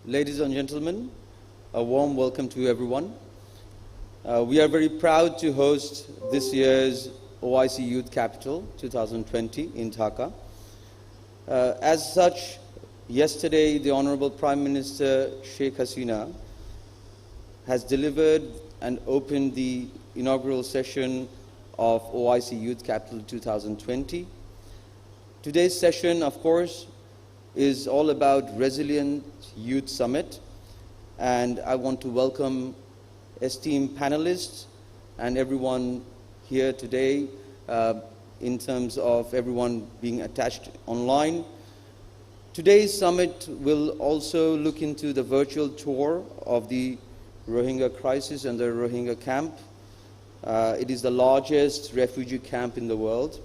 Ladies and gentlemen, a warm welcome to everyone. We are very proud to host this year's OIC Youth Capital 2020 in Dhaka. As such, yesterday the Honorable Prime Minister Sheikh Hasina has delivered and opened the inaugural session of OIC Youth Capital 2020. Today's session, of course, is all about Resilient Youth Summit, and I want to welcome esteemed panelists and everyone here today in terms of everyone being attached online. Today's summit will also look into the virtual tour of the Rohingya crisis and the Rohingya camp. It is the largest refugee camp in the world.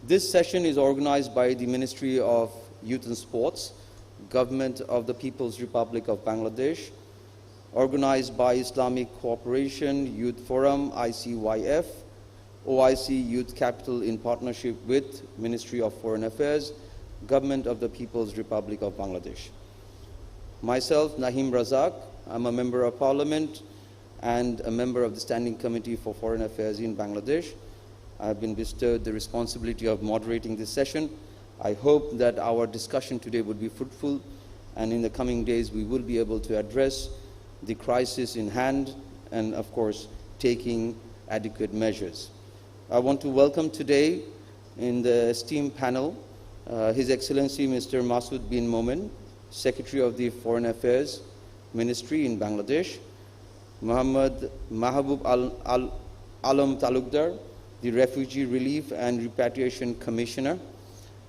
This session is organized by the Ministry of Youth and Sports, Government of the People's Republic of Bangladesh, organized by Islamic Cooperation Youth Forum, ICYF, OIC Youth Capital in partnership with Ministry of Foreign Affairs, Government of the People's Republic of Bangladesh. Myself, Naheem Razak, I'm a Member of Parliament and a member of the Standing Committee for Foreign Affairs in Bangladesh. I have been bestowed the responsibility of moderating this session. I hope that our discussion today would be fruitful, and in the coming days we will be able to address the crisis in hand and, of course, taking adequate measures. I want to welcome today in the esteemed panel His Excellency Mr. Masood bin Momen, Secretary of the Foreign Affairs Ministry in Bangladesh, Muhammad Mahabub Alam Talukdar, the Refugee Relief and Repatriation Commissioner,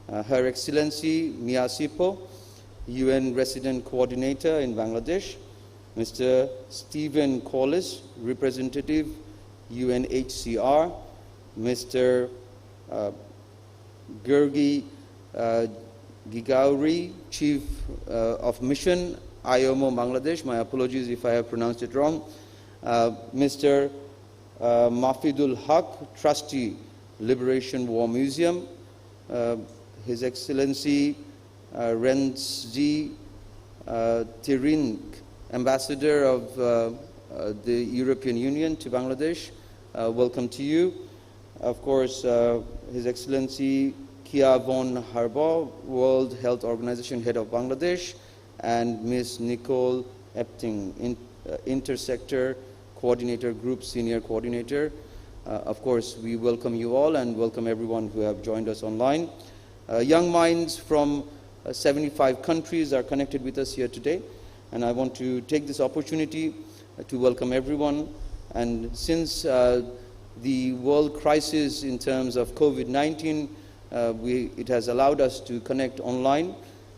Her Excellency Mia Sipo, UN Resident Coordinator in Bangladesh, Mr. Stephen Collis, Representative UNHCR, Mr. Gergi Gigauri, Chief of Mission, IOMO Bangladesh, my apologies if I have pronounced it wrong, Mr. Mafidul Haq, Trustee, Liberation War Museum, His Excellency Renzji Tirink, Ambassador of the European Union to Bangladesh, welcome to you. Of course, His Excellency Kia von Harbaugh, World Health Organization Head of Bangladesh, and Ms. Nicole Epting, Intersector Coordinator Group Senior Coordinator. Of course, we welcome you all and welcome everyone who have joined us online. Young minds from 75 countries are connected with us here today, and I want to take this opportunity to welcome everyone. And since the world crisis in terms of COVID-19, it has allowed us to connect online,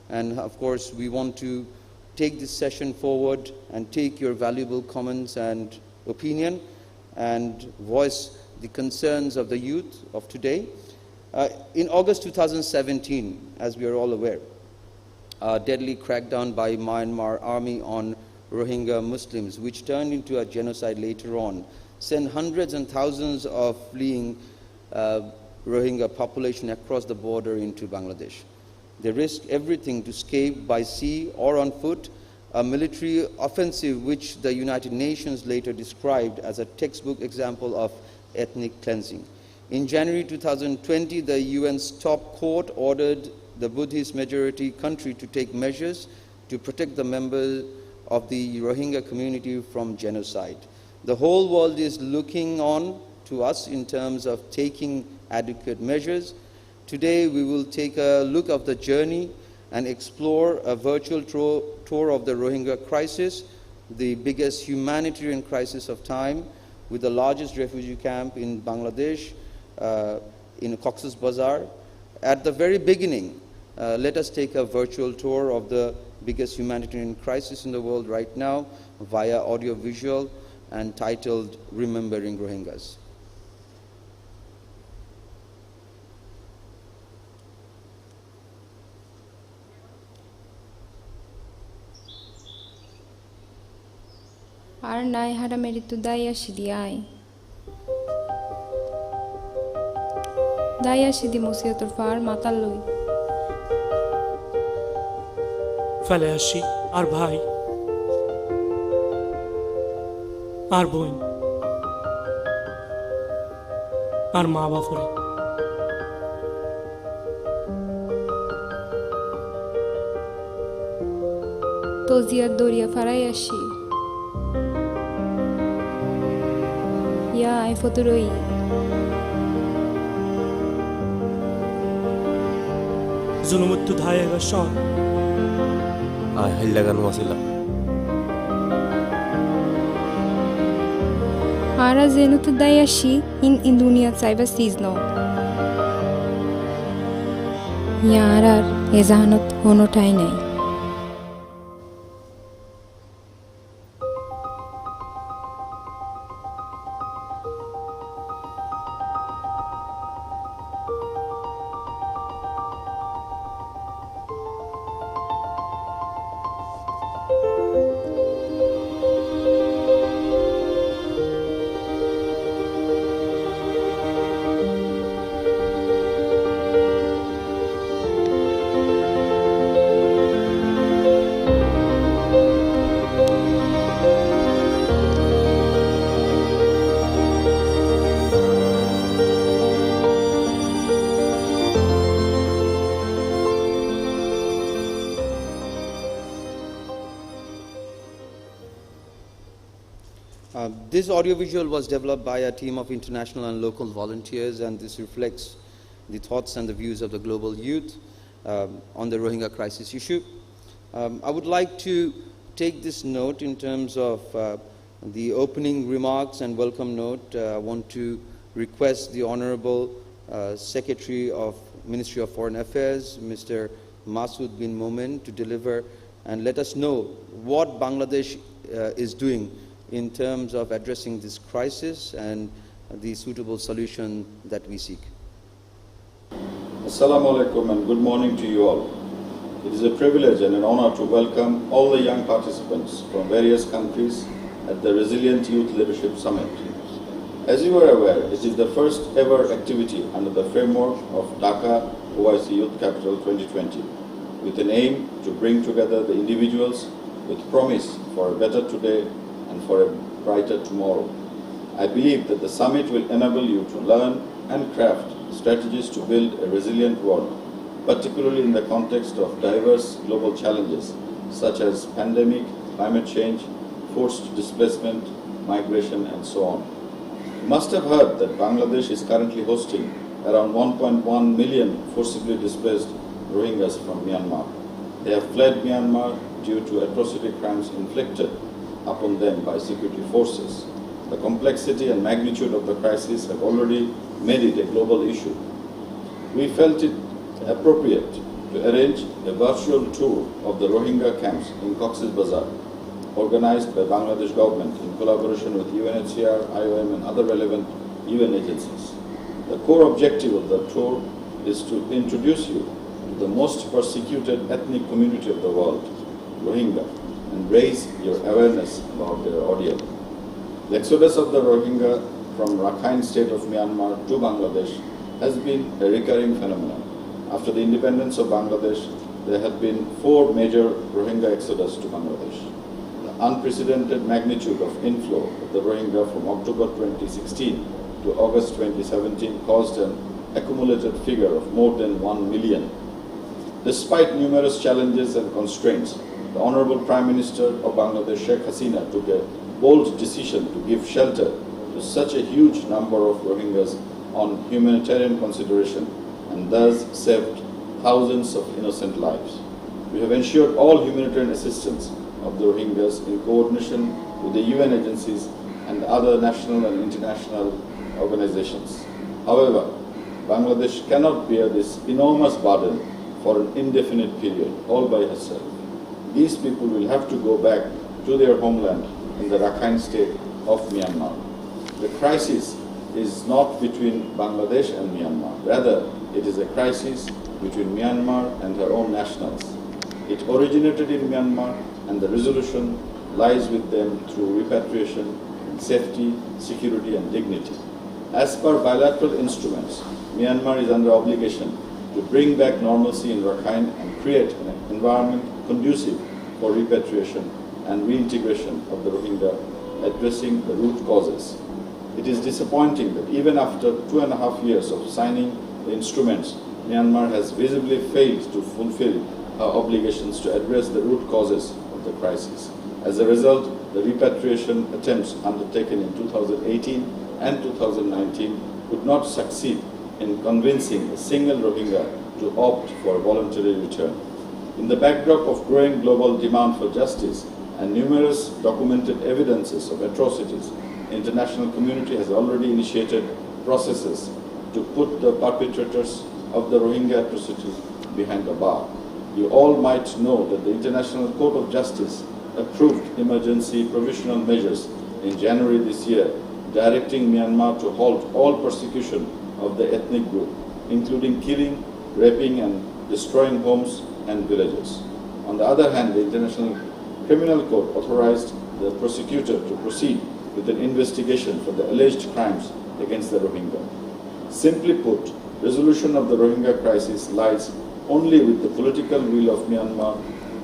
and of course we want to take this session forward and take your valuable comments and opinion and voice the concerns of the youth of today. In August 2017, as we are all aware, a deadly crackdown by Myanmar army on Rohingya Muslims, which turned into a genocide later on, sent hundreds and thousands of fleeing Rohingya population across the border into Bangladesh. They risked everything to escape by sea or on foot, a military offensive which the United Nations later described as a textbook example of ethnic cleansing. In January 2020, the UN's top court ordered the Buddhist majority country to take measures to protect the members of the Rohingya community from genocide. The whole world is looking on to us in terms of taking adequate measures. Today we will take a look of the journey and explore a virtual tour of the Rohingya crisis, the biggest humanitarian crisis of time, with the largest refugee camp in Bangladesh, in Cox's Bazar. At the very beginning, let us take a virtual tour of the biggest humanitarian crisis in the world right now via audio-visual and titled Remembering Rohingyas. Ar nai hara meritu daya shidiai. Daya shidi musiatur far mataloi. فلاشي আর ভাই আর বোন আর মা বাপরে তজিয়ার দরিয়া ফারাই আসি ইয়া আই ফতুরই জুনুমুত্তু ধায়েগা শন আর হেল্লাগান ওয়াসিলা Ara zenu tu dayashi in dunia saiba sizno. Yarar ezahanot hono tai nai. This audiovisual was developed by a team of international and local volunteers, and this reflects the thoughts and the views of the global youth on the Rohingya crisis issue. I would like to take this note in terms of the opening remarks and welcome note. I want to request the Honorable Secretary of Ministry of Foreign Affairs, Mr. Masood bin Momen, to deliver and let us know what Bangladesh is doing in terms of addressing this crisis and the suitable solution that we seek. Assalamu alaikum and good morning to you all. It is a privilege and an honor to welcome all the young participants from various countries at the Resilient Youth Leadership Summit. As you are aware, it is the first ever activity under the framework of Dhaka OIC Youth Capital 2020, with an aim to bring together the individuals with promise for a better today and for a brighter tomorrow. I believe that the summit will enable you to learn and craft strategies to build a resilient world, particularly in the context of diverse global challenges such as pandemic, climate change, forced displacement, migration, and so on. You must have heard that Bangladesh is currently hosting around 1.1 million forcibly displaced Rohingyas from Myanmar. They have fled Myanmar due to atrocity crimes inflicted upon them by security forces. The complexity and magnitude of the crisis have already made it a global issue. We felt it appropriate to arrange a virtual tour of the Rohingya camps in Cox's Bazar, organized by Bangladesh government in collaboration with UNHCR, IOM and other relevant UN agencies. The core objective of the tour is to introduce you to the most persecuted ethnic community of the world, Rohingya, and raise your awareness about their ordeal. The exodus of the Rohingya from Rakhine state of Myanmar to Bangladesh has been a recurring phenomenon. After the independence of Bangladesh, there have been 4 major Rohingya exodus to Bangladesh. The unprecedented magnitude of inflow of the Rohingya from October 2016 to August 2017 caused an accumulated figure of more than 1 million. Despite numerous challenges and constraints, the Honorable Prime Minister of Bangladesh, Sheikh Hasina, took a bold decision to give shelter to such a huge number of Rohingyas on humanitarian consideration and thus saved thousands of innocent lives. We have ensured all humanitarian assistance of the Rohingyas in coordination with the UN agencies and other national and international organizations. However, Bangladesh cannot bear this enormous burden for an indefinite period, all by herself. These people will have to go back to their homeland in the Rakhine state of Myanmar. The crisis is not between Bangladesh and Myanmar. Rather, it is a crisis between Myanmar and her own nationals. It originated in Myanmar, and the resolution lies with them through repatriation, safety, security, and dignity. As per bilateral instruments, Myanmar is under obligation to bring back normalcy in Rakhine and create an environment conducive for repatriation and reintegration of the Rohingya, addressing the root causes. It is disappointing that even after 2.5 years of signing the instruments, Myanmar has visibly failed to fulfill her obligations to address the root causes of the crisis. As a result, the repatriation attempts undertaken in 2018 and 2019 could not succeed in convincing a single Rohingya to opt for voluntary return. In the backdrop of growing global demand for justice and numerous documented evidences of atrocities, the international community has already initiated processes to put the perpetrators of the Rohingya atrocities behind the bar. You all might know that the International Court of Justice approved emergency provisional measures in January this year, directing Myanmar to halt all persecution of the ethnic group, including killing, raping and destroying homes and villages. On the other hand, the International Criminal Court authorized the prosecutor to proceed with an investigation for the alleged crimes against the Rohingya. Simply put, resolution of the Rohingya crisis lies only with the political will of Myanmar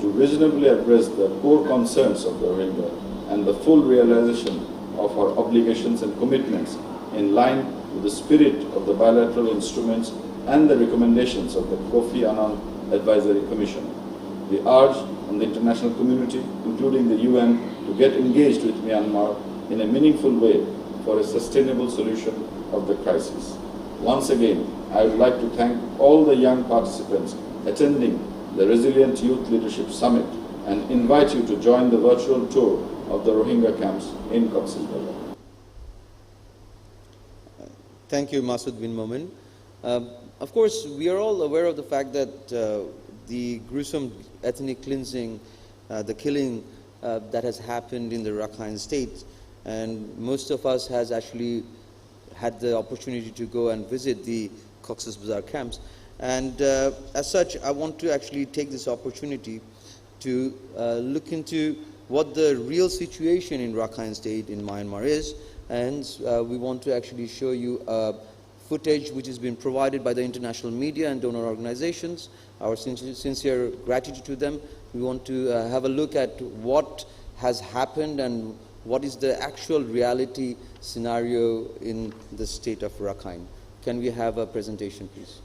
to reasonably address the core concerns of the Rohingya and the full realization of our obligations and commitments in line with the spirit of the bilateral instruments and the recommendations of the Kofi Annan Advisory Commission. We urge on the international community, including the UN, to get engaged with Myanmar in a meaningful way for a sustainable solution of the crisis. Once again, I would like to thank all the young participants attending the Resilient Youth Leadership Summit and invite you to join the virtual tour of the Rohingya camps in Cox's Bazar. Thank you, Masood bin Momin. Of course, we are all aware of the fact that the gruesome ethnic cleansing, the killing that has happened in the Rakhine state, and most of us has actually had the opportunity to go and visit the Cox's Bazar camps. And as such, I want to actually take this opportunity to look into what the real situation in Rakhine state in Myanmar is, and we want to actually show you footage which has been provided by the international media and donor organizations. Our sincere gratitude to them. We want to have a look at what has happened and what is the actual reality scenario in the state of Rakhine. Can we have a presentation, please?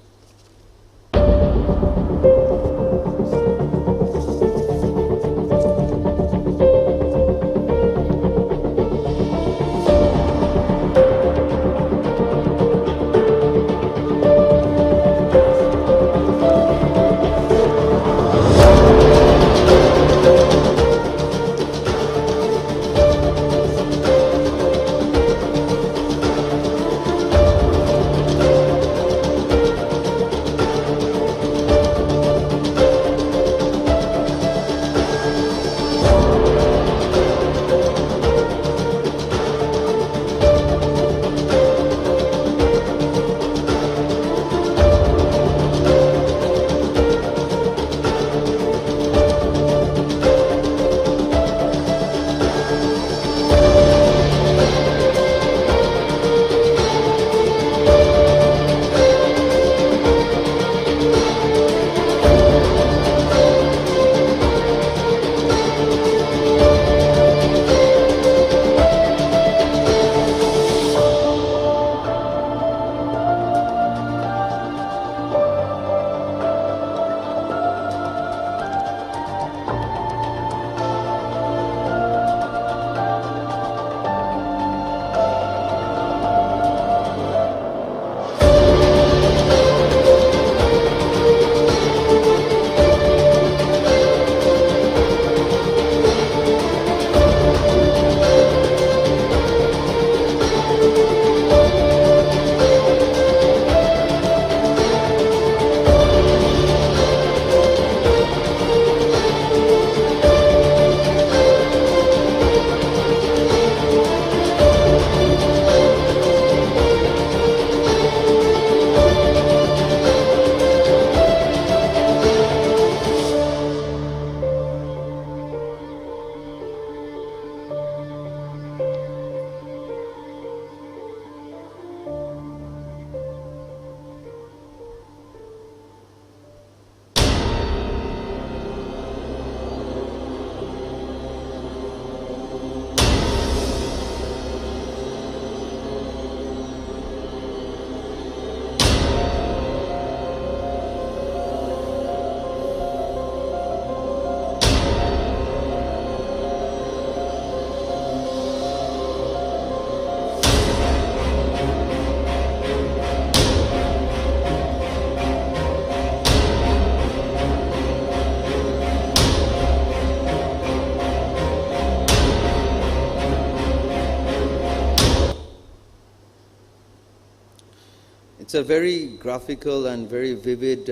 It's a very graphical and very vivid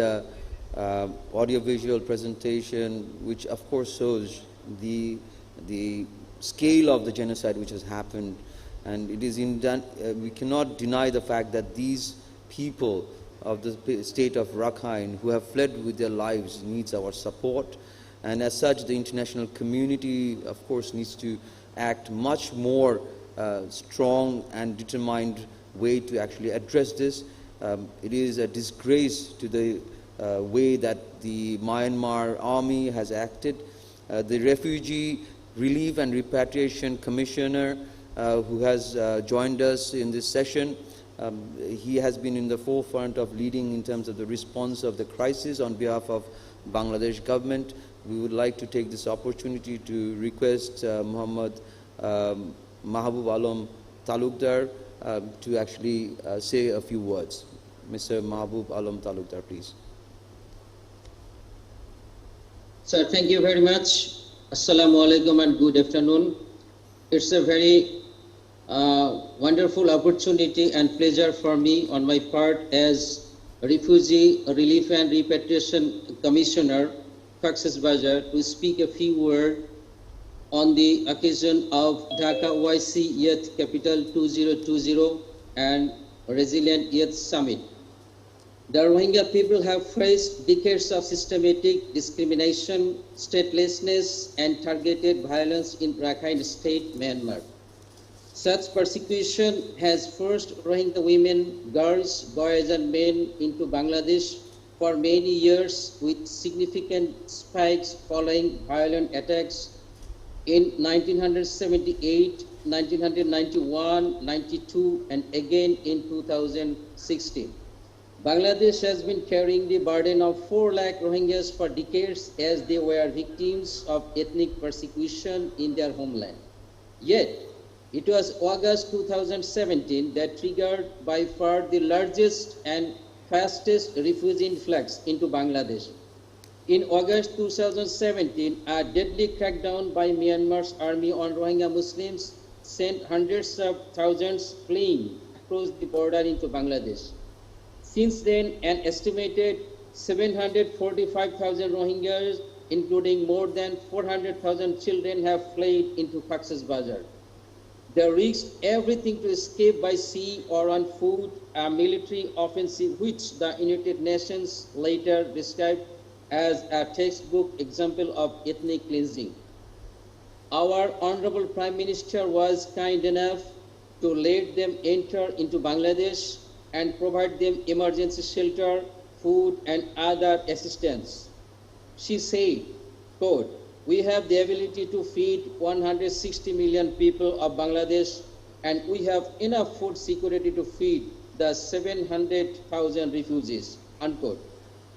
audiovisual presentation, which of course shows the scale of the genocide which has happened. And it is we cannot deny the fact that these people of the state of Rakhine who have fled with their lives needs our support. And as such, the international community, of course, needs to act much more strong and determined way to actually address this. It is a disgrace to the way that the Myanmar army has acted. The Refugee Relief and Repatriation Commissioner who has joined us in this session, he has been in the forefront of leading in terms of the response of the crisis on behalf of Bangladesh government. We would like to take this opportunity to request Muhammad Mahbub Alam Talukdar to actually say a few words. Mr. Mahbub Alam Talukdar, please. Sir, thank you very much. Assalamu alaikum and good afternoon. It's a very wonderful opportunity and pleasure for me on my part as Refugee Relief and Repatriation Commissioner, Cox's Bazar, to speak a few words on the occasion of Dhaka OIC Youth Capital 2020 and Resilient Youth Summit. The Rohingya people have faced decades of systematic discrimination, statelessness, and targeted violence in Rakhine State, Myanmar. Such persecution has forced Rohingya women, girls, boys, and men into Bangladesh for many years, with significant spikes following violent attacks in 1978, 1991, 92, and again in 2016. Bangladesh has been carrying the burden of 4 lakh Rohingyas for decades as they were victims of ethnic persecution in their homeland. Yet, it was August 2017 that triggered by far the largest and fastest refugee influx into Bangladesh. In August 2017, a deadly crackdown by Myanmar's army on Rohingya Muslims sent hundreds of thousands fleeing across the border into Bangladesh. Since then, an estimated 745,000 Rohingyas, including more than 400,000 children, have fled into Cox's Bazar. They risked everything to escape by sea or on foot, a military offensive which the United Nations later described as a textbook example of ethnic cleansing. Our Honorable Prime Minister was kind enough to let them enter into Bangladesh and provide them emergency shelter, food, and other assistance. She said, quote, "We have the ability to feed 160 million people of Bangladesh, and we have enough food security to feed the 700,000 refugees," unquote.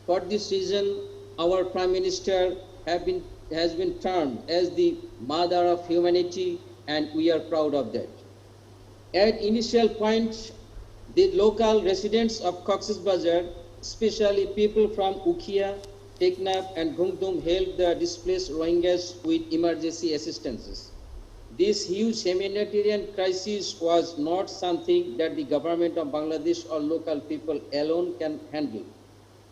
For this reason, our Prime Minister has been termed as the mother of humanity, and we are proud of that. At initial point, the local residents of Cox's Bazar, especially people from Ukhia, Teknaf, and Gungdum, helped the displaced Rohingyas with emergency assistances. This huge humanitarian crisis was not something that the government of Bangladesh or local people alone can handle.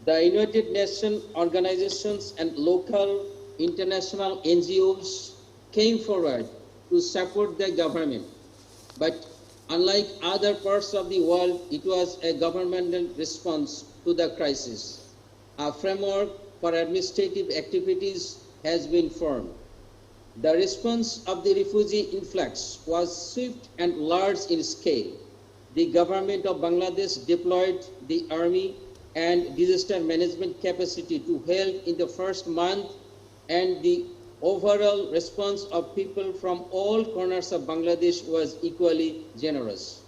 The United Nations organizations and local international NGOs came forward to support the government. But unlike other parts of the world, it was a governmental response to the crisis. A framework for administrative activities has been formed. The response of the refugee influx was swift and large in scale. The government of Bangladesh deployed the army and disaster management capacity to help in the first month, and the overall response of people from all corners of Bangladesh was equally generous.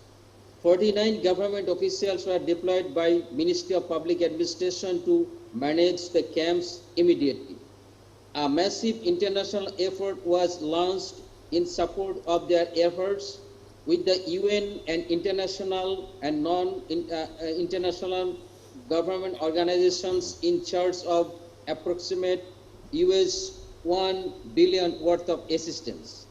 49 government officials were deployed by Ministry of Public Administration to manage the camps immediately. A massive international effort was launched in support of their efforts, with the UN and international and non-international government organizations in charge of approximate US $1 billion worth of assistance.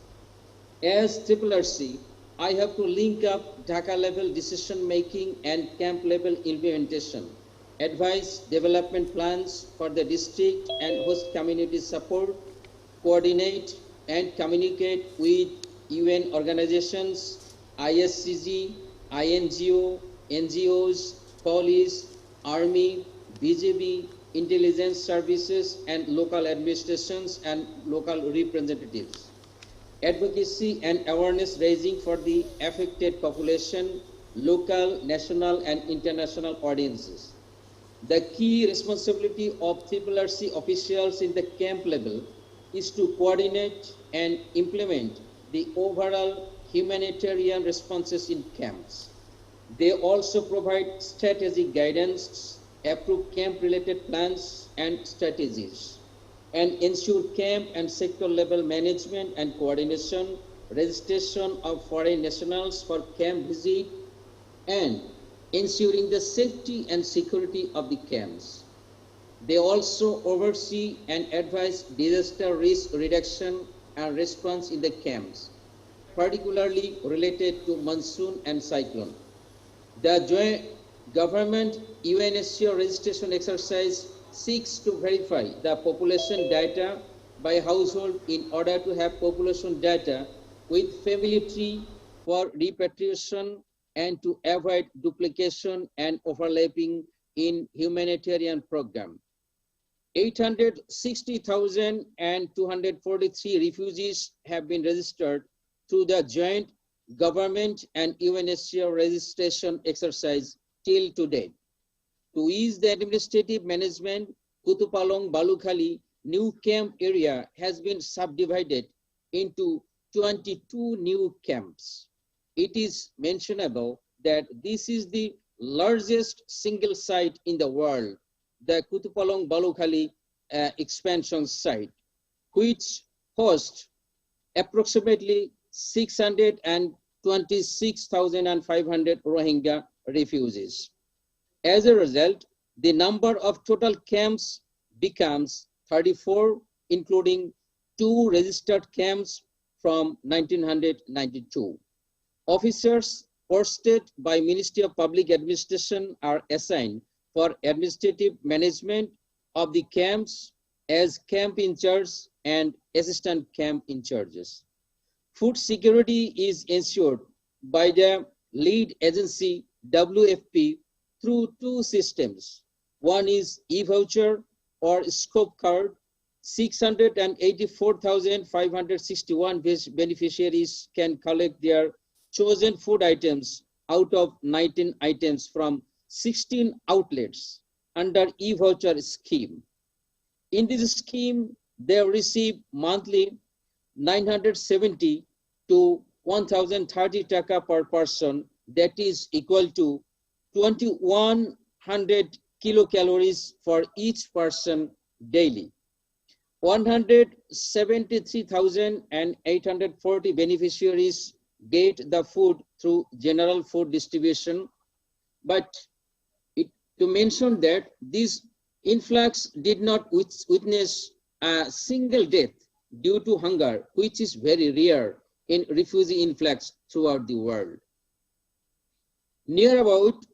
As RRC, I have to link up Dhaka level decision making and camp level implementation, advise development plans for the district and host community support, coordinate and communicate with UN organizations, ISCG, INGO, NGOs, police, army, BJP, intelligence services, and local administrations and local representatives. Advocacy and awareness raising for the affected population, local, national, and international audiences. The key responsibility of RRC officials in the camp level is to coordinate and implement the overall humanitarian responses in camps. They also provide strategic guidance, approve camp-related plans and strategies, and ensure camp and sector level management and coordination, registration of foreign nationals for camp visit, and ensuring the safety and security of the camps. They also oversee and advise disaster risk reduction and response in the camps, particularly related to monsoon and cyclone. The joint government UNHCR registration exercise seeks to verify the population data by household in order to have population data with family tree for repatriation and to avoid duplication and overlapping in humanitarian program. 860,243 refugees have been registered through the joint government and UNHCR registration exercise till today. To ease the administrative management, Kutupalong Balukhali new camp area has been subdivided into 22 new camps. It is mentionable that this is the largest single site in the world, the Kutupalong Balukhali expansion site, which hosts approximately 626,500 Rohingya refugees. As a result, the number of total camps becomes 34, including 2 registered camps from 1992. Officers posted by Ministry of Public Administration are assigned for administrative management of the camps as camp in charge and assistant camp in charges. Food security is ensured by the lead agency WFP through 2 systems. One is e-voucher or scope card. 684,561 beneficiaries can collect their chosen food items out of 19 items from 16 outlets under e-voucher scheme. In this scheme, they receive monthly 970 to 1,030 taka per person, that is equal to 2,100 kilocalories for each person daily. 173,840 beneficiaries get the food through general food distribution, but to mention that this influx did not witness a single death due to hunger, which is very rare in refugee influx throughout the world. Near about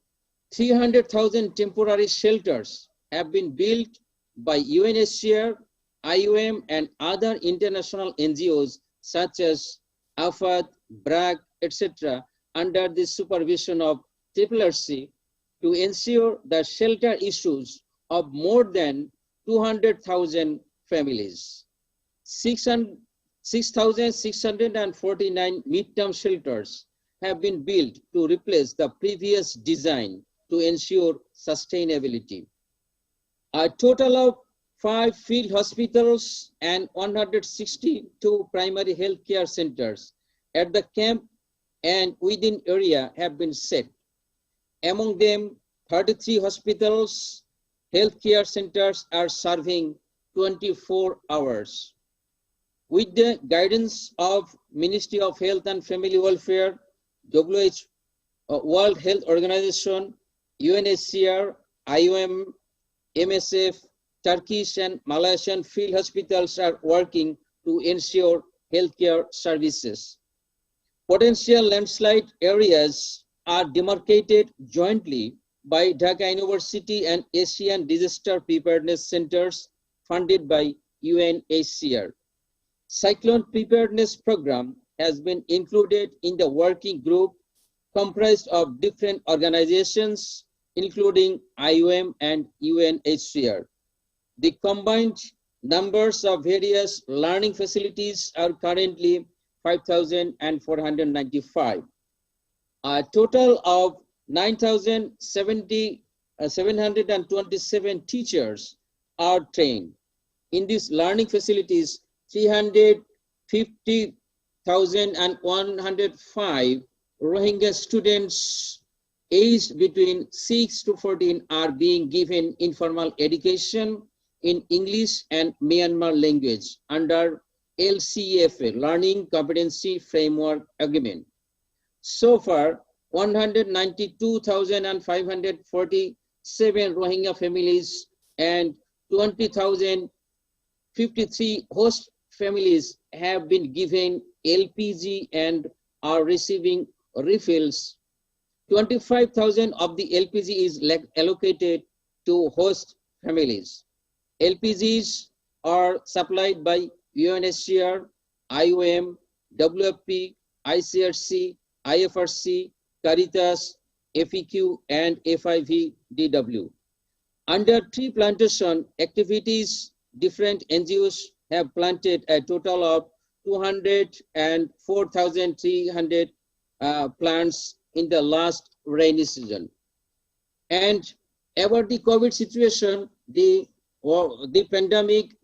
300,000 temporary shelters have been built by UNHCR, IOM, and other international NGOs such as AFAD, BRAC, etc., under the supervision of RRC to ensure the shelter issues of more than 200,000 families. 6,649 mid-term shelters have been built to replace the previous design to ensure sustainability. A total of 5 field hospitals and 162 primary health care centers at the camp and within area have been set. Among them, 33 hospitals, health care centers are serving 24 hours. With the guidance of Ministry of Health and Family Welfare, WHO, World Health Organization, UNHCR, IOM, MSF, Turkish and Malaysian field hospitals are working to ensure healthcare services. Potential landslide areas are demarcated jointly by Dhaka University and Asian Disaster Preparedness Centers funded by UNHCR. Cyclone Preparedness Program has been included in the working group comprised of different organizations, including IOM and UNHCR. The combined numbers of various learning facilities are currently 5,495. A total of 9,727 teachers are trained. In these learning facilities, 350,105 Rohingya students aged between 6 to 14 are being given informal education in English and Myanmar language under LCFA, Learning Competency Framework Agreement. So far, 192,547 Rohingya families and 20,053 host families have been given LPG and are receiving refills. 25,000 of the LPG is allocated to host families. LPGs are supplied by UNHCR, IOM, WFP, ICRC, IFRC, Caritas, FEQ, and FIVDW. Under tree plantation activities, different NGOs have planted a total of 204,300 plants in the last rainy season. And about the COVID situation, the pandemic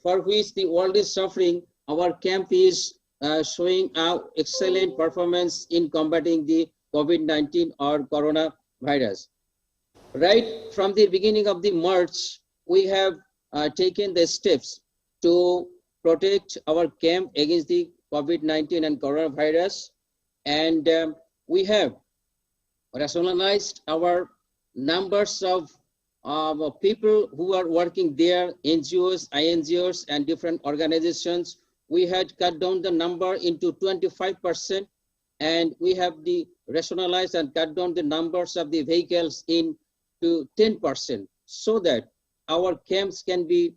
for which the world is suffering, our camp is showing excellent performance in combating the COVID-19 or coronavirus. Right from the beginning of the March, we have taken the steps to protect our camp against the COVID-19 and coronavirus, and we have rationalized our numbers of people who are working there, NGOs, INGOs, and different organizations. We had cut down the number into 25%, and we have the rationalized and cut down the numbers of the vehicles into 10%, so that our camps can be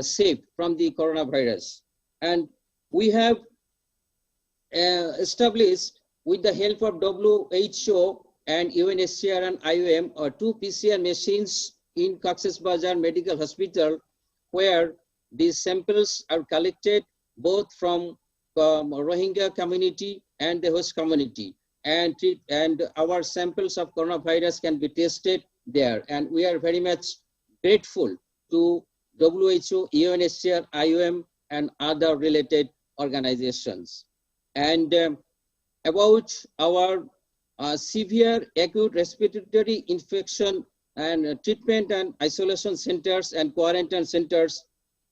safe from the coronavirus. And we have established, with the help of WHO and UNHCR and IOM, 2 PCR machines in Cox's Bazar Medical Hospital, where these samples are collected both from Rohingya community and the host community, and our samples of coronavirus can be tested there. And we are very much grateful to WHO, UNHCR, IOM, and other related organizations. And about our severe acute respiratory infection and treatment and isolation centers and quarantine centers,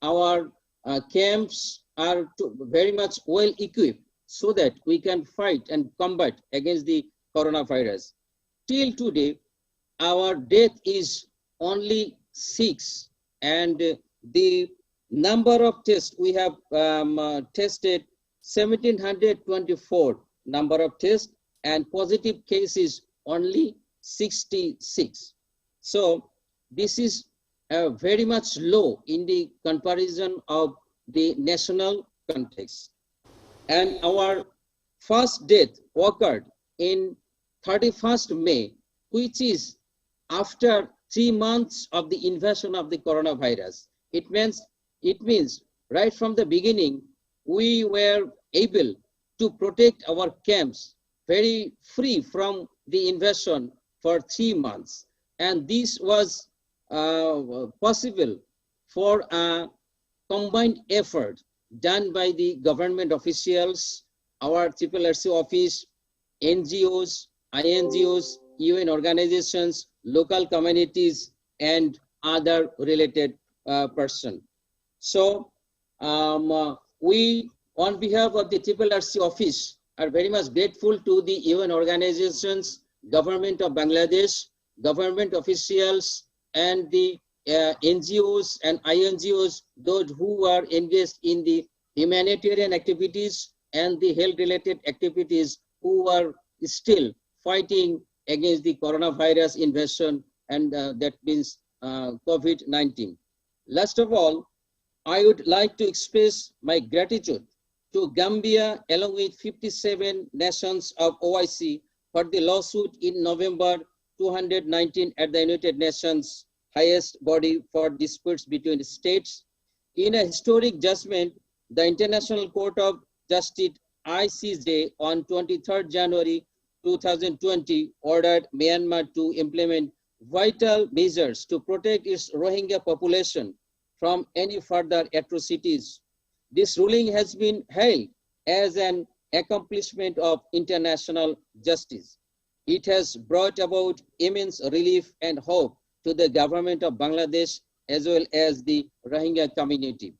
our camps are very much well equipped so that we can fight and combat against the coronavirus. Till today, our death is only 6, and the number of tests we have tested 1,724 number of tests, and positive cases only 66. So this is very much low in the comparison of the national context. And our first death occurred in 31st May, which is after 3 months of the invasion of the coronavirus. It means right from the beginning, we were able to protect our camps very free from the invasion for 3 months. And this was possible for a combined effort done by the government officials, our RRC office, NGOs, INGOs, UN organizations, local communities, and other related persons. So we, on behalf of the RRC office, are very much grateful to the UN organizations, government of Bangladesh, government officials, and the NGOs and INGOs, those who are engaged in the humanitarian activities and the health-related activities who are still fighting against the coronavirus invasion, and that means COVID-19. Last of all, I would like to express my gratitude to Gambia along with 57 nations of OIC for the lawsuit in November 2019 at the United Nations highest body for disputes between states. In a historic judgment, the International Court of Justice ICJ on 23rd January 2020 ordered Myanmar to implement vital measures to protect its Rohingya population from any further atrocities. This ruling has been hailed as an accomplishment of international justice. It has brought about immense relief and hope to the government of Bangladesh as well as the Rohingya community.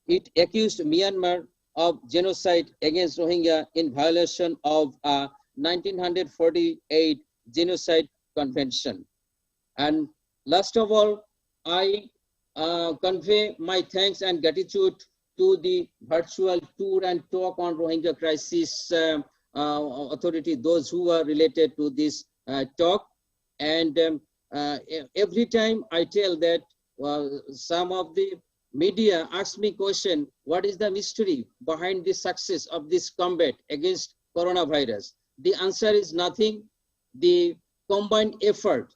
It accused Myanmar of genocide against Rohingya in violation of a 1948 Genocide Convention. And last of all, I convey my thanks and gratitude to the virtual tour and talk on Rohingya crisis authority, those who are related to this talk. And every time I tell that some of the media ask me question, what is the mystery behind the success of this combat against coronavirus? The answer is nothing. The combined effort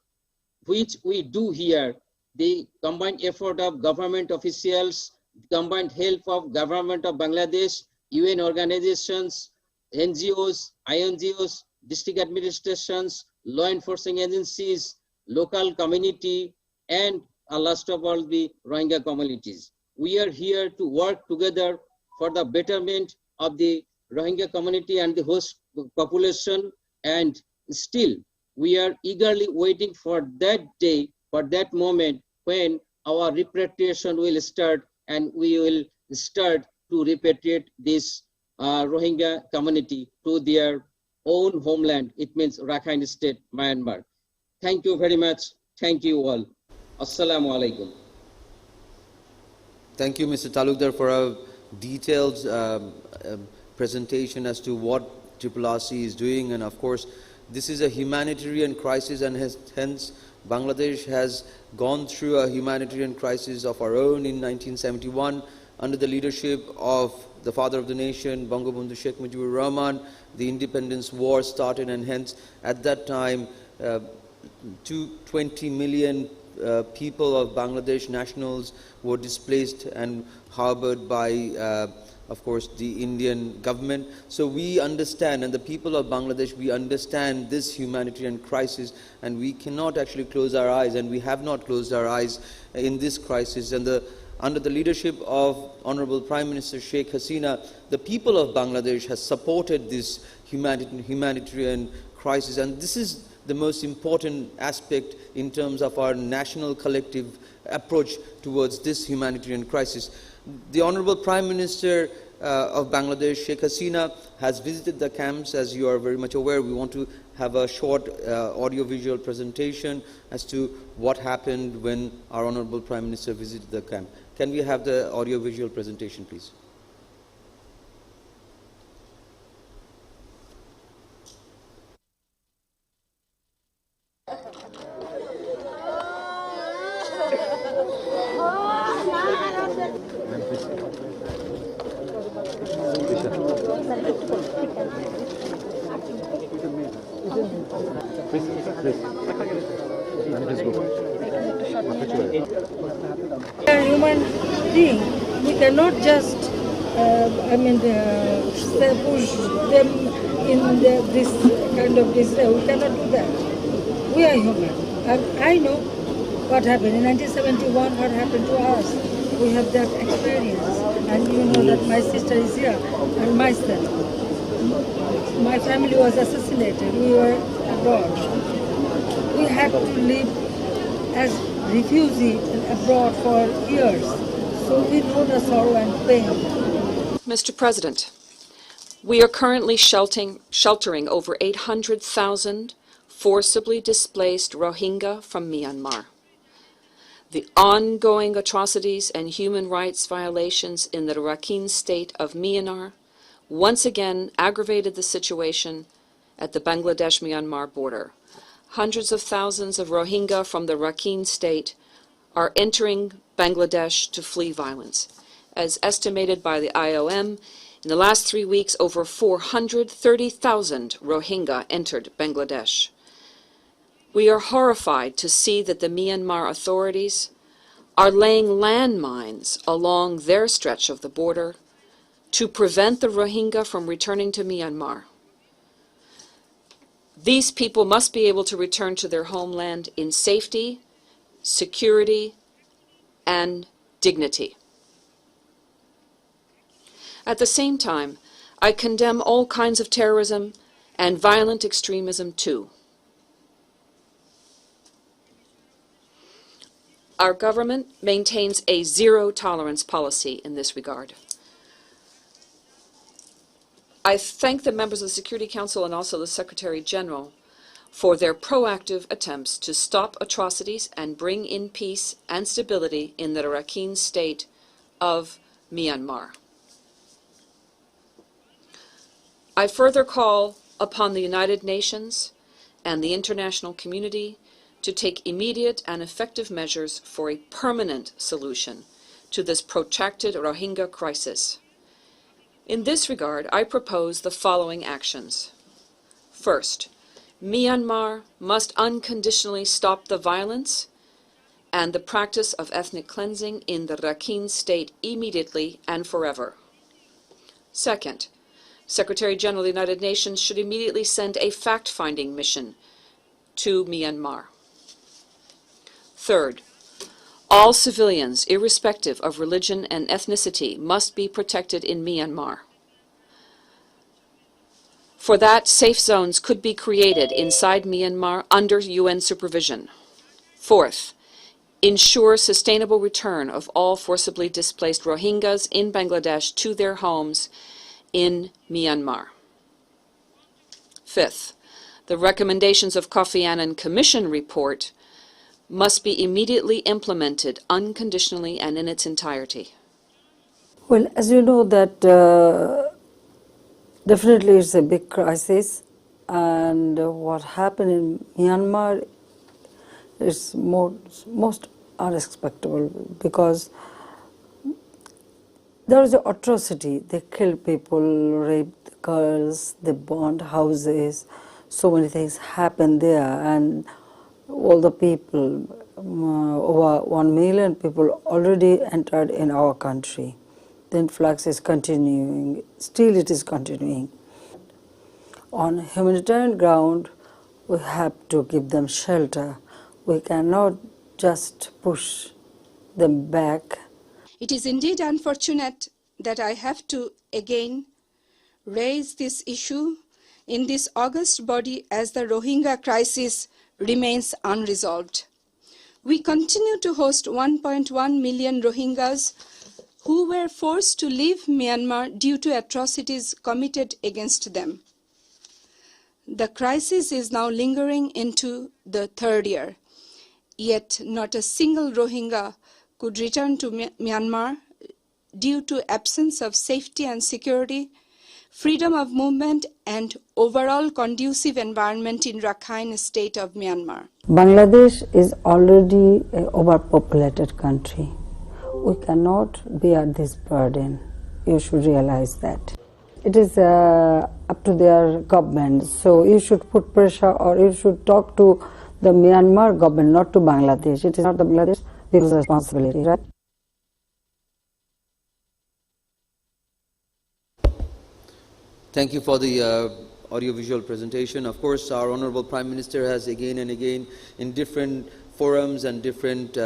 which we do here, the combined effort of government officials, combined help of government of Bangladesh, UN organizations, NGOs, INGOs, district administrations, law enforcement agencies, local community, and last of all, the Rohingya communities. We are here to work together for the betterment of the Rohingya community and the host population, and still we are eagerly waiting for that day, for that moment when our repatriation will start, and we will start to repatriate this Rohingya community to their own homeland. It means Rakhine State, Myanmar. Thank you very much. Thank you all. Assalamu alaikum. Thank you, Mr. Talukdar, for a detailed presentation as to what RRC is doing. And of course, this is a humanitarian crisis, and hence Bangladesh has gone through a humanitarian crisis of our own in 1971 under the leadership of the father of the nation, Bangabandhu Sheikh Mujibur Rahman. The independence war started, and hence at that time 20 million people of Bangladesh nationals were displaced and harbored by of course the Indian government. So we understand, and the people of Bangladesh, we understand this humanitarian crisis, and we cannot actually close our eyes, and we have not closed our eyes in this crisis. And under the leadership of Honorable Prime Minister Sheikh Hasina, the people of Bangladesh has supported this humanitarian crisis, and this is the most important aspect in terms of our national collective approach towards this humanitarian crisis. The Honorable Prime Minister of Bangladesh, Sheikh Hasina, has visited the camps. As you are very much aware, we want to have a short audio-visual presentation as to what happened when our Honorable Prime Minister visited the camp. Can we have the audio-visual presentation, please? A human being, we cannot just, push them in this kind of disaster. We cannot do that. We are human. I know what happened in 1971. What happened to us? We have that experience, and you know that my sister is here, and myself. My family was assassinated. We were abroad. We had to live as refugees abroad for years, so we know the sorrow and pain. Mr. President, we are currently sheltering over 800,000 forcibly displaced Rohingya from Myanmar. The ongoing atrocities and human rights violations in the Rakhine State of Myanmar once again aggravated the situation at the Bangladesh-Myanmar border. Hundreds of thousands of Rohingya from the Rakhine state are entering Bangladesh to flee violence. As estimated by the IOM, in the last 3 weeks, over 430,000 Rohingya entered Bangladesh. We are horrified to see that the Myanmar authorities are laying landmines along their stretch of the border to prevent the Rohingya from returning to Myanmar. These people must be able to return to their homeland in safety, security, and dignity. At the same time, I condemn all kinds of terrorism and violent extremism too. Our government maintains a zero-tolerance policy in this regard. I thank the members of the Security Council and also the Secretary General for their proactive attempts to stop atrocities and bring in peace and stability in the Rakhine state of Myanmar. I further call upon the United Nations and the international community to take immediate and effective measures for a permanent solution to this protracted Rohingya crisis. In this regard, I propose the following actions. First, Myanmar must unconditionally stop the violence and the practice of ethnic cleansing in the Rakhine state immediately and forever. Second, Secretary General of the United Nations should immediately send a fact-finding mission to Myanmar. Third, all civilians, irrespective of religion and ethnicity, must be protected in Myanmar. For that, safe zones could be created inside Myanmar under UN supervision. Fourth, ensure sustainable return of all forcibly displaced Rohingyas in Bangladesh to their homes in Myanmar. Fifth, the recommendations of Kofi Annan Commission report must be immediately implemented unconditionally and in its entirety. Well, as you know that definitely it's a big crisis, and what happened in Myanmar is most unexpected because there was an atrocity. They killed people, raped girls, they burned houses, so many things happened there, and all the people, over 1 million people already entered in our country. The influx is continuing, still it is continuing. On humanitarian ground, we have to give them shelter. We cannot just push them back. It is indeed unfortunate that I have to again raise this issue in this august body as the Rohingya crisis remains unresolved. We continue to host 1.1 million Rohingyas who were forced to leave Myanmar due to atrocities committed against them. The crisis is now lingering into the third year, yet not a single Rohingya could return to Myanmar due to absence of safety and security, freedom of movement, and overall conducive environment in Rakhine state of Myanmar. Bangladesh is already an overpopulated country. We cannot bear this burden. You should realize that. It is up to their government, so you should put pressure or you should talk to the Myanmar government, not to Bangladesh. It is not the Bangladesh people's responsibility, right? Thank you for the audiovisual presentation. Of course, our Honorable Prime Minister has again and again in different forums and different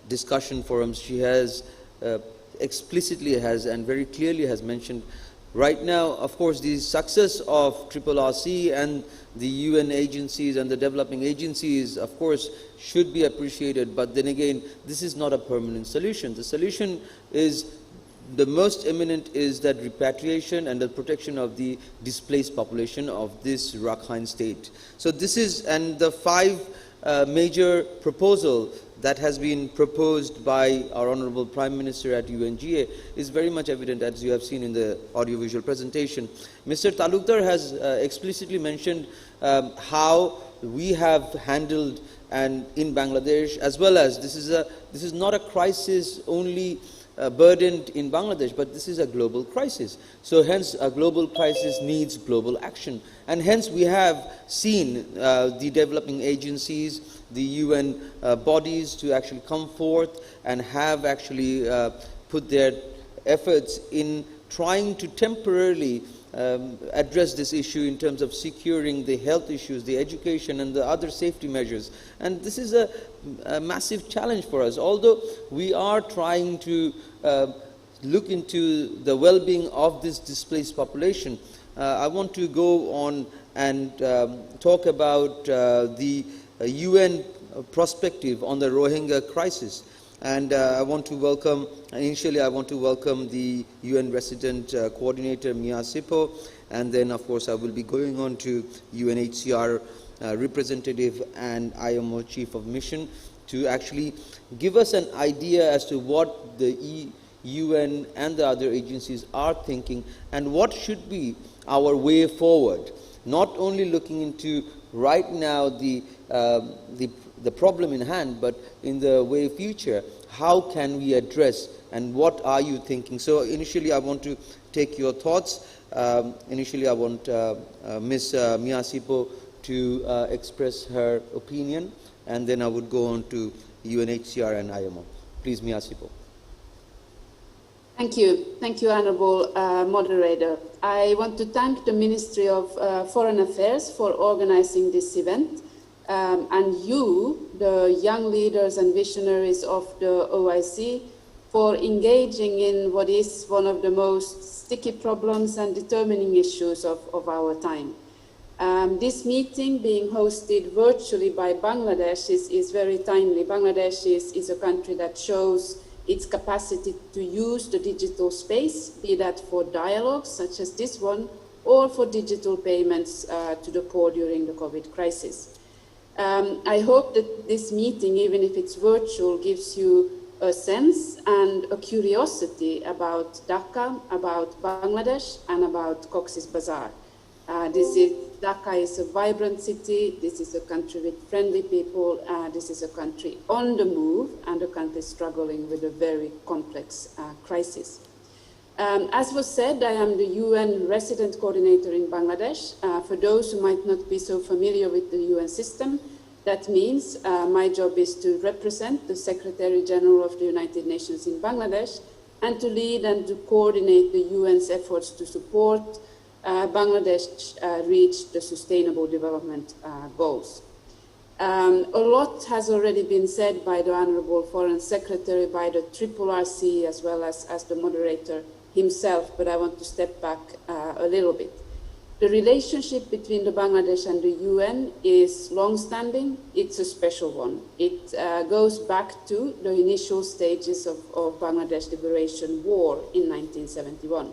discussion forums, she has explicitly and very clearly has mentioned right now, of course, the success of RRC and the UN agencies and the developing agencies, of course, should be appreciated. But then again, this is not a permanent solution. The solution is the most imminent is that repatriation and the protection of the displaced population of this Rakhine state. So this is, and the five major proposal that has been proposed by our Honorable Prime Minister at UNGA is very much evident, as you have seen in the audiovisual presentation. Mr. Talukdar has explicitly mentioned how we have handled and in Bangladesh, as well as this is not a crisis only burdened in Bangladesh, but this is a global crisis. So hence a global crisis needs global action. And hence we have seen the developing agencies, the UN bodies to actually come forth and have actually put their efforts in trying to temporarily address this issue in terms of securing the health issues, the education and the other safety measures. And this is a massive challenge for us. Although we are trying to look into the well-being of this displaced population, I want to go on and talk about the UN perspective on the Rohingya crisis. And I want to welcome, initially I want to welcome the UN resident coordinator Mia Sipo, and then of course I will be going on to UNHCR representative and IMO chief of mission to actually give us an idea as to what the UN and the other agencies are thinking and what should be our way forward. Not only looking into right now the problem in hand, but in the way future, how can we address and what are you thinking? So initially I want to take your thoughts. Initially I want Ms. Mia Sipo to express her opinion, and then I would go on to UNHCR and IMO. Please, Mia Sipo. Thank you, Honorable Moderator. I want to thank the Ministry of Foreign Affairs for organizing this event, and you, the young leaders and visionaries of the OIC, for engaging in what is one of the most sticky problems and determining issues of our time. This meeting being hosted virtually by Bangladesh is very timely. Bangladesh is a country that shows its capacity to use the digital space, be that for dialogues such as this one, or for digital payments to the poor during the COVID crisis. I hope that this meeting, even if it's virtual, gives you a sense and a curiosity about Dhaka, about Bangladesh, and about Cox's Bazar. Dhaka is a vibrant city. This is a country with friendly people. This is a country on the move, and a country struggling with a very complex crisis. As was said, I am the UN resident coordinator in Bangladesh. For those who might not be so familiar with the UN system, that means my job is to represent the Secretary General of the United Nations in Bangladesh and to lead and to coordinate the UN's efforts to support Bangladesh reach the Sustainable Development Goals. A lot has already been said by the Honorable Foreign Secretary, by the RRC, as well as the moderator himself, but I want to step back a little bit. The relationship between the Bangladesh and the UN is long-standing. It's a special one. It goes back to the initial stages of Bangladesh Liberation War in 1971.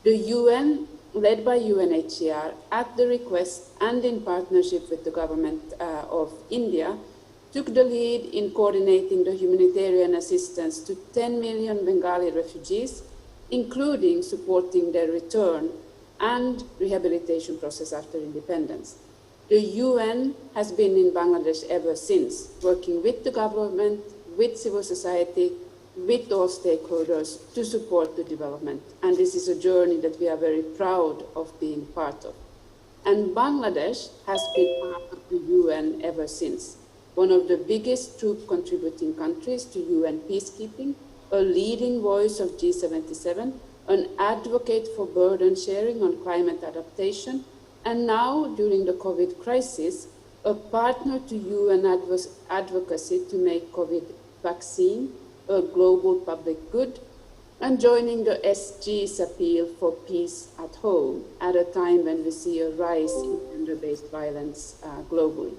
The UN, led by UNHCR, at the request and in partnership with the government of India, took the lead in coordinating the humanitarian assistance to 10 million Bengali refugees, including supporting their return and rehabilitation process after independence. The UN has been in Bangladesh ever since, working with the government, with civil society, with all stakeholders to support the development. And this is a journey that we are very proud of being part of. And Bangladesh has been part of the UN ever since, one of the biggest troop contributing countries to UN peacekeeping, a leading voice of G77, an advocate for burden sharing on climate adaptation, and now, during the COVID crisis, a partner to UN advocacy to make COVID vaccine a global public good, and joining the SG's appeal for peace at home at a time when we see a rise in gender-based violence globally.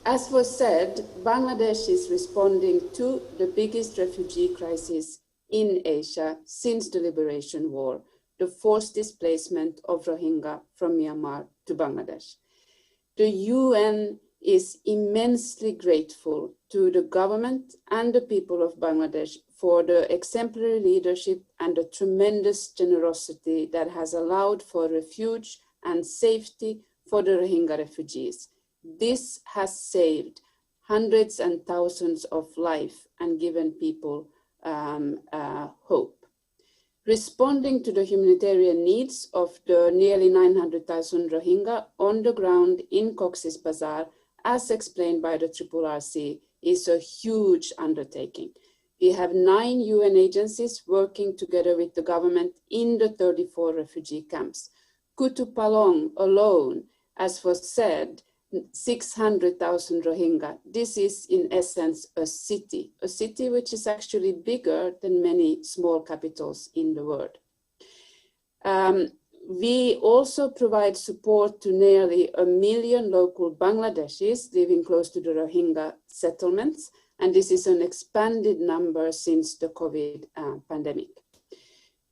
As was said, Bangladesh is responding to the biggest refugee crisis in Asia since the Liberation War, the forced displacement of Rohingya from Myanmar to Bangladesh. The UN is immensely grateful to the government and the people of Bangladesh for the exemplary leadership and the tremendous generosity that has allowed for refuge and safety for the Rohingya refugees. This has saved hundreds and thousands of lives and given people hope. Responding to the humanitarian needs of the nearly 900,000 Rohingya on the ground in Cox's Bazar, as explained by the RRRC, is a huge undertaking. We have 9 UN agencies working together with the government in the 34 refugee camps. Kutupalong alone, as was said, 600,000 Rohingya. This is in essence a city which is actually bigger than many small capitals in the world. We also provide support to nearly 1 million local Bangladeshis living close to the Rohingya settlements, and this is an expanded number since the COVID pandemic.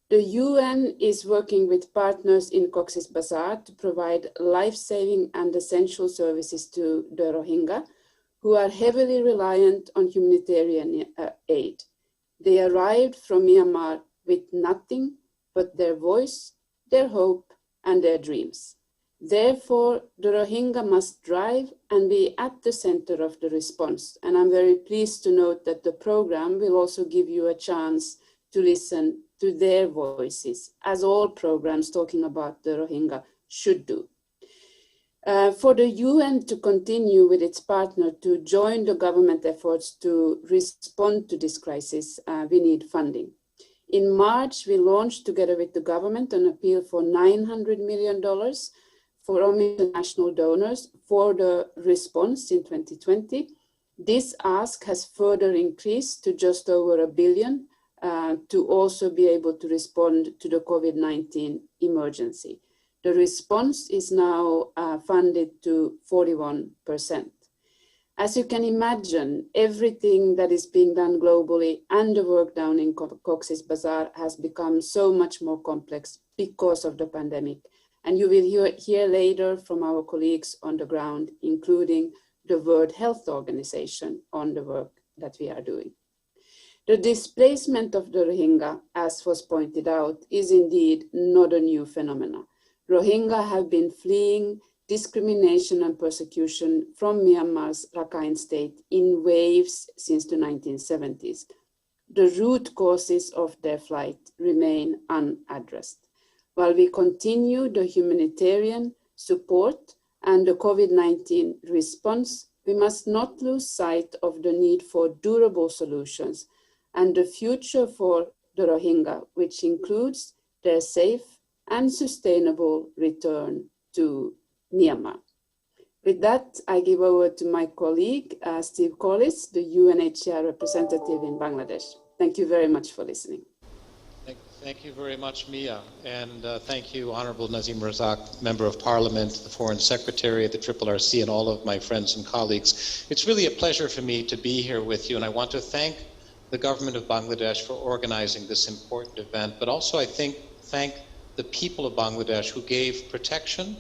The UN is working with partners in Cox's Bazar to provide life-saving and essential services to the Rohingya, who are heavily reliant on humanitarian aid. They arrived from Myanmar with nothing but their voice, their hope, and their dreams. Therefore, the Rohingya must drive and be at the center of the response. And I'm very pleased to note that the program will also give you a chance to listen to their voices, as all programs talking about the Rohingya should do. For the UN to continue with its partner to join the government efforts to respond to this crisis, we need funding. In March, we launched together with the government an appeal for $900 million from international donors for the response in 2020. This ask has further increased to just over $1 billion to also be able to respond to the COVID-19 emergency. The response is now funded to 41%. As you can imagine, everything that is being done globally and the work down in Cox's Bazar has become so much more complex because of the pandemic. And you will hear later from our colleagues on the ground, including the World Health Organization, on the work that we are doing. The displacement of the Rohingya, as was pointed out, is indeed not a new phenomenon. Rohingya have been fleeing discrimination and persecution from Myanmar's Rakhine state in waves since the 1970s. The root causes of their flight remain unaddressed. While we continue the humanitarian support and the COVID-19 response, we must not lose sight of the need for durable solutions and the future for the Rohingya, which includes their safe and sustainable return to Myanmar. With that, I give over to my colleague, Steve Collis, the UNHCR representative in Bangladesh. Thank you very much for listening. Thank you very much, Mia, and thank you, Honorable Nazim Razak, Member of Parliament, the Foreign Secretary at the RRRC, and all of my friends and colleagues. It's really a pleasure for me to be here with you, and I want to thank the government of Bangladesh for organizing this important event, but also I thank the people of Bangladesh who gave protection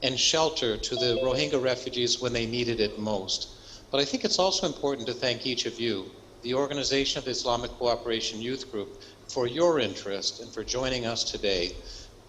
and shelter to the Rohingya refugees when they needed it most. But I think it's also important to thank each of you, the Organization of the Islamic Cooperation Youth Group, for your interest and for joining us today.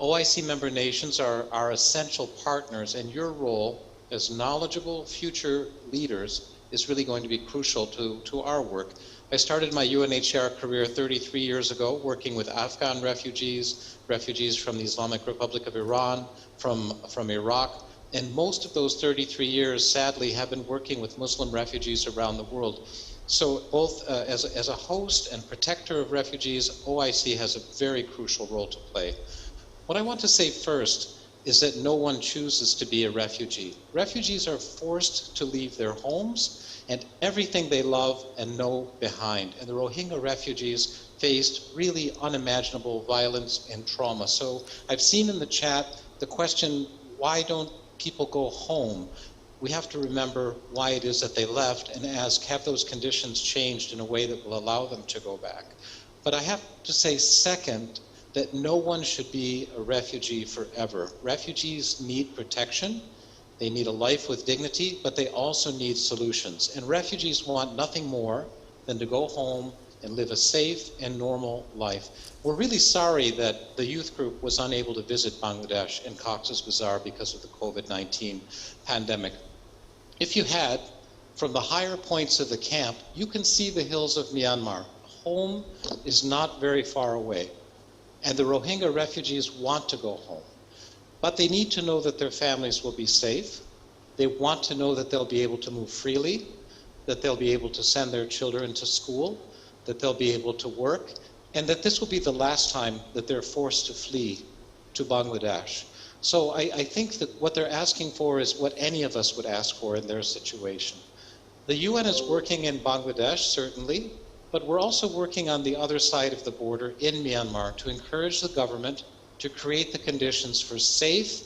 OIC member nations are our essential partners, and your role as knowledgeable future leaders is really going to be crucial to our work. I started my UNHCR career 33 years ago working with Afghan refugees from the Islamic Republic of Iran, from Iraq, and most of those 33 years, sadly, have been working with Muslim refugees around the world. So both as a host and protector of refugees, OIC has a very crucial role to play. What I want to say first is that no one chooses to be a refugee. Refugees are forced to leave their homes and everything they love and know behind. And the Rohingya refugees faced really unimaginable violence and trauma. So I've seen in the chat the question, why don't people go home? We have to remember why it is that they left and ask, have those conditions changed in a way that will allow them to go back? But I have to say second, that no one should be a refugee forever. Refugees need protection, They need a life with dignity, but they also need solutions. And refugees want nothing more than to go home and live a safe and normal life. We're really sorry that the youth group was unable to visit Bangladesh and Cox's Bazar because of the COVID-19 pandemic. If you had, from the higher points of the camp, you can see the hills of Myanmar. Home is not very far away. And the Rohingya refugees want to go home. But they need to know that their families will be safe. They want to know that they'll be able to move freely, that they'll be able to send their children to school, that they'll be able to work, and that this will be the last time that they're forced to flee to Bangladesh. So I think that what they're asking for is what any of us would ask for in their situation. The UN is working in Bangladesh, certainly, but we're also working on the other side of the border in Myanmar to encourage the government to create the conditions for safe,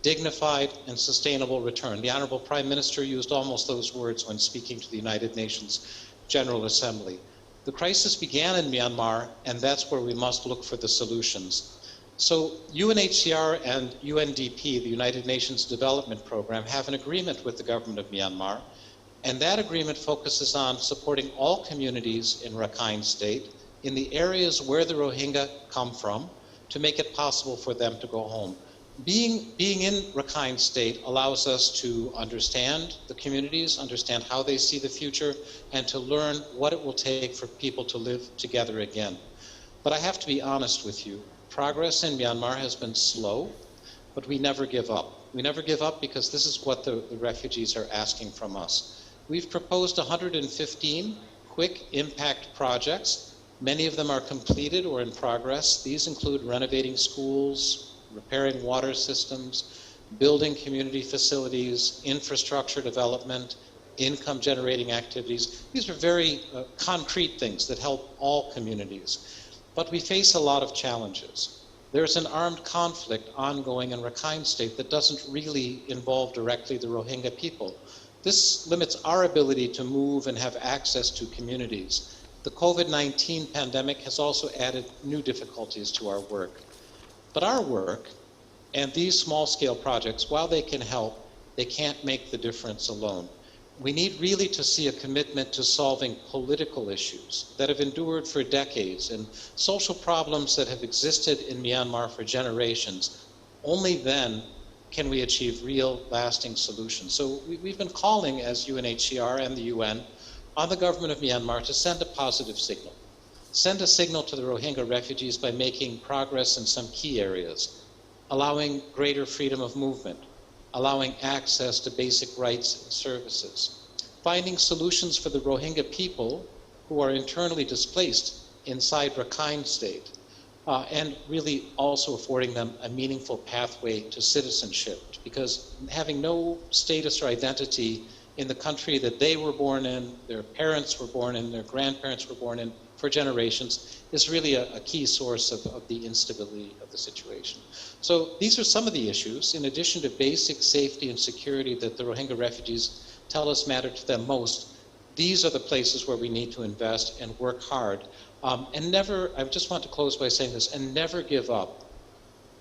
dignified, and sustainable return. The Honorable Prime Minister used almost those words when speaking to the United Nations General Assembly. The crisis began in Myanmar, and that's where we must look for the solutions. So UNHCR and UNDP, the United Nations Development Program, have an agreement with the government of Myanmar, and that agreement focuses on supporting all communities in Rakhine State in the areas where the Rohingya come from to make it possible for them to go home. Being in Rakhine State allows us to understand the communities, understand how they see the future, and to learn what it will take for people to live together again. But I have to be honest with you. Progress in Myanmar has been slow, but we never give up. We never give up because this is what the refugees are asking from us. We've proposed 115 quick impact projects. Many of them are completed or in progress. These include renovating schools, repairing water systems, building community facilities, infrastructure development, income generating activities. These are very concrete things that help all communities. But we face a lot of challenges. There's an armed conflict ongoing in Rakhine State that doesn't really involve directly the Rohingya people. This limits our ability to move and have access to communities. The COVID-19 pandemic has also added new difficulties to our work. But our work and these small-scale projects, while they can help, they can't make the difference alone. We need really to see a commitment to solving political issues that have endured for decades and social problems that have existed in Myanmar for generations. Only then can we achieve real, lasting solutions. So we've been calling, as UNHCR and the UN, on the government of Myanmar to send a positive signal. Send a signal to the Rohingya refugees by making progress in some key areas, allowing greater freedom of movement, allowing access to basic rights and services, finding solutions for the Rohingya people who are internally displaced inside Rakhine State, and really also affording them a meaningful pathway to citizenship, because having no status or identity in the country that they were born in, their parents were born in, their grandparents were born in, for generations, is really a key source of the instability of the situation. So these are some of the issues, in addition to basic safety and security that the Rohingya refugees tell us matter to them most. These are the places where we need to invest and work hard. And never, I just want to close by saying this, and never give up.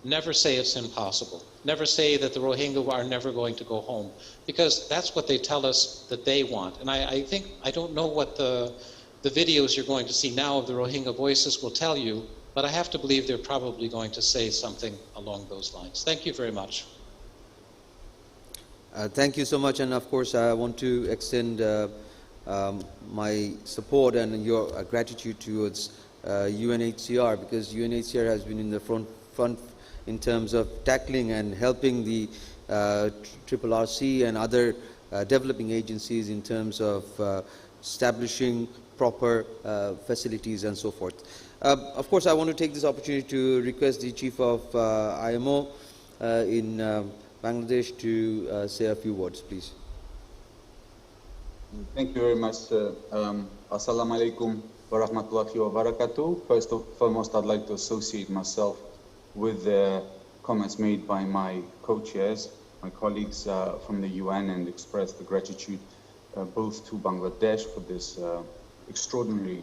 Never say it's impossible. Never say that the Rohingya are never going to go home, because that's what they tell us that they want. And I don't know what the videos you're going to see now of the Rohingya voices will tell you, but I have to believe they're probably going to say something along those lines. Thank you very much. Thank you so much, and of course I want to extend my support and your gratitude towards UNHCR, because UNHCR has been in the front in terms of tackling and helping the RRC and other developing agencies in terms of establishing proper facilities and so forth. Of course, I want to take this opportunity to request the Chief of IMO in Bangladesh to say a few words, please. Thank you very much. Assalamu alaikum wa rahmatullahi wa barakatuh. First and foremost, I'd like to associate myself with the comments made by my co-chairs, my colleagues from the UN, and express the gratitude both to Bangladesh for this extraordinary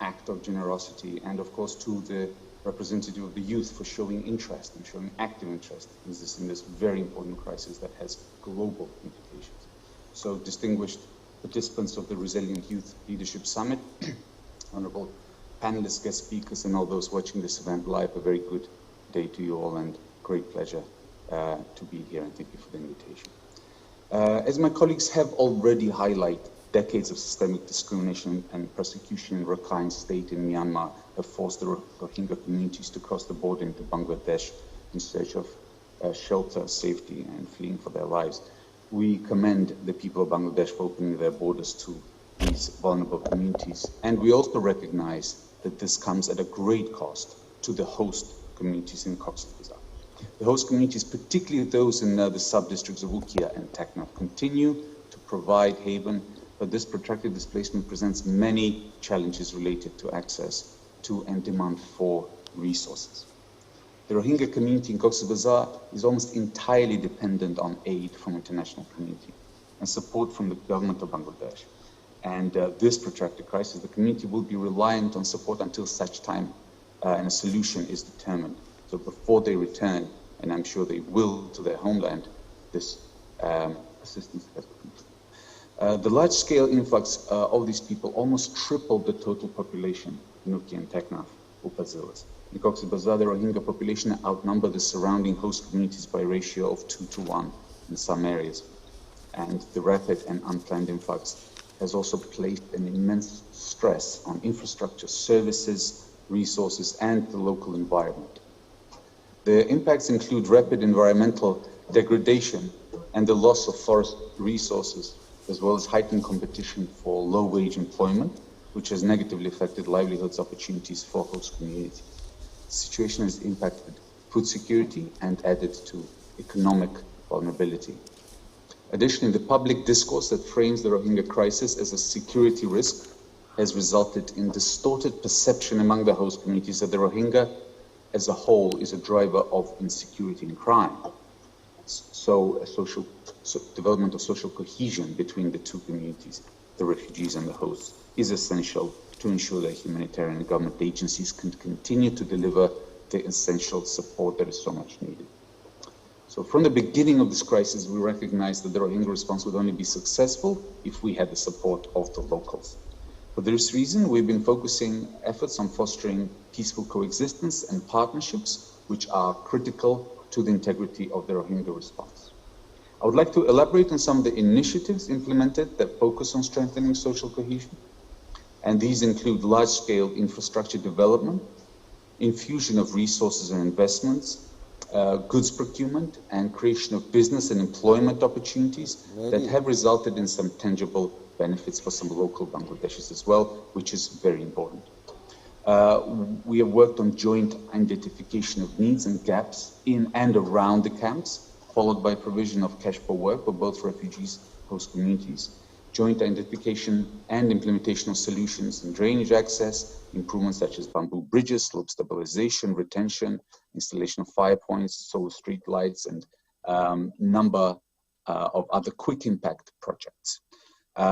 act of generosity, and of course to the representative of the youth, for showing interest and showing active interest in this very important crisis that has global implications. So, distinguished participants of the Resilient Youth Leadership Summit, honorable panelists, guest speakers, and all those watching this event live, a very good day to you all, and great pleasure to be here, and thank you for the invitation. As my colleagues have already highlighted, decades of systemic discrimination and persecution in Rakhine State in Myanmar have forced the Rohingya communities to cross the border into Bangladesh in search of shelter, safety, and fleeing for their lives. We commend the people of Bangladesh for opening their borders to these vulnerable communities, and we also recognize that this comes at a great cost to the host communities in Cox's Bazar. The host communities, particularly those in the sub-districts of Ukia and Teknaf, continue to provide haven, but this protracted displacement presents many challenges related to access to and demand for resources. The Rohingya community in Cox's Bazar is almost entirely dependent on aid from the international community and support from the government of Bangladesh. And this protracted crisis, the community will be reliant on support until such time and a solution is determined. So before they return, and I'm sure they will, to their homeland, this assistance has to come. The large-scale influx of these people almost tripled the total population in Uki and Teknaf, Upazilas. In Cox's Bazar, the Rohingya population outnumbered the surrounding host communities by a ratio of 2 to 1 in some areas. And the rapid and unplanned influx has also placed an immense stress on infrastructure, services, resources, and the local environment. The impacts include rapid environmental degradation and the loss of forest resources, as well as heightened competition for low-wage employment, which has negatively affected livelihoods opportunities for host communities. The situation has impacted food security and added to economic vulnerability. Additionally, the public discourse that frames the Rohingya crisis as a security risk has resulted in distorted perception among the host communities that the Rohingya as a whole is a driver of insecurity and crime. So development of social cohesion between the two communities, the refugees and the hosts, is essential to ensure that humanitarian and government agencies can continue to deliver the essential support that is so much needed. So from the beginning of this crisis, we recognized that the Rohingya response would only be successful if we had the support of the locals. For this reason, we've been focusing efforts on fostering peaceful coexistence and partnerships, which are critical to the integrity of the Rohingya response. I would like to elaborate on some of the initiatives implemented that focus on strengthening social cohesion. And these include large-scale infrastructure development, infusion of resources and investments, goods procurement, and creation of business and employment opportunities that have resulted in some tangible benefits for some local Bangladeshis as well, which is very important. We have worked on joint identification of needs and gaps in and around the camps, followed by provision of cash for work for both refugees and host communities, joint identification and implementation of solutions in drainage access, improvements such as bamboo bridges, slope stabilization, retention, installation of fire points, solar street lights, and number of other quick impact projects.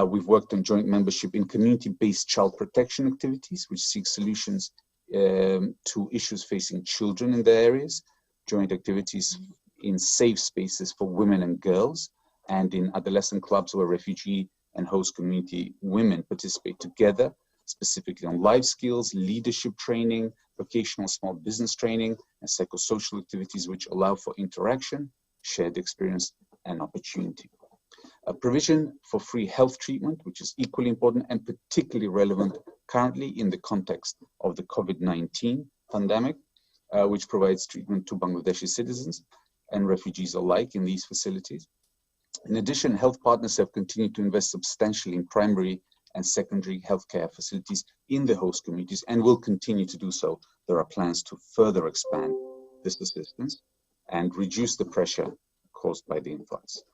We've worked on joint membership in community-based child protection activities, which seek solutions to issues facing children in the areas, joint activities in safe spaces for women and girls, and in adolescent clubs where refugee and host community women participate together, specifically on life skills, leadership training, vocational small business training, and psychosocial activities which allow for interaction, shared experience, and opportunity. A provision for free health treatment, which is equally important and particularly relevant currently in the context of the COVID-19 pandemic, which provides treatment to Bangladeshi citizens and refugees alike in these facilities. In addition, health partners have continued to invest substantially in primary and secondary healthcare facilities in the host communities and will continue to do so. There are plans to further expand this assistance and reduce the pressure caused by the influx.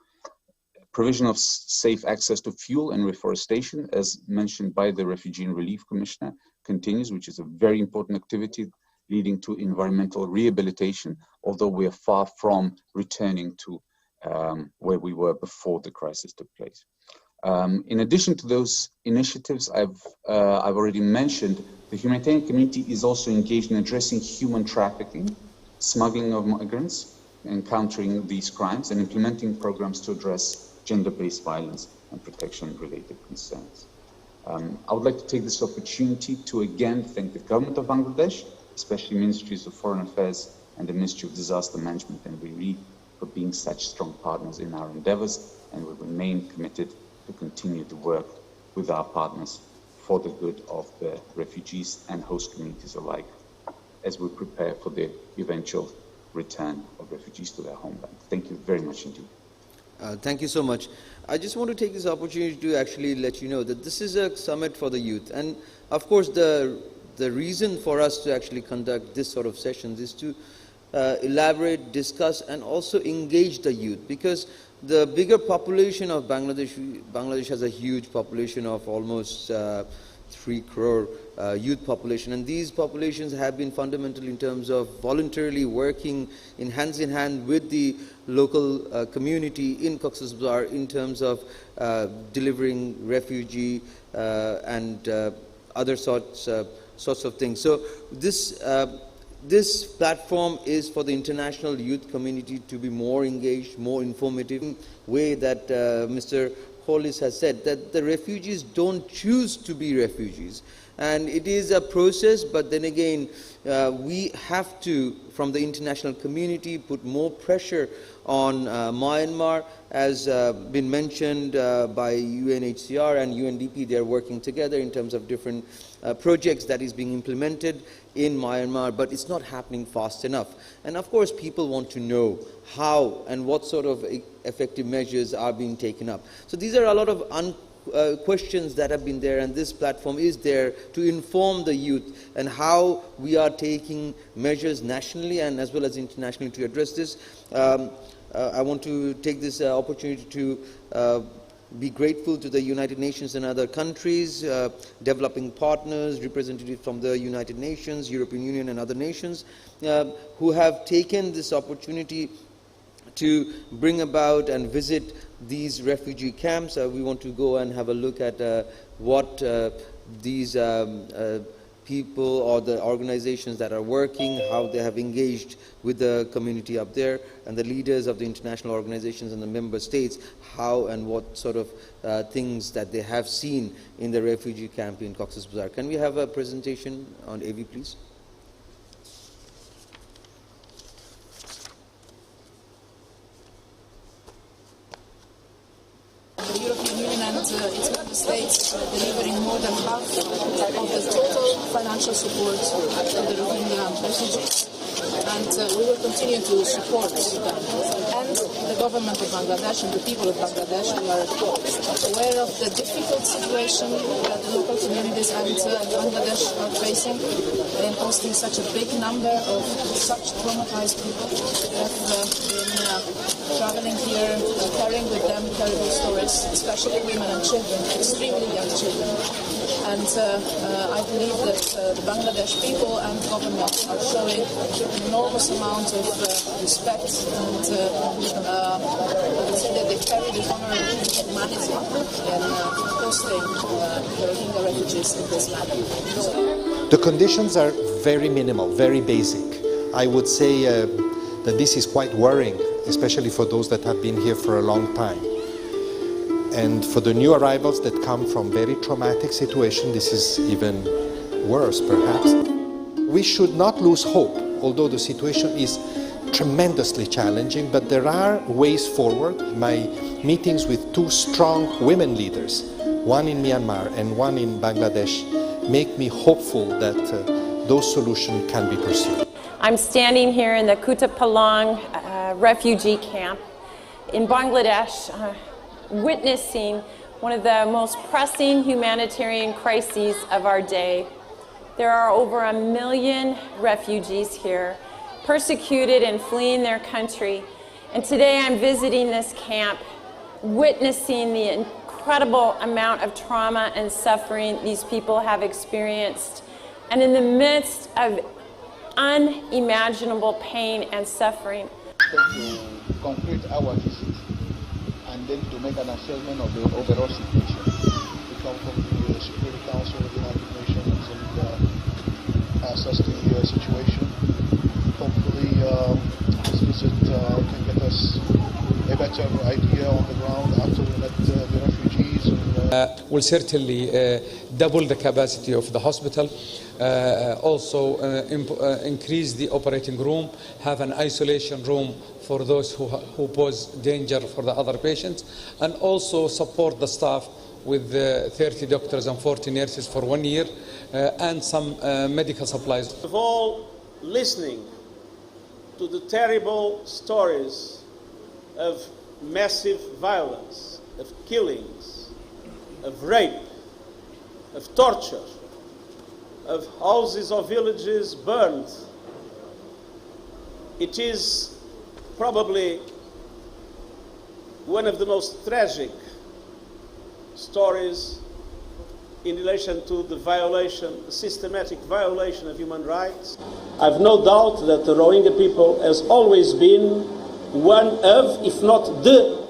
Provision of safe access to fuel and reforestation, as mentioned by the Refugee and Relief Commissioner, continues, which is a very important activity leading to environmental rehabilitation, although we are far from returning to where we were before the crisis took place. In addition to those initiatives I've already mentioned, the humanitarian community is also engaged in addressing human trafficking, smuggling of migrants, and countering these crimes, and implementing programs to address gender-based violence and protection-related concerns. I would like to take this opportunity to again thank the government of Bangladesh, especially Ministries of Foreign Affairs and the Ministry of Disaster Management and Relief, for being such strong partners in our endeavors, and we remain committed to continue to work with our partners for the good of the refugees and host communities alike as we prepare for the eventual return of refugees to their homeland. Thank you very much indeed. Thank you so much. I just want to take this opportunity to actually let you know that this is a summit for the youth, and of course the reason for us to actually conduct this sort of sessions is to elaborate, discuss, and also engage the youth, because the bigger population of Bangladesh has a huge population of almost 3 crore youth population, and these populations have been fundamental in terms of voluntarily working in hand with the local community in Cox's Bazar in terms of delivering refugee and other sorts of things. So this platform is for the international youth community to be more engaged, more informative, way that Mr. Hollis has said, that the refugees don't choose to be refugees. And it is a process, but then again, we have to, from the international community, put more pressure on Myanmar. As been mentioned by UNHCR and UNDP, they are working together in terms of different projects that is being implemented in Myanmar, but it's not happening fast enough. And of course, people want to know how and what sort of effective measures are being taken up. So these are a lot of questions that have been there, and this platform is there to inform the youth and how we are taking measures nationally and as well as internationally to address this. I want to take this opportunity to be grateful to the United Nations and other countries, developing partners, representatives from the United Nations, European Union and other nations who have taken this opportunity to bring about and visit these refugee camps. We want to go and have a look at what these people or the organizations that are working, how they have engaged with the community up there, and the leaders of the international organizations and the member states, how and what sort of things that they have seen in the refugee camp in Cox's Bazar. Can we have a presentation on AV, please? The European Union and its member states delivering more than half of the total financial support to the Rohingya refugees. And we will continue to support them. And the government of Bangladesh and the people of Bangladesh, we are aware of the difficult situation that the local communities and Bangladesh are facing in hosting such a big number of such traumatized people that have been traveling here, carrying with them terrible stories, especially women and children, extremely young children. And I believe that the Bangladesh people and government are showing an enormous amount of respect, and I would say that they carry the honor of humanity in hosting the Rohingya refugees in this land. The conditions are very minimal, very basic. I would say that this is quite worrying, especially for those that have been here for a long time. And for the new arrivals that come from very traumatic situations, this is even worse, perhaps. We should not lose hope, although the situation is tremendously challenging, but there are ways forward. My meetings with 2 strong women leaders, one in Myanmar and one in Bangladesh, make me hopeful that those solutions can be pursued. I'm standing here in the Kutupalong refugee camp in Bangladesh, witnessing one of the most pressing humanitarian crises of our day. There are over 1 million refugees here, persecuted and fleeing their country. And today I'm visiting this camp, witnessing the incredible amount of trauma and suffering these people have experienced. And in the midst of unimaginable pain and suffering. To conclude our visit, and then to make an assessment of the overall situation. We come from the Security Council of the United Nations and assess the situation. Hopefully this visit can get us a better idea on the ground after we let the refugees. Will certainly double the capacity of the hospital, also increase the operating room, have an isolation room for those who pose danger for the other patients, and also support the staff with 30 doctors and 40 nurses for 1 year, and some medical supplies. Of all listening to the terrible stories of massive violence, of killings, of rape, of torture, of houses or villages burned, it is probably one of the most tragic stories in relation to the violation, the systematic violation of human rights. I've no doubt that the Rohingya people has always been one of, if not the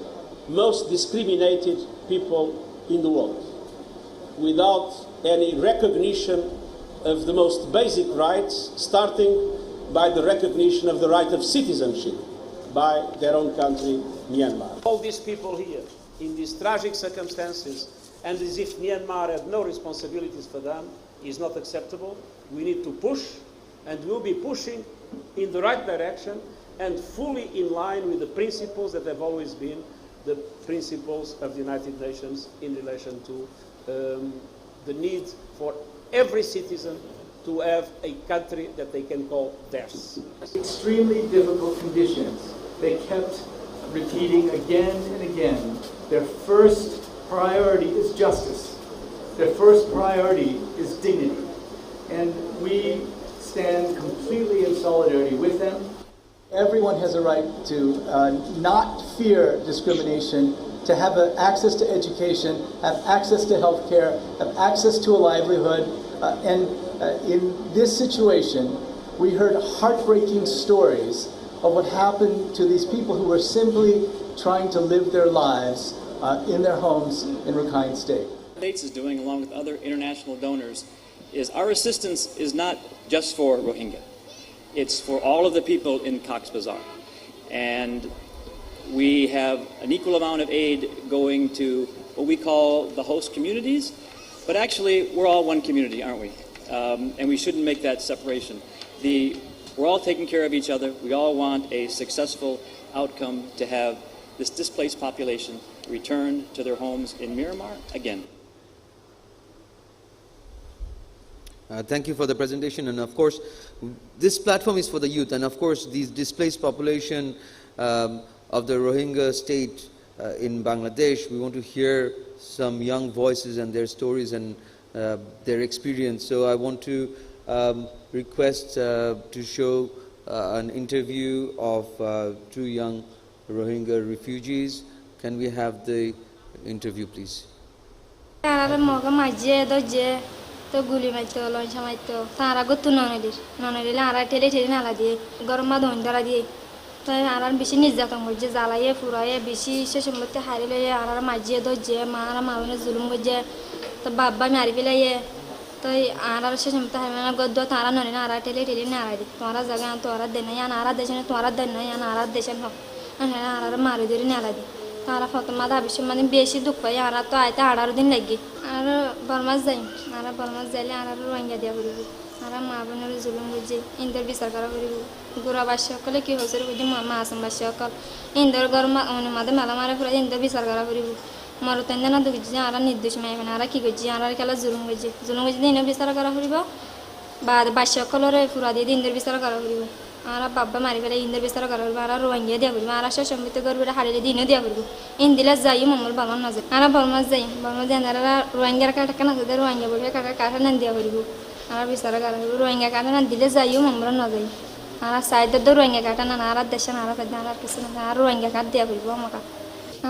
most discriminated people in the world, without any recognition of the most basic rights, starting by the recognition of the right of citizenship by their own country, Myanmar. All these people here, in these tragic circumstances, and as if Myanmar had no responsibilities for them, is not acceptable. We need to push, and we'll be pushing in the right direction and fully in line with the principles that have always been the principles of the United Nations in relation to the need for every citizen to have a country that they can call theirs. Extremely difficult conditions. They kept repeating again and again, their first priority is justice. Their first priority is dignity. And we stand completely in solidarity with them. Everyone has a right to not fear discrimination, to have access to education, have access to health care, have access to a livelihood. In this situation, we heard heartbreaking stories of what happened to these people who were simply trying to live their lives in their homes in Rakhine State. What the States is doing, along with other international donors, is our assistance is not just for Rohingya. It's for all of the people in Cox's Bazar. And we have an equal amount of aid going to what we call the host communities, but actually we're all one community, aren't we? And we shouldn't make that separation. We're all taking care of each other. We all want a successful outcome to have this displaced population return to their homes in Myanmar again. Thank you for the presentation, and of course this platform is for the youth, and of course these displaced population of the Rohingya state in Bangladesh, we want to hear some young voices and their stories and their experience. So I want to request to show an interview of 2 young Rohingya refugees. Can we have the interview, please? তো গুলি মারতো লঞ্চা মারতো তারা গত ননদিলে আর ঠেলে ঠেলে নালা দিয়ে গরম মা ধন ধরা দিয়ে তাই আর বেশি নির্যাতন করছে জ্বালাইয়ে ফুরাইয়ে বেশি সে সম্পত্তি হারিয়ে আর মাঝিয়ে ধরছে মারা মারনে জুলুম করছে তো বাবা মারি ফেলাইয়ে তাই আর সে সম্পত্তি হারিয়ে গদ্দ তারা ননে আর ঠেলে ঠেলে নালা দিয়ে তোরা জায়গা তোরা দেন না আর দেশে তোরা দেন না আর দেশে হোক আর মারি ধরে নালা দিয়ে তারা ফতমা দাবিস মানে বেশি দুঃখ পাই আর তো আইতে 18 দিন লাগে আর বর্মাস যাই আর বর্মাস যাইলে আর রোহিঙ্গা দিয়া করিব আর মা বোনের জুলুম বুঝে ইন্দর বিচার করা করিব গোরা বাস সকলে কি হয়েছে বুঝি মা আসম বাস সকল ইন্দর গরম মানে মাদে মেলা মারে পুরা ইন্দর বিচার করা করিব মরতেন না দুজি আর নির্দোষ মাইবেন আর কি করছি আর খেলা জুলুম বুঝে দিন বিচার করা করিব বা বাস সকলের পুরা দিয়ে ইন্দর বিচার করা করিব আর বাবা মারি ফেলে ইন্দর বিচার করা করিব আর রোহিঙ্গা দিয়া করিব আর সে সম্মিত গর্বে হারিয়ে দিনও দিয়া করিব ইন্দিলা যাই মঙ্গল বামন না যায় আর বর্মাস যাই বর্মাস যাই আর রোহিঙ্গার কাটা না যায় রোহিঙ্গা বলবে কাটা না দিয়া করিব আর বিচার করা করিব রোহিঙ্গা কাটা না দিলে যাইও মঙ্গল না যায় আর সাইডে তো রোহিঙ্গা কাটা না আর দেশে না আর কিছু না আর রোহিঙ্গা কাট দিয়া করিব আমাকে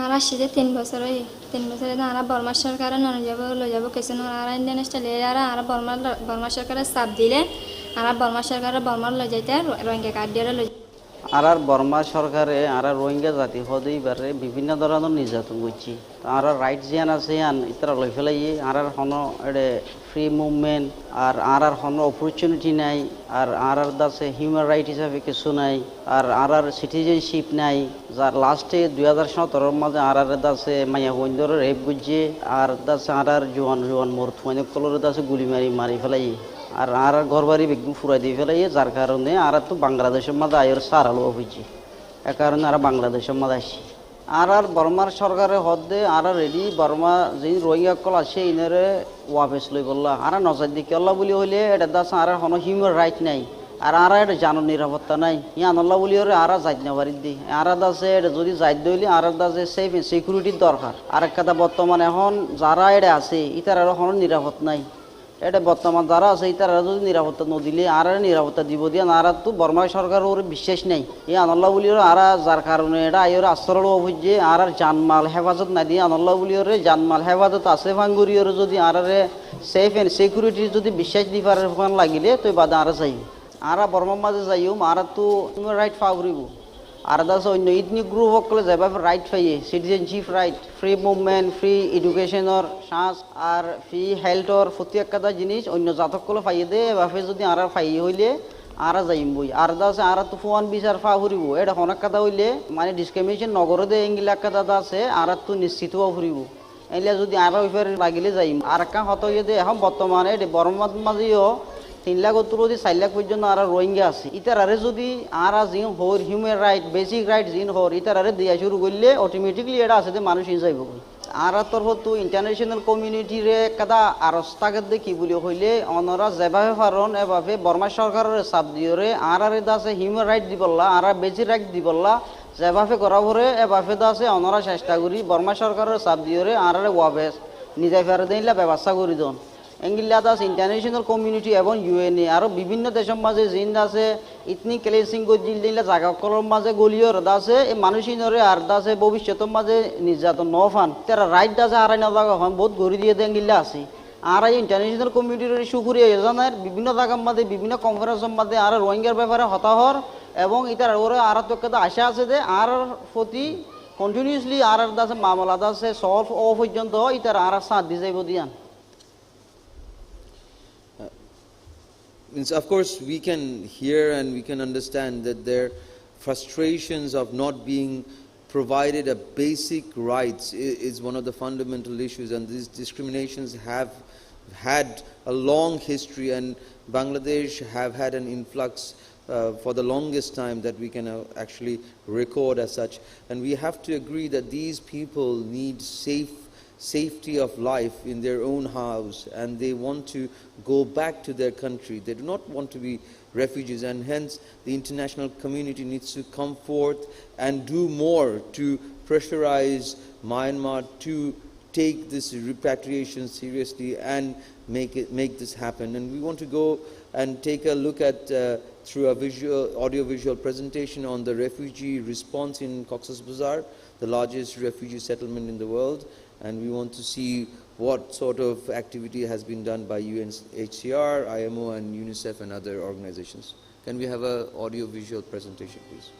আর আসছে 3 বছর হয়ে 3 বছরে আর বর্মা সরকার নন যাব কিছু না আর ইন্টারন্যাশনাল আর বর্মা সরকারের চাপ দিলে আর বর্মা সরকার বর্মার লই যাইতে রোহিঙ্গা কাট দিয়ে লই আর বর্মা সরকারে আর রোহিঙ্গা জাতি হদেই বারে বিভিন্ন ধরনের নির্যাতন করছি আর রাইট জিয়ান আছে আন ইতারা লই ফেলাই আর হন এডে ফ্রি মুভমেন্ট আর হন অপরচুনিটি নাই আর দাসে হিউম্যান রাইট হিসাবে কিছু নাই আর সিটিজেনশিপ নাই যার লাস্টে 2017 মাঝে আর দাসে মাইয়া বন্ধর রেপ গুজছে আর দাসে আর জোয়ান মরত মানে কলরে দাসে গুলি মারি ফেলাই আর ঘর বাড়ি একদম ফুরাই দিয়ে ফেলাই যার কারণে আর তো বাংলাদেশের মাঝে আয়ের সারালো হয়েছে এ কারণে আর বাংলাদেশের মাঝে আসি আর বর্মার সরকারের হদে আর রেডি বর্মা যে রোহিঙ্গা কল আছে ইনারে ওয়াপেস লই বললা আর নজর দিকে আল্লাহ বলি হইলে এটা দাস আর কোনো হিউম্যান রাইট নাই আর এটা জানোর নিরাপত্তা নাই ইয়ান আল্লাহ বলি হলে আর যাইত না বাড়ি দি আর দাসে এটা যদি যাইত দইলে আর দাসে সেফ সিকিউরিটির দরকার আর একটা বর্তমানে এখন যারা এটা আছে ইতার আর কোনো নিরাপদ নাই এটা বর্তমান যারা আছে তারা যদি নিরাপত্তা নদিলে আর নিরাপত্তা দিব দিয়ে আর তো বর্মা সরকার ওর বিশ্বাস নেই এই আনাল্লাহ বলি আর যার কারণে এটা আইর আশ্রয় অভিজ্ঞে আর জানমাল হেফাজত না দিয়ে আনাল্লাহ বলি ওরে জানমাল হেফাজত আছে ভাঙ্গুরি ওর যদি আর সেফ এন্ড সিকিউরিটি যদি বিশ্বাস দিবার লাগিলে তো বাদে আর যাই আর বর্মার মাঝে যাইও আর তো রাইট ফাউরিব আর দাস অন্য ইথনিক গ্রুপ সকলে যেভাবে রাইট পাইয়ে citizenship right free movement free এডুকেশনের চান্স আর ফ্রি হেলথর প্রতি একটা জিনিস অন্য জাতকলে পাইয়ে দে এভাবে যদি আর পাইয়ে হইলে আর যাইম বই আর দাস আর তো ফোন বিচার ফা ফুরিব এটা অনেক কথা হইলে মানে ডিসক্রিমিনেশন নগরে দে এঙ্গিলা কথা আছে আর তো নিশ্চিত ফুরিব এলে যদি আর ওইফার লাগিলে যাইম আর একটা হত হইয়ে দে এখন বর্তমানে বর্মার মাঝেও 3 লাখ উত্তর 4 লাখ পর্যন্ত আর রোহিঙ্গা আছে ইতারারে যদি আর জিন হর হিউম্যান রাইট বেসিক রাইট জিন হর ইতারারে দিয়া শুরু করলে অটোমেটিকলি এটা আছে যে মানুষ যাইব আর তরফ তো ইন্টারন্যাশনাল কমিউনিটিরে কাদা আরস্তাগত দেখি বলি হইলে অনরা যেভাবে পারন এভাবে বর্মা সরকারের চাপ দিয়রে আর দাসে হিউম্যান রাইট দিবল্লা আর বেসিক রাইট দিবল্লা যেভাবে করা ভরে এভাবে দাসে অনরা চেষ্টা করি বর্মা সরকারের চাপ দিয়রে আর ওয়াবেস নিজে ফেরত দিলে ব্যবস্থা করি দন এঙ্গিলা দাস ইন্টারন্যাশনাল কমিউনিটি এবং ইউএনএ আরও বিভিন্ন দেশের মাঝে জিন আছে ইতনি ক্লেসিং গজিল দিলে জায়গাগুলোর মাঝে গলিয়র দাসে এই মানুষিনরে আর দাসে ভবিষ্যতের মাঝে নির্যাতন ন ফান তারা রাইট দাসে আর না জায়গা হন বহুত গড়ি দিয়ে দেঙ্গিলা আছে আর এই ইন্টারন্যাশনাল কমিউনিটির সুপুরিয়া জানার বিভিন্ন জায়গার মাঝে বিভিন্ন কনফারেন্সের মাঝে আর রোহিঙ্গার ব্যাপারে হতাহর এবং ইতার ওরে আর তো একটা আশা আছে যে আর প্রতি কন্টিনিউসলি আর দাসে মামলা দাসে সলভ ও পর্যন্ত ইতার আর সাথ দিয়ে যাইব দিয়ান Of course, we can hear and we can understand that their frustrations of not being provided a basic rights is one of the fundamental issues, and these discriminations have had a long history, and Bangladesh have had an influx for the longest time that we can actually record as such. And we have to agree that these people need safety of life in their own house, and they want to go back to their country. They do not want to be refugees, and hence the international community needs to come forth and do more to pressurize Myanmar to take this repatriation seriously and make this happen. And we want to go and take a look at through a audio-visual presentation on the refugee response in Cox's Bazar, the largest refugee settlement in the world. And we want to see what sort of activity has been done by UNHCR, IMO, and UNICEF and other organizations. Can we have an audio-visual presentation, please?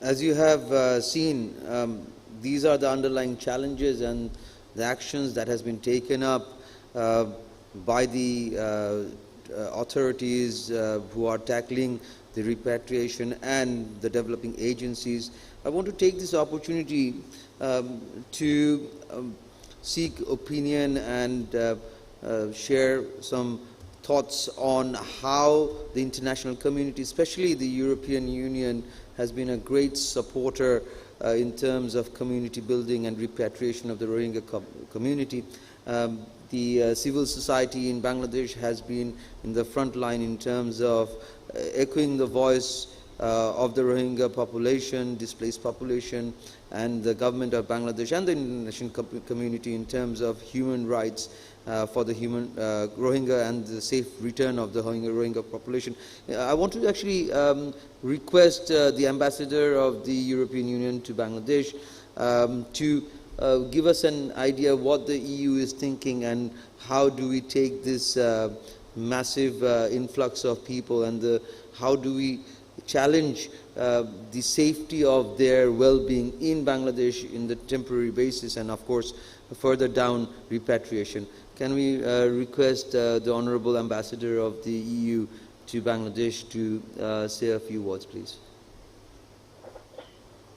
as you have seen, these are the underlying challenges and the actions that has been taken up by the authorities who are tackling the repatriation and the developing agencies. I want to take this opportunity to seek opinion and share some thoughts on how the international community, especially the European Union, has been a great supporter in terms of community building and repatriation of the Rohingya community. The civil society in Bangladesh has been in the front line in terms of echoing the voice of the Rohingya population, displaced population, and the government of Bangladesh and the international community in terms of human rights for the Rohingya and the safe return of the Rohingya population. I want to actually request the ambassador of the European Union to Bangladesh to give us an idea of what the EU is thinking and how do we take this massive influx of people and how do we challenge the safety of their well-being in Bangladesh in the temporary basis and of course further down repatriation. Can we request the Honorable Ambassador of the EU to Bangladesh to say a few words, please?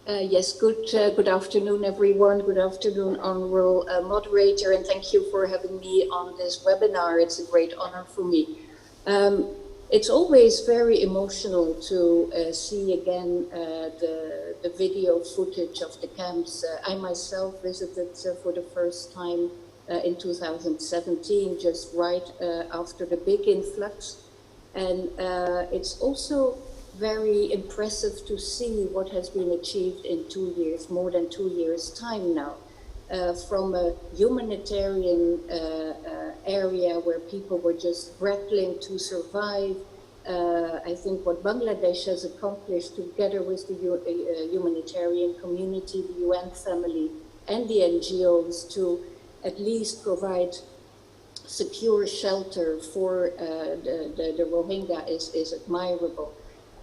Yes, good afternoon, everyone. Good afternoon, Honorable Moderator, and thank you for having me on this webinar. It's a great honor for me. It's always very emotional to see again the video footage of the camps. I myself visited for the first time in 2017, just right after the big influx. And it's also very impressive to see what has been achieved in 2 years, more than 2 years' time now. From a humanitarian area where people were just grappling to survive. I think what Bangladesh has accomplished together with the humanitarian community, the UN family, and the NGOs to at least provide secure shelter for the Rohingya is admirable.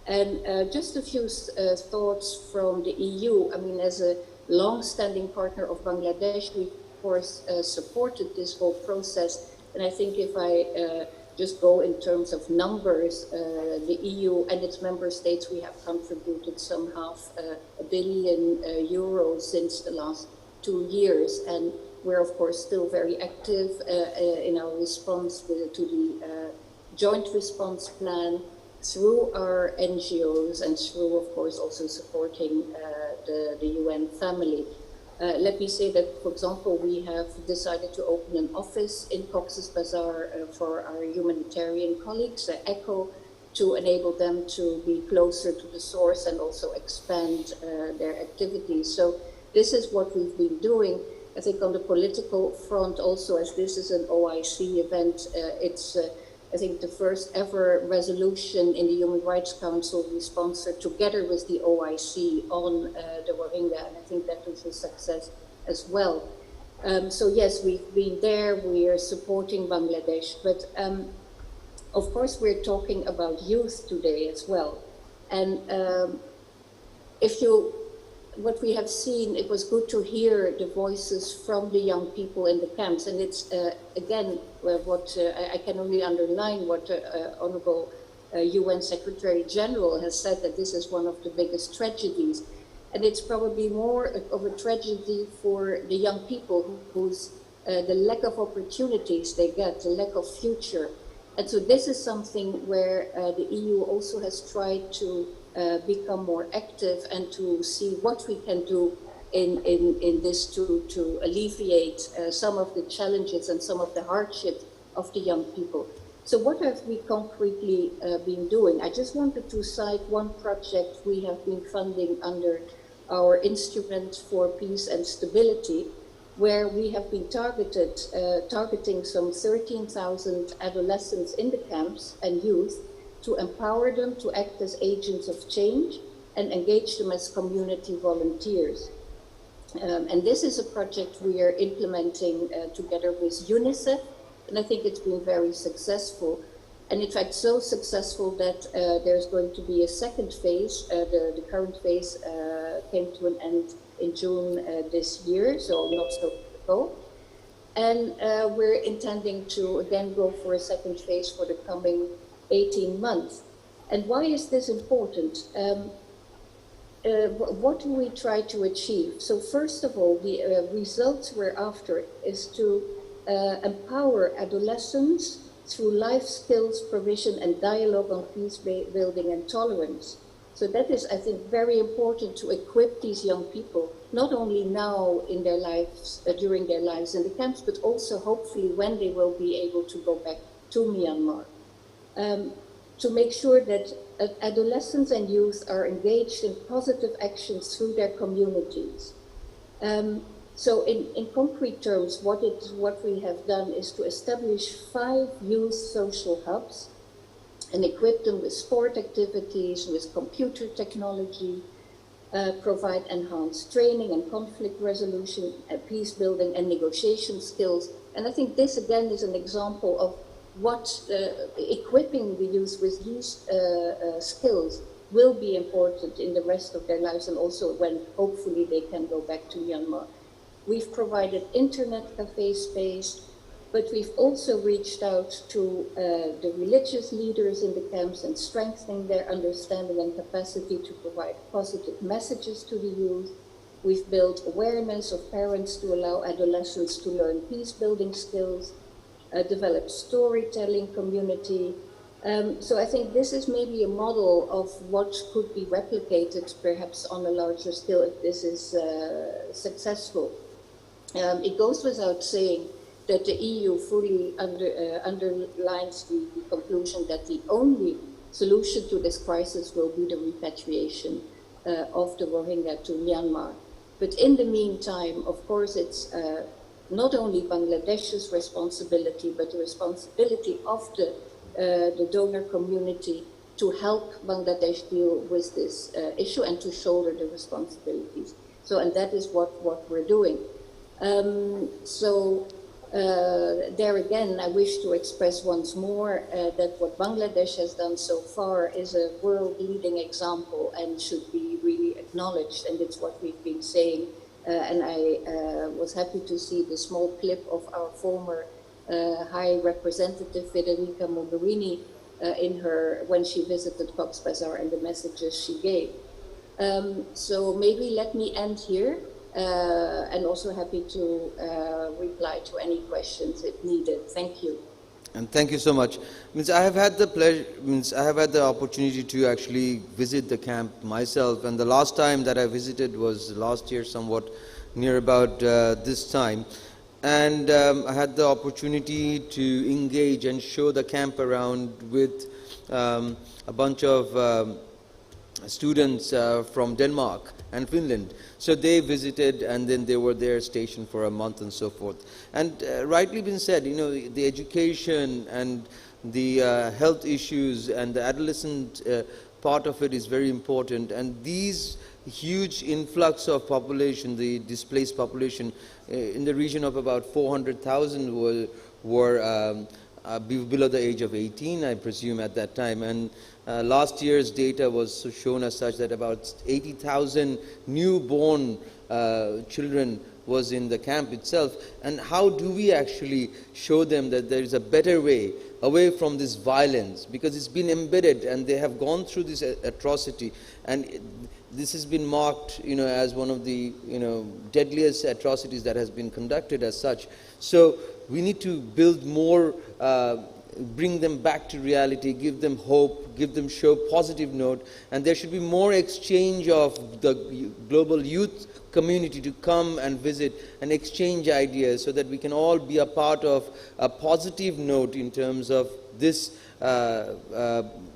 And just a few thoughts from the EU. I mean, as a long-standing partner of Bangladesh, we of course supported this whole process. And I think if I just go in terms of numbers, the EU and its member states, we have contributed some €500 million since the last 2 years. And we're of course still very active in our response to the joint response plan through our NGOs and through, of course, also supporting the UN family. Let me say that, for example, we have decided to open an office in Cox's Bazar for our humanitarian colleagues, ECHO, to enable them to be closer to the source and also expand their activities. So this is what we've been doing. I think on the political front also, as this is an OIC event, it's I think the first ever resolution in the Human Rights Council we sponsored together with the OIC on the Rohingya, and I think that was a success as well. So yes, we've been there, we are supporting Bangladesh, but of course we're talking about youth today as well. And what we have seen, it was good to hear the voices from the young people in the camps. And it's, again, what I can only underline what Honorable UN Secretary General has said, that this is one of the biggest tragedies. And it's probably more of a tragedy for the young people whose the lack of opportunities they get, the lack of future. And so this is something where the EU also has tried to become more active and to see what we can do in this to alleviate some of the challenges and some of the hardship of the young people. So what have we concretely been doing? I just wanted to cite one project we have been funding under our Instrument for Peace and Stability, where we have been targeting some 13,000 adolescents in the camps and youth to empower them to act as agents of change and engage them as community volunteers. And this is a project we are implementing together with UNICEF, and I think it's been very successful. And in fact, so successful that there's going to be a second phase. The current phase came to an end in June this year, so not so long ago. And we're intending to again go for a second phase for the coming 18 months. And why is this important? What do we try to achieve? So first of all, the results we're after is to empower adolescents through life skills provision and dialogue on peace building and tolerance. So that is, I think, very important to equip these young people, not only now in their lives, during their lives in the camps, but also hopefully when they will be able to go back to Myanmar. To make sure that adolescents and youth are engaged in positive actions through their communities. So in concrete terms, what we have done is to establish 5 youth social hubs and equip them with sport activities, with computer technology, provide enhanced training and conflict resolution, peace building and negotiation skills. And I think this again is an example of what equipping the youth with these skills will be important in the rest of their lives and also when hopefully they can go back to Myanmar. We've provided internet cafe space, but we've also reached out to the religious leaders in the camps and strengthening their understanding and capacity to provide positive messages to the youth. We've built awareness of parents to allow adolescents to learn peace-building skills, develop storytelling community. So I think this is maybe a model of what could be replicated perhaps on a larger scale if this is successful. It goes without saying that the EU fully underlines the conclusion that the only solution to this crisis will be the repatriation of the Rohingya to Myanmar. But in the meantime, of course, it's not only Bangladesh's responsibility, but the responsibility of the donor community to help Bangladesh deal with this issue and to shoulder the responsibilities. So, and that is what we're doing. There again, I wish to express once more that what Bangladesh has done so far is a world-leading example and should be really acknowledged, and it's what we've been saying. And I was happy to see the small clip of our former High Representative Federica Mogherini when she visited Cox's Bazar and the messages she gave. So maybe let me end here. And also happy to reply to any questions if needed. Thank you. And thank you so much. I have had the pleasure, I have had the opportunity to actually visit the camp myself, and the last time that I visited was last year, somewhat near about this time. And I had the opportunity to engage and show the camp around with a bunch of students from Denmark and Finland. So they visited and then they were there stationed for a month and so forth. And rightly been said, you know, the education and the health issues and the adolescent part of it is very important. And these huge influx of population, the displaced population in the region of about 400,000 were below the age of 18, I presume, at that time. And last year's data was shown as such that about 80,000 newborn children was in the camp itself. And how do we actually show them that there is a better way away from this violence? Because it's been embedded and they have gone through this atrocity. And this has been marked, you know, as one of the, you know, deadliest atrocities that has been conducted as such. So we need to build more, bring them back to reality, give them hope, give them show positive note, and there should be more exchange of the global youth community to come and visit and exchange ideas so that we can all be a part of a positive note in terms of this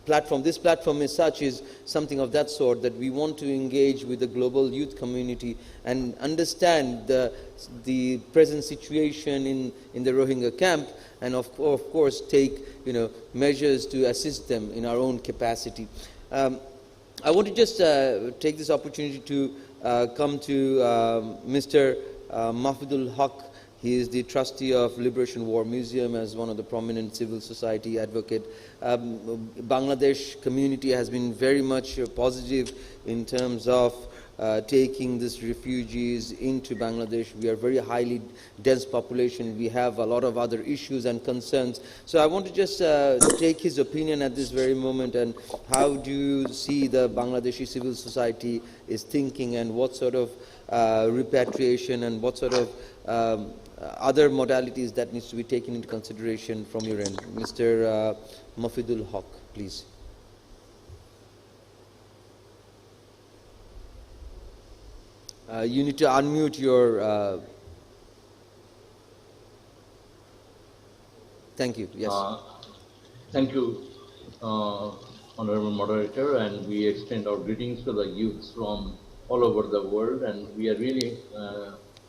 platform. This platform as such is something of that sort, that we want to engage with the global youth community and understand the present situation in the Rohingya camp, and of course take, you know, measures to assist them in our own capacity. I want to just take this opportunity to come to Mr. Mahfudul Haq. He is the trustee of Liberation War Museum as one of the prominent civil society advocate. Bangladesh community has been very much positive in terms of taking these refugees into Bangladesh. We are very highly dense population. We have a lot of other issues and concerns. So I want to just take his opinion at this very moment, and how do you see the Bangladeshi civil society is thinking, and what sort of repatriation and what sort of other modalities that needs to be taken into consideration from your end. Mr. Mafidul Haq, please. You need to unmute your... Thank you. Yes. Thank you, Honorable Moderator, and we extend our greetings to the youths from all over the world, and we are really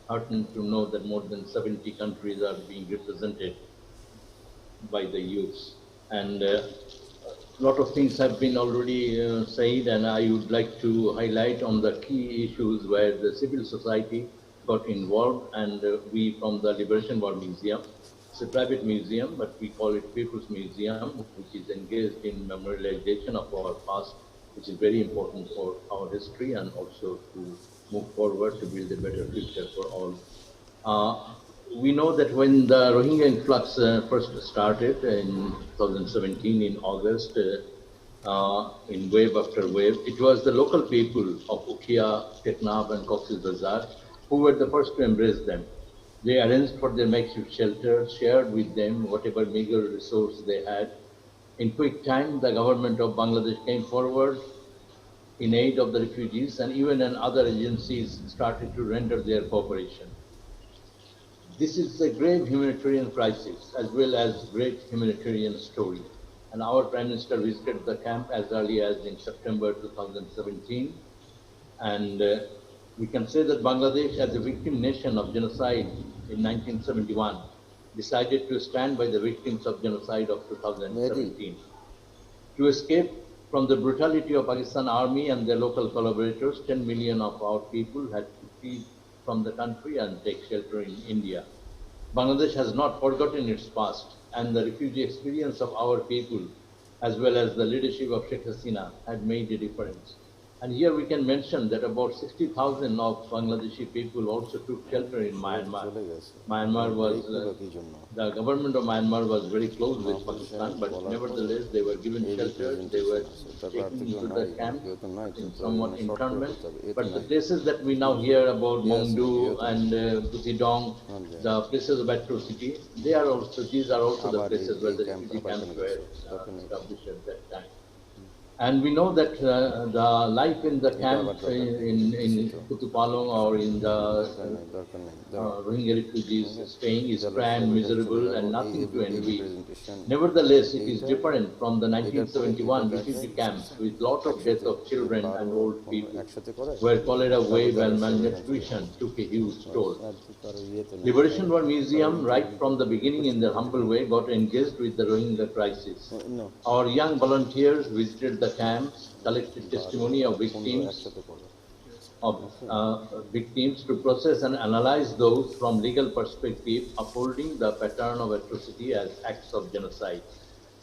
heartened to know that more than 70 countries are being represented by the youths. And a lot of things have been already said, and I would like to highlight on the key issues where the civil society got involved, and we from the Liberation War Museum. It's a private museum, but we call it People's Museum, which is engaged in memorialization of our past, which is very important for our history and also to move forward to build a better future for all. We know that when the Rohingya influx first started in 2017 in August, in wave after wave, it was the local people of Ukhia, Teknaf and Cox's Bazar who were the first to embrace them. They arranged for their makeshift shelter, shared with them whatever meager resource they had. In quick time, the government of Bangladesh came forward in aid of the refugees, and UN and other agencies started to render their cooperation. This is a grave humanitarian crisis as well as great humanitarian story. And our Prime Minister visited the camp as early as in September 2017. And we can say that Bangladesh, as a victim nation of genocide in 1971, decided to stand by the victims of genocide of 2017. To escape from the brutality of Pakistan Army and their local collaborators, 10 million of our people had to flee from the country and take shelter in India. Bangladesh has not forgotten its past, and the refugee experience of our people, as well as the leadership of Sheikh Hasina, had made a difference. And here we can mention that about 60,000 of Bangladeshi people also took shelter in Myanmar. Myanmar was, the government of Myanmar was very close with Pakistan, but nevertheless they were given shelter, they were taken into the camp in somewhat internment. But the places that we now hear about, Mongdu and Butidong, the places of atrocity, these are also the places where the refugee camps were established at that time. And we know that the life in the camp in Kutupalong or in the Rohingya refugees staying is cramped, miserable, and nothing to envy. Nevertheless, it is different from the 1971 refugee camps with lot of death of children and old people, where cholera wave and malnutrition took a huge toll. Liberation War Museum, right from the beginning in their humble way, got engaged with the Rohingya crisis. Our young volunteers visited the camps, collected testimony of victims to process and analyze those from legal perspective, upholding the pattern of atrocity as acts of genocide.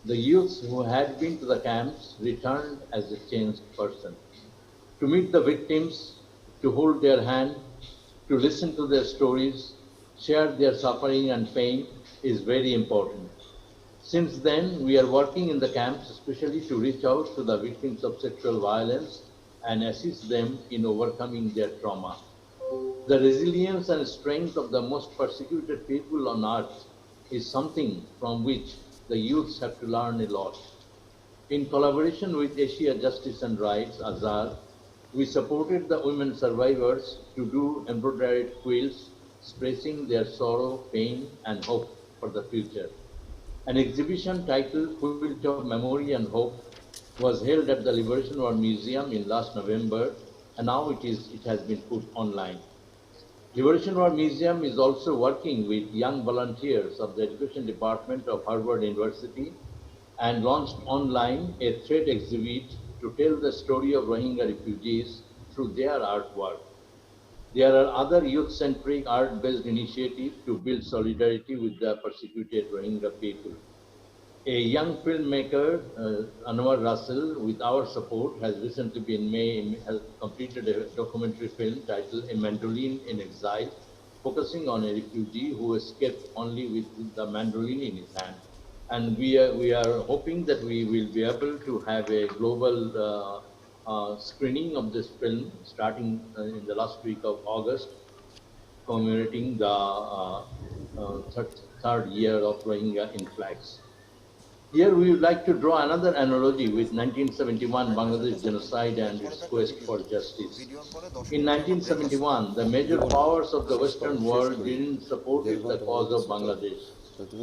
The youths who had been to the camps returned as a changed person. To meet the victims, to hold their hand, to listen to their stories, share their suffering and pain is very important. Since then, we are working in the camps especially to reach out to the victims of sexual violence and assist them in overcoming their trauma. The resilience and strength of the most persecuted people on earth is something from which the youths have to learn a lot. In collaboration with Asia Justice and Rights, Azhar, we supported the women survivors to do embroidered quilts expressing their sorrow, pain, and hope for the future. An exhibition titled Quilt of Memory and Hope was held at the Liberation War Museum in last November, and now it has been put online. Liberation War Museum is also working with young volunteers of the Education Department of Harvard University and launched online a thread exhibit to tell the story of Rohingya refugees through their artwork. There are other youth-centric, art-based initiatives to build solidarity with the persecuted Rohingya people. A young filmmaker, Anwar Russell, with our support, has recently has completed a documentary film titled A Mandolin in Exile, focusing on a refugee who escaped only with the mandolin in his hand. And we are hoping that we will be able to have a global screening of this film starting in the last week of August, commemorating the third year of Rohingya influx. Here we would like to draw another analogy with 1971 Bangladesh genocide and its quest for justice. In 1971, the major powers of the Western world didn't support the cause of Bangladesh.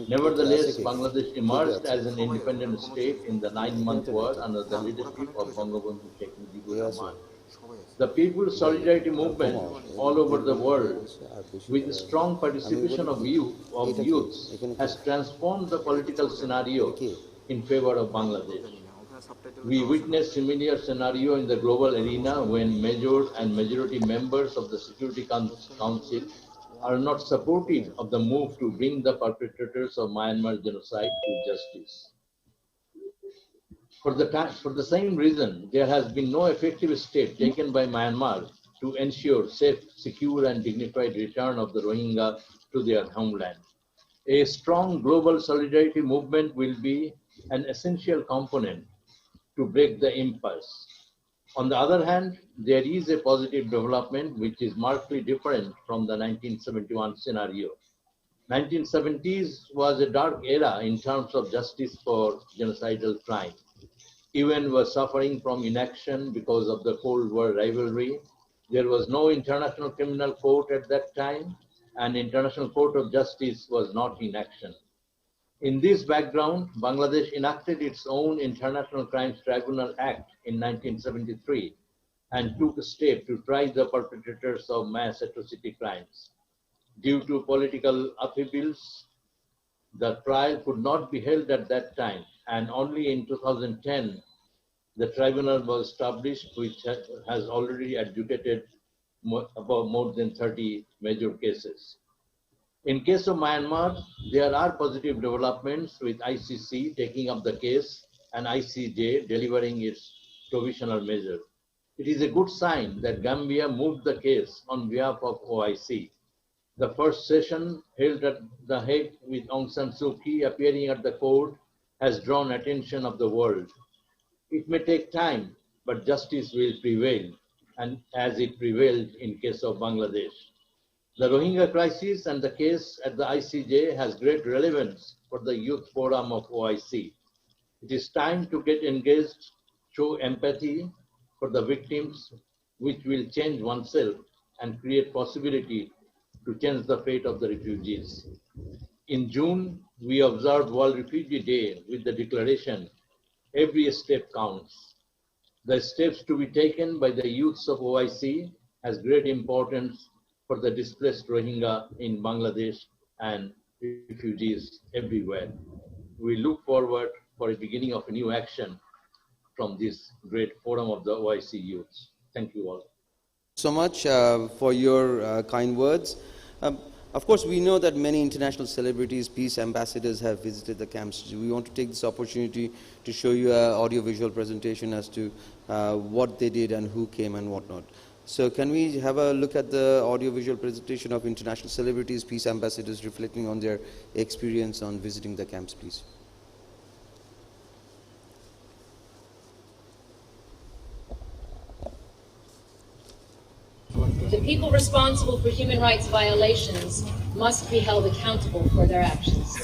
Nevertheless, Bangladesh emerged as an independent state in the 9-month war under the leadership of Bangabandhu Sheikh Mujibur Rahman. The People's Solidarity Movement all over the world, with strong participation of youths, has transformed the political scenario in favor of Bangladesh. We witnessed similar scenario in the global arena when major and majority members of the Security Council are not supportive of the move to bring the perpetrators of Myanmar genocide to justice. For the same reason, there has been no effective step taken by Myanmar to ensure safe, secure, and dignified return of the Rohingya to their homeland. A strong global solidarity movement will be an essential component to break the impasse. On the other hand, there is a positive development which is markedly different from the 1971 scenario. 1970s was a dark era in terms of justice for genocidal crime. UN was suffering from inaction because of the Cold War rivalry. There was no International Criminal Court at that time, and International Court of Justice was not in action. In this background, Bangladesh enacted its own International Crimes Tribunal Act in 1973 and took a step to try the perpetrators of mass atrocity crimes. Due to political upheavals, the trial could not be held at that time, and only in 2010, the tribunal was established, which has already adjudicated about more than 30 major cases. In case of Myanmar, there are positive developments with ICC taking up the case and ICJ delivering its provisional measure. It is a good sign that Gambia moved the case on behalf of OIC. The first session held at The Hague with Aung San Suu Kyi appearing at the court has drawn attention of the world. It may take time, but justice will prevail, and as it prevailed in case of Bangladesh. The Rohingya crisis and the case at the ICJ has great relevance for the Youth Forum of OIC. It is time to get engaged, show empathy for the victims, which will change oneself and create possibility to change the fate of the refugees. In June, we observed World Refugee Day with the declaration, "Every step counts." The steps to be taken by the youths of OIC has great importance for the displaced Rohingya in Bangladesh and refugees everywhere. We look forward for a beginning of a new action from this great forum of the OIC youths. Thank you all. So much for your kind words. Of course, we know that many international celebrities, peace ambassadors have visited the camps. We want to take this opportunity to show you an audio-visual presentation as to what they did and who came and whatnot. So can we have a look at the audio-visual presentation of international celebrities, peace ambassadors reflecting on their experience on visiting the camps, please? The people responsible for human rights violations must be held accountable for their actions.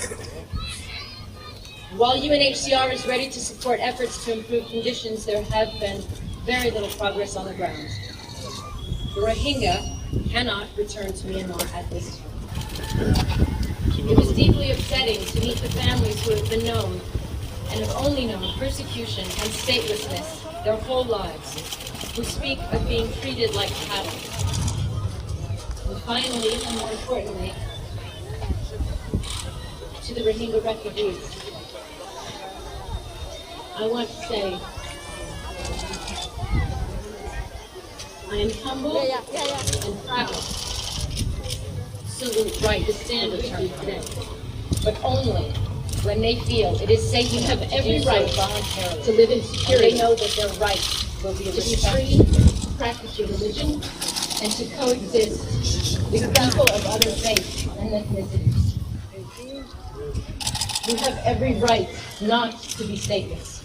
While UNHCR is ready to support efforts to improve conditions, there have been very little progress on the ground. The Rohingya cannot return to Myanmar at this time. It was deeply upsetting to meet the families who have been known and have only known persecution and statelessness their whole lives, who speak of being treated like cattle. And finally, and more importantly, to the Rohingya refugees, I want to say I am humbled and proud to stand with her today, but only when they feel it is safe. You have every right to live in security. They know that their right will be to be free, to practice your religion, and to coexist with people of other faiths and ethnicities. You have every right not to be stateless.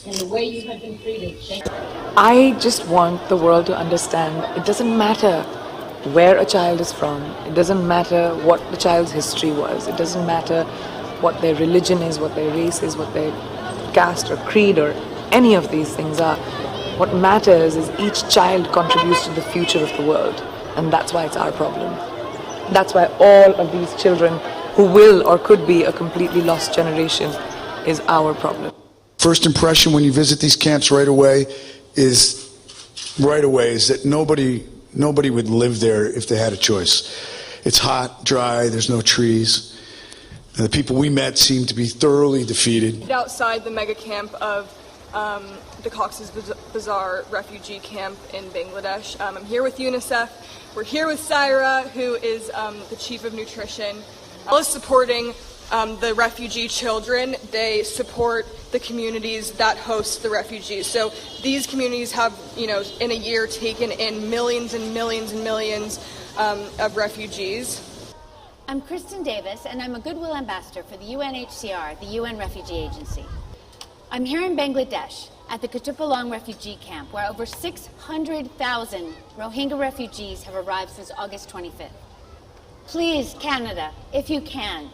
And the way you have been treated. I just want the world to understand it doesn't matter where a child is from, it doesn't matter what the child's history was, it doesn't matter what their religion is, what their race is, what their caste or creed or any of these things are. What matters is each child contributes to the future of the world, and that's why it's our problem. That's why all of these children who will or could be a completely lost generation is our problem. First impression when you visit these camps right away is that nobody would live there if they had a choice. It's hot, dry, there's no trees. And the people we met seemed to be thoroughly defeated. Outside the mega camp of the Cox's Bazar refugee camp in Bangladesh. I'm here with UNICEF. We're here with Saira, who is the chief of nutrition. As supporting the refugee children, they support the communities that host the refugees. So these communities have, in a year taken in millions and millions and millions of refugees. I'm Kristen Davis, and I'm a Goodwill Ambassador for the UNHCR, the UN Refugee Agency. I'm here in Bangladesh at the Kutupalong refugee camp, where over 600,000 Rohingya refugees have arrived since August 25th. Please, Canada, if you can,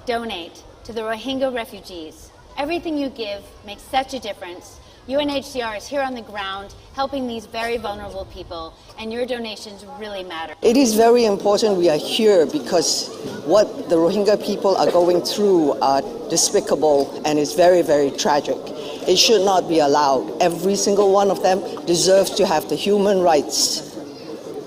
donate to the Rohingya refugees. Everything you give makes such a difference. UNHCR is here on the ground helping these very vulnerable people, and your donations really matter. It is very important we are here because what the Rohingya people are going through are despicable and is very, very tragic. It should not be allowed. Every single one of them deserves to have the human rights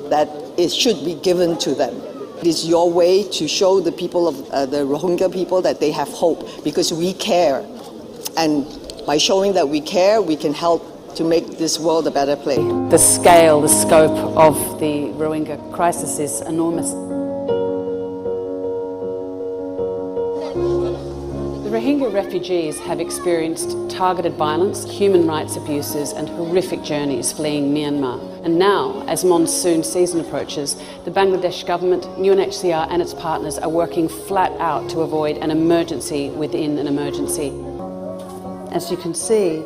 that it should be given to them. It is your way to show the people of the Rohingya people that they have hope because we care. And by showing that we care, we can help to make this world a better place. The scale, the scope of the Rohingya crisis is enormous. The Rohingya refugees have experienced targeted violence, human rights abuses and horrific journeys fleeing Myanmar. And now, as monsoon season approaches, the Bangladesh government, UNHCR and its partners are working flat out to avoid an emergency within an emergency. As you can see,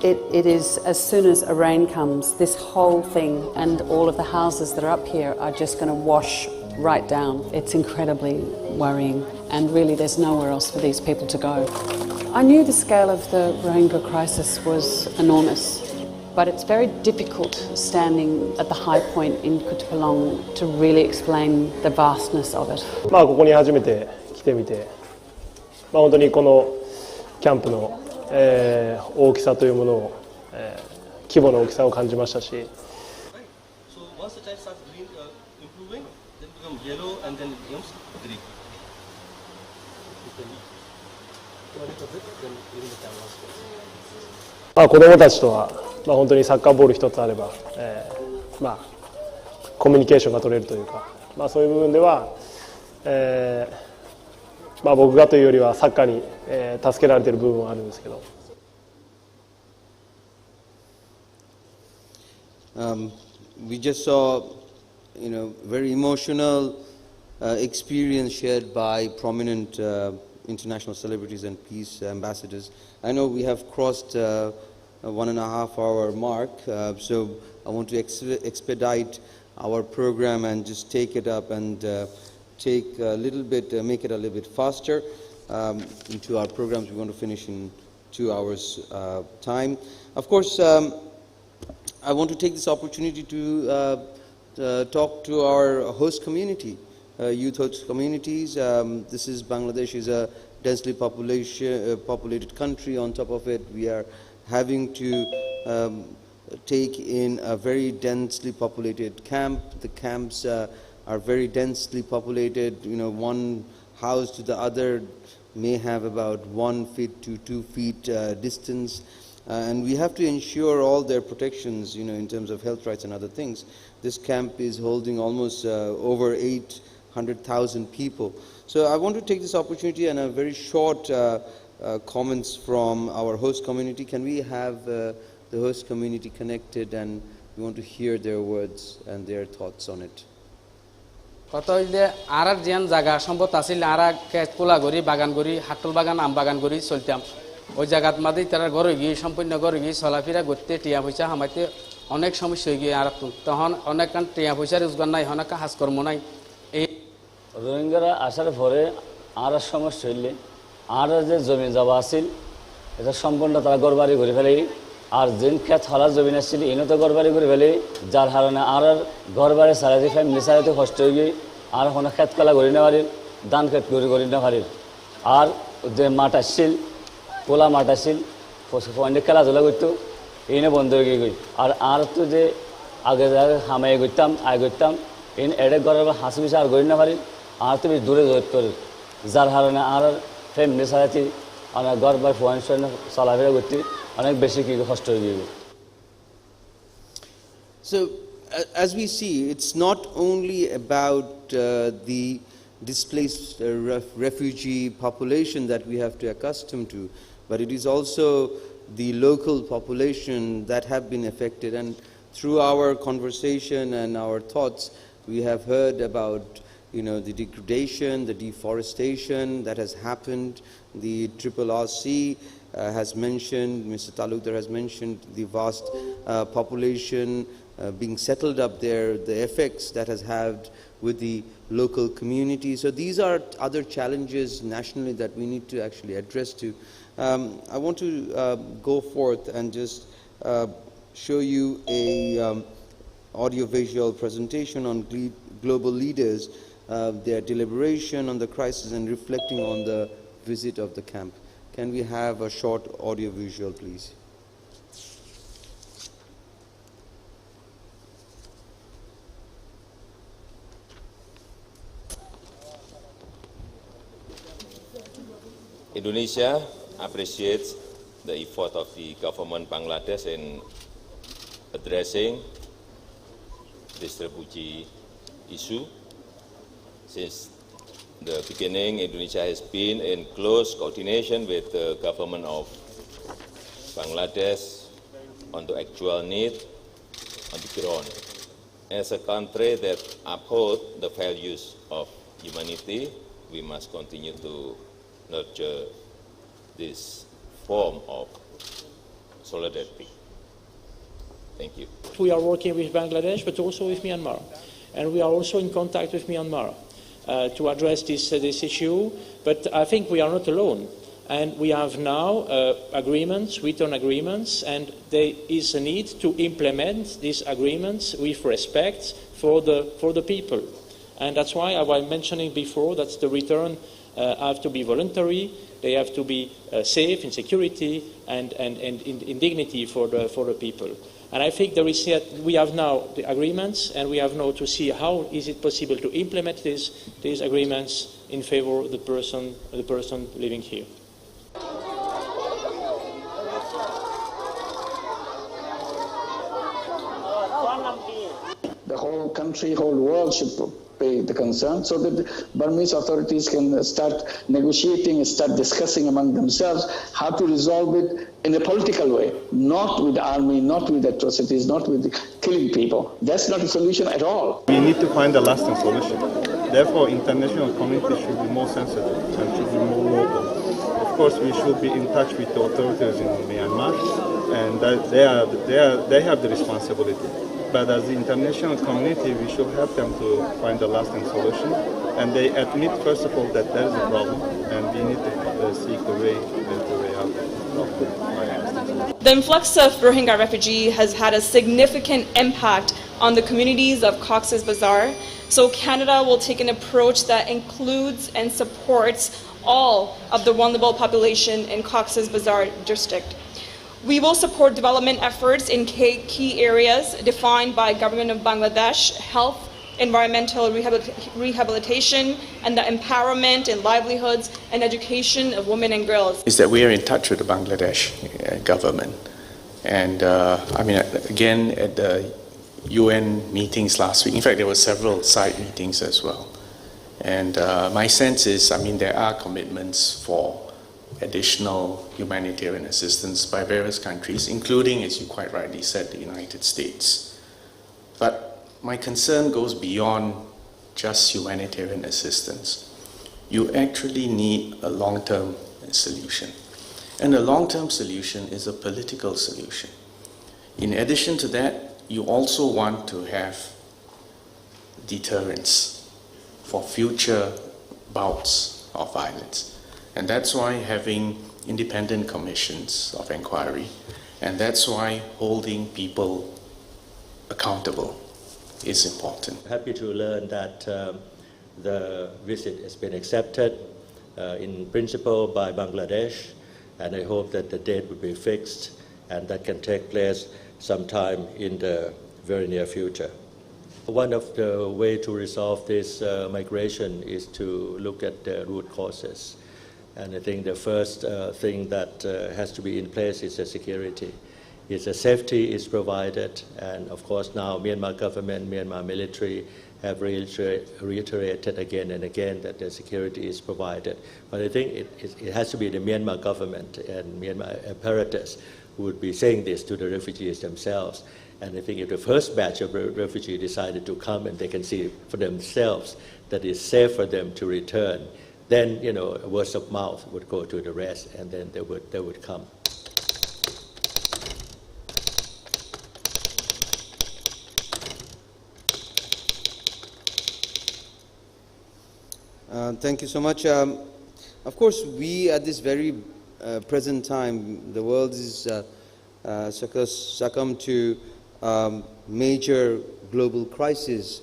it is as soon as a rain comes, this whole thing and all of the houses that are up here are just going to wash right down. It's incredibly worrying, and really there's nowhere else for these people to go. I knew the scale of the Rohingya crisis was enormous, but it's very difficult standing at the high point in Kutupalong to really explain the vastness of it. ここに初めて来てみて、本当にこのキャンプの大きさというものを、規模の大きさを感じましたし。子どもたちとは、本当にサッカーボール一つあれば、コミュニケーションが取れるというか、そういう部分では、僕がというよりはサッカーに、助けられている部分はあるんですけど。We just saw, very emotional experience shared by prominent international celebrities and peace ambassadors. I know we have crossed 1.5 hour mark, so I want to expedite our program and just take it up and take a little bit, make it a little bit faster into our programs. We want to finish in 2 hours time. Of course, I want to take this opportunity to talk to our host community, youth host communities. This is Bangladesh is a densely populated country. On top of it, we are having to take in a very densely populated camp. The camps are very densely populated. One house to the other may have about 1 feet to 2 feet distance. and we have to ensure all their protections, in terms of health rights and other things. This camp is holding almost over 800,000 people. So I want to take this opportunity and a very short comments from our host community. Can we have the host community connected, and we want to hear their words and their thoughts on it. কথা হইলে আর যেন জায়গা সম্পদ আছিল আর কোলা গড়ি বাগান গড়ি হাটল বাগান আম বাগান গড়ি চলতাম ওই জায়গাত মাঝে তারা ঘরে গিয়ে সম্পূর্ণ ঘরে গিয়ে চলাফেরা করতে টিয়া পয়সা হামাইতে অনেক সমস্যা হয়ে গিয়ে আর তখন অনেক টিয়া পয়সা রোজগার নাই অনেক কাজকর্ম নাই এই রোহিঙ্গারা আসার পরে আর সমস্যা হইলে আর যে জমি জবা আছিল এটা সম্পূর্ণ তারা ঘরবাড়ি ঘুরে ফেলে আর যেন খেত হলা জমি আসছিল এনে তো ঘরবাড়ি ঘুরে ফেলে যার কারণে আর ঘরবাড়ি সারাতে ফ্যামিলি সারাতে কষ্ট হয়ে গিয়ে আর কোনো খেত কলা ঘুরি না পারির ধান খেত ঘুরি না পারির আর যে মাঠ আসছিল পোলা মাঠ আসছিল অনেক খেলাধুলা করতো এনে বন্ধ হয়ে গিয়ে আর তো যে আগে হামাই করতাম আয় করতাম এনে এড়ে ঘরের হাসি পিসা আর ঘুরি না পারি আর তো বেশ দূরে জড়িত করি যার কারণে আর ফ্যামিলি সারাতে অনেক ঘর বা ফোন চলাফেরা করতে অনেক বেশি কি কষ্ট হয়ে গিয়ে। So as we see, it's not only about the displaced refugee population that we have to accustom to, but it is also the local population that have been affected. And through our conversation and our thoughts, we have heard about the degradation, the deforestation that has happened. The RRC has mentioned, Mr. Talukdar has mentioned the vast population being settled up there, the effects that has had with the local community. So these are other challenges nationally that we need to actually address to. I want to go forth and just show you a audio-visual presentation on global leaders, their deliberation on the crisis and reflecting on the visit of the camp. Can we have a short audio-visual, please? Indonesia appreciates the effort of the government Bangladesh in addressing this refugee issue. Since the beginning, Indonesia has been in close coordination with the government of Bangladesh on the actual need on the ground. As a country that upholds the values of humanity, we must continue to nurture this form of solidarity. Thank you. We are working with Bangladesh, but also with Myanmar. And we are also in contact with Myanmar to address this issue. But I think we are not alone. And we have now agreements, written agreements, and there is a need to implement these agreements with respect for the people. And that's why I was mentioning before that the return have to be voluntary, they have to be safe in security and in dignity for the people. And I think we have now the agreements, and we have now to see how is it possible to implement these agreements in favor of the person living here. The whole country, whole world should pay the concern so that the Burmese authorities can start negotiating, start discussing among themselves how to resolve it in a political way, not with the army, not with atrocities, not with killing people. That's not a solution at all. We need to find a lasting solution. Therefore, international community should be more sensitive and should be more local. Of course, we should be in touch with the authorities in Myanmar, and they have the responsibility. But as the international community, we should help them to find a lasting solution. And they admit, first of all, that there is a problem, and we need to seek a way out. The influx of Rohingya refugees has had a significant impact on the communities of Cox's Bazar. So Canada will take an approach that includes and supports all of the vulnerable population in Cox's Bazar district. We will support development efforts in key areas defined by Government of Bangladesh: health, environmental rehabilitation, and the empowerment and livelihoods and education of women and girls. Is that we are in touch with the Bangladesh government And I mean, again, at the UN meetings last week, in fact, there were several side meetings as well. And my sense is, I mean, there are commitments for additional humanitarian assistance by various countries, including, as you quite rightly said, the United States. But my concern goes beyond just humanitarian assistance. You actually need a long-term solution. And a long-term solution is a political solution. In addition to that, you also want to have deterrence for future bouts of violence. And that's why having independent commissions of inquiry, and that's why holding people accountable is important. Happy to learn that the visit has been accepted in principle by Bangladesh, and I hope that the date will be fixed and that can take place sometime in the very near future. One of the ways to resolve this migration is to look at the root causes. And I think the first thing that has to be in place is the security. Is the safety is provided, and of course now Myanmar government, Myanmar military have reiterated again and again that the security is provided. But I think it has to be the Myanmar government and Myanmar apparatus who would be saying this to the refugees themselves. And I think if the first batch of refugees decided to come and they can see for themselves that it's safe for them to return, then, you know, words of mouth would go to the rest, and then they would come. Thank you so much. Of course, we at this very present time, the world is succumbed to major global crisis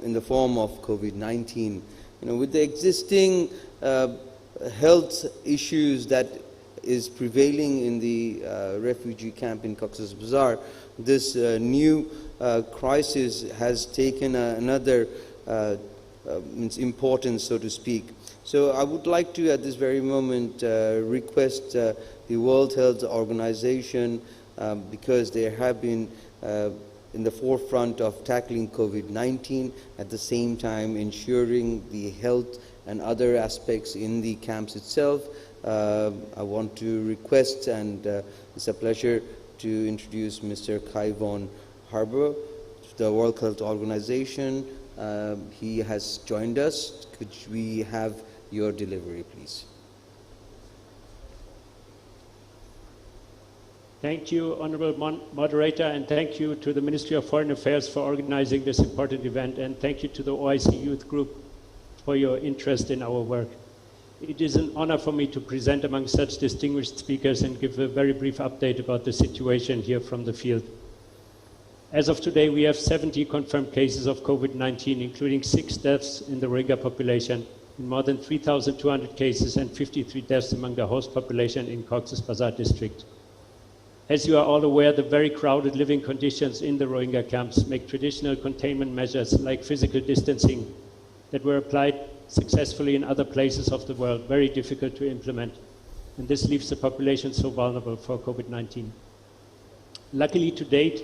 in the form of COVID-19. You know, with the existing health issues that is prevailing in the refugee camp in Cox's Bazar, this new crisis has taken another importance, so to speak. So I would like to, at this very moment, request the World Health Organization, because they have been in the forefront of tackling COVID-19, at the same time ensuring the health and other aspects in the camps itself. I want to request, and it's a pleasure to introduce Mr. Kai von Harbour, the World Health Organization. He has joined us. Could we have your delivery, please? Thank you, Honorable Moderator, and thank you to the Ministry of Foreign Affairs for organizing this important event, and thank you to the OIC Youth Group for your interest in our work. It is an honor for me to present among such distinguished speakers and give a very brief update about the situation here from the field. As of today, we have 70 confirmed cases of COVID-19, including 6 deaths in the Rohingya population, and more than 3,200 cases and 53 deaths among the host population in Cox's Bazar district. As you are all aware, the very crowded living conditions in the Rohingya camps make traditional containment measures like physical distancing that were applied successfully in other places of the world very difficult to implement. And this leaves the population so vulnerable for COVID-19. Luckily, to date,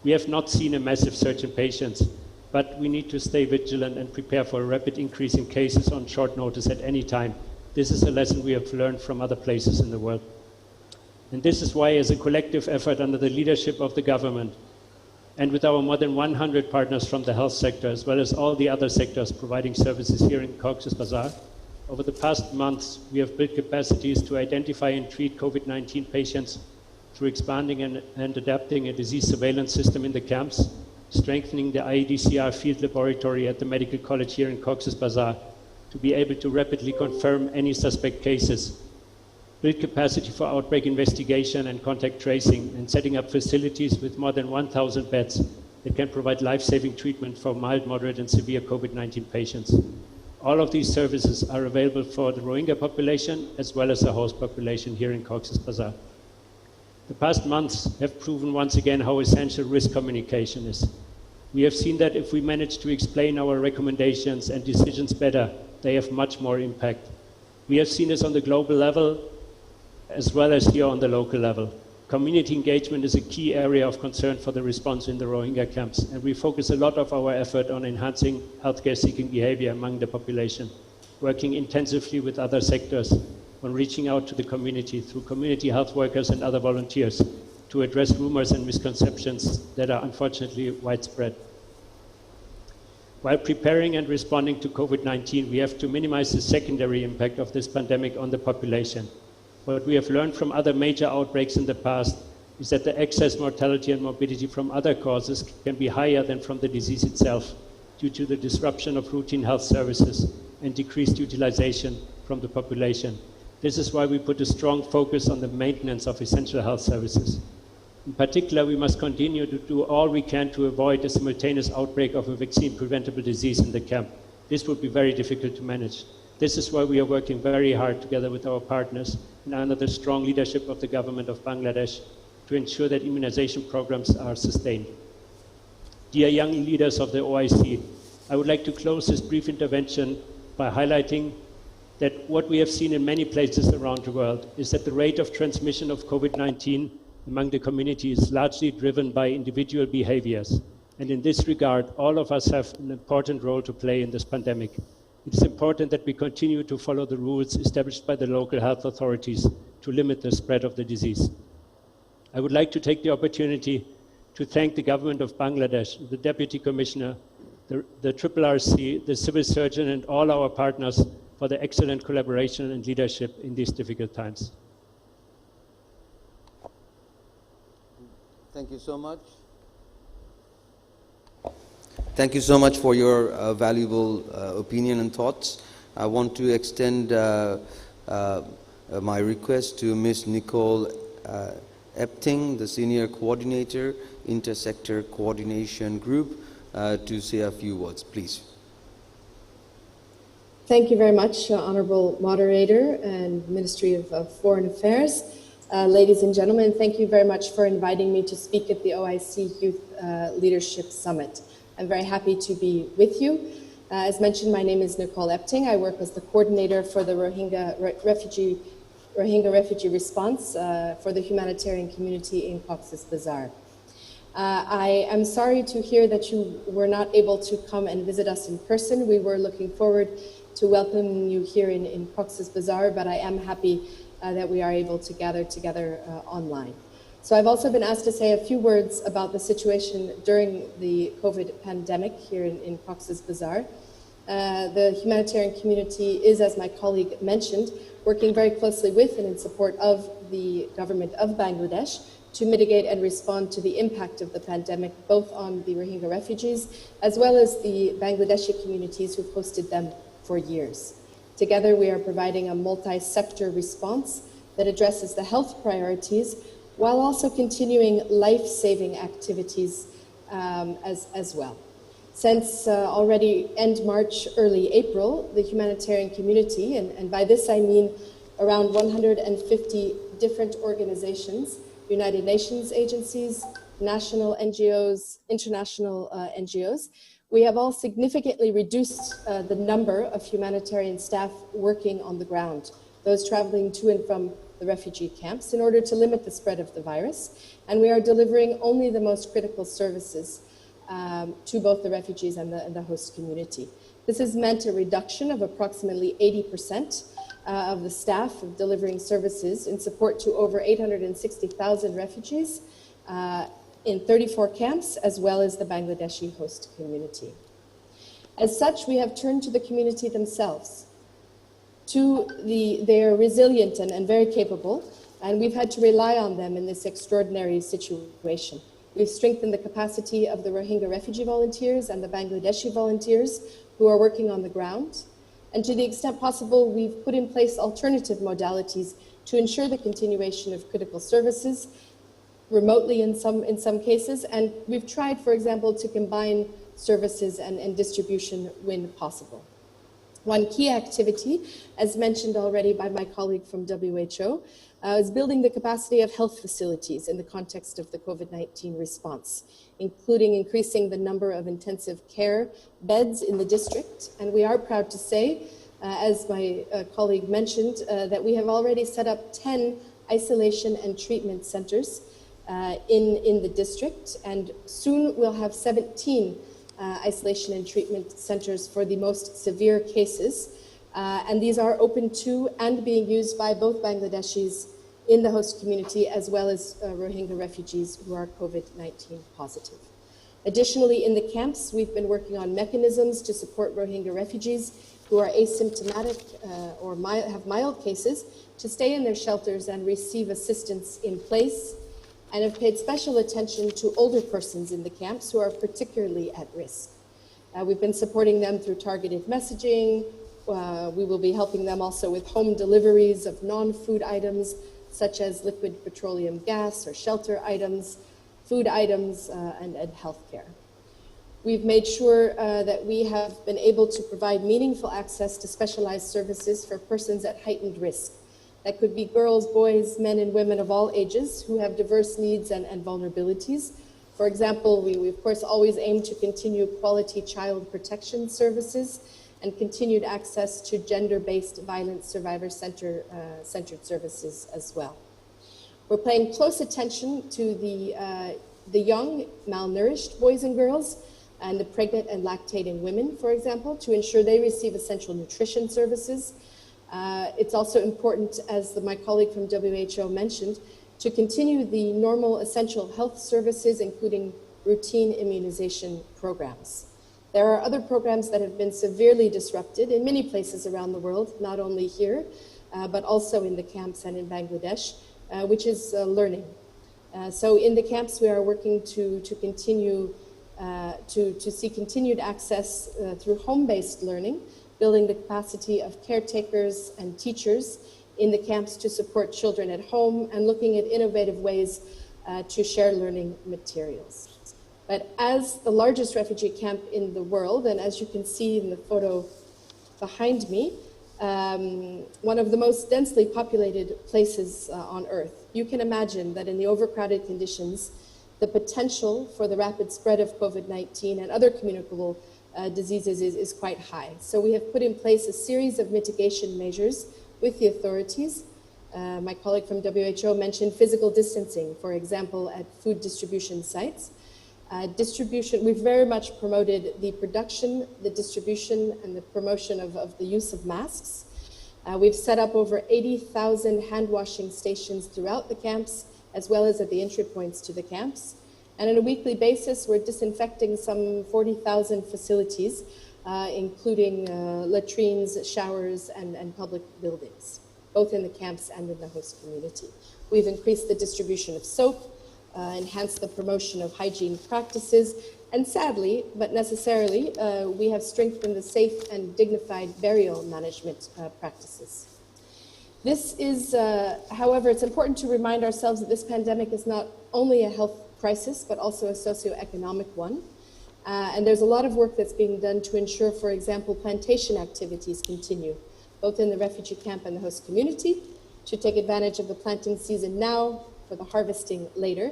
we have not seen a massive surge in patients, but we need to stay vigilant and prepare for a rapid increase in cases on short notice at any time. This is a lesson we have learned from other places in the world. And this is why, as a collective effort under the leadership of the government, and with our more than 100 partners from the health sector, as well as all the other sectors providing services here in Cox's Bazar, over the past months, we have built capacities to identify and treat COVID-19 patients through expanding and adapting a disease surveillance system in the camps, strengthening the UNHCR field laboratory at the Medical College here in Cox's Bazar to be able to rapidly confirm any suspect cases, build capacity for outbreak investigation and contact tracing, and setting up facilities with more than 1,000 beds that can provide life-saving treatment for mild, moderate, and severe COVID-19 patients. All of these services are available for the Rohingya population as well as the host population here in Cox's Bazar. The past months have proven once again how essential risk communication is. We have seen that if we manage to explain our recommendations and decisions better, they have much more impact. We have seen this on the global level as well as here on the local level. Community engagement is a key area of concern for the response in the Rohingya camps, and we focus a lot of our effort on enhancing healthcare-seeking behavior among the population, working intensively with other sectors on reaching out to the community through community health workers and other volunteers to address rumors and misconceptions that are unfortunately widespread. While preparing and responding to COVID-19, we have to minimize the secondary impact of this pandemic on the population. What we have learned from other major outbreaks in the past is that the excess mortality and morbidity from other causes can be higher than from the disease itself due to the disruption of routine health services and decreased utilization from the population. This is why we put a strong focus on the maintenance of essential health services. In particular, we must continue to do all we can to avoid a simultaneous outbreak of a vaccine-preventable disease in the camp. This would be very difficult to manage. This is why we are working very hard together with our partners and under the strong leadership of the government of Bangladesh to ensure that immunization programs are sustained. Dear young leaders of the OIC, I would like to close this brief intervention by highlighting that what we have seen in many places around the world is that the rate of transmission of COVID-19 among the community is largely driven by individual behaviors. And in this regard, all of us have an important role to play in this pandemic. It is important that we continue to follow the rules established by the local health authorities to limit the spread of the disease. I would like to take the opportunity to thank the government of Bangladesh, the Deputy Commissioner, the RRC, the civil surgeon, and all our partners for the excellent collaboration and leadership in these difficult times. Thank you so much. Thank you so much for your valuable opinion and thoughts. I want to extend my request to Ms. Nicole Epting, the Senior Coordinator, Intersector Coordination Group, to say a few words, please. Thank you very much, Honorable Moderator and Ministry of Foreign Affairs. Ladies and gentlemen, thank you very much for inviting me to speak at the OIC Youth Leadership Summit. I'm very happy to be with you. As mentioned, my name is Nicole Epting. I work as the coordinator for the Rohingya refugee response for the humanitarian community in Cox's Bazar. I am sorry to hear that you were not able to come and visit us in person. We were looking forward to welcoming you here in Cox's Bazar, but I am happy that we are able to gather together online. So I've also been asked to say a few words about the situation during the COVID pandemic here in Cox's Bazar. The humanitarian community is, as my colleague mentioned, working very closely with and in support of the government of Bangladesh to mitigate and respond to the impact of the pandemic, both on the Rohingya refugees, as well as the Bangladeshi communities who've hosted them for years. Together, we are providing a multi-sector response that addresses the health priorities while also continuing life-saving activities as well. Since already end March, early April, the humanitarian community, and by this I mean around 150 different organizations, United Nations agencies, national NGOs, international NGOs, we have all significantly reduced the number of humanitarian staff working on the ground, those traveling to and from the refugee camps, in order to limit the spread of the virus. And we are delivering only the most critical services to both the refugees and the host community. This has meant a reduction of approximately 80% of the staff of delivering services in support to over 860,000 refugees in 34 camps, as well as the Bangladeshi host community. As such, we have turned to the community themselves. They are resilient and very capable, and we've had to rely on them in this extraordinary situation. We've strengthened the capacity of the Rohingya refugee volunteers and the Bangladeshi volunteers who are working on the ground. And to the extent possible, we've put in place alternative modalities to ensure the continuation of critical services remotely in some cases. And we've tried, for example, to combine services and distribution when possible. One key activity, as mentioned already by my colleague from WHO, is building the capacity of health facilities in the context of the COVID-19 response, including increasing the number of intensive care beds in the district. And we are proud to say, as my colleague mentioned, that we have already set up 10 isolation and treatment centers in the district, and soon we'll have 17 isolation and treatment centers for the most severe cases. And these are open to and being used by both Bangladeshis in the host community as well as Rohingya refugees who are COVID-19 positive. Additionally, in the camps, we've been working on mechanisms to support Rohingya refugees who are asymptomatic or have mild cases to stay in their shelters and receive assistance in place, and have paid special attention to older persons in the camps who are particularly at risk. We've been supporting them through targeted messaging. We will be helping them also with home deliveries of non-food items such as liquid petroleum gas or shelter items, food items, and healthcare. We've made sure that we have been able to provide meaningful access to specialized services for persons at heightened risk. That could be girls, boys, men, and women of all ages who have diverse needs and vulnerabilities. For example, we of course always aim to continue quality child protection services and continued access to gender-based violence survivor-centered services as well. We're paying close attention to the young, malnourished boys and girls, and the pregnant and lactating women, for example, to ensure they receive essential nutrition services. It's also important, as my colleague from WHO mentioned, to continue the normal essential health services, including routine immunization programs. There are other programs that have been severely disrupted in many places around the world, not only here, but also in the camps and in Bangladesh, which is learning. So in the camps, we are working to continue to see continued access through home-based learning, building the capacity of caretakers and teachers in the camps to support children at home, and looking at innovative ways to share learning materials. But as the largest refugee camp in the world, and as you can see in the photo behind me, one of the most densely populated places on Earth, you can imagine that in the overcrowded conditions, the potential for the rapid spread of COVID-19 and other communicable diseases is quite high. So we have put in place a series of mitigation measures with the authorities. My colleague from WHO mentioned physical distancing, for example, at food distribution sites. We've very much promoted the production, the distribution, and the promotion of the use of masks. We've set up over 80,000 hand washing stations throughout the camps, as well as at the entry points to the camps. And on a weekly basis, we're disinfecting some 40,000 facilities, including latrines, showers, and public buildings, both in the camps and in the host community. We've increased the distribution of soap, enhanced the promotion of hygiene practices, and sadly, but necessarily, we have strengthened the safe and dignified burial management practices. This is, however, it's important to remind ourselves that this pandemic is not only a health crisis, but also a socioeconomic one. And there's a lot of work that's being done to ensure, for example, plantation activities continue, both in the refugee camp and the host community, to take advantage of the planting season now, for the harvesting later,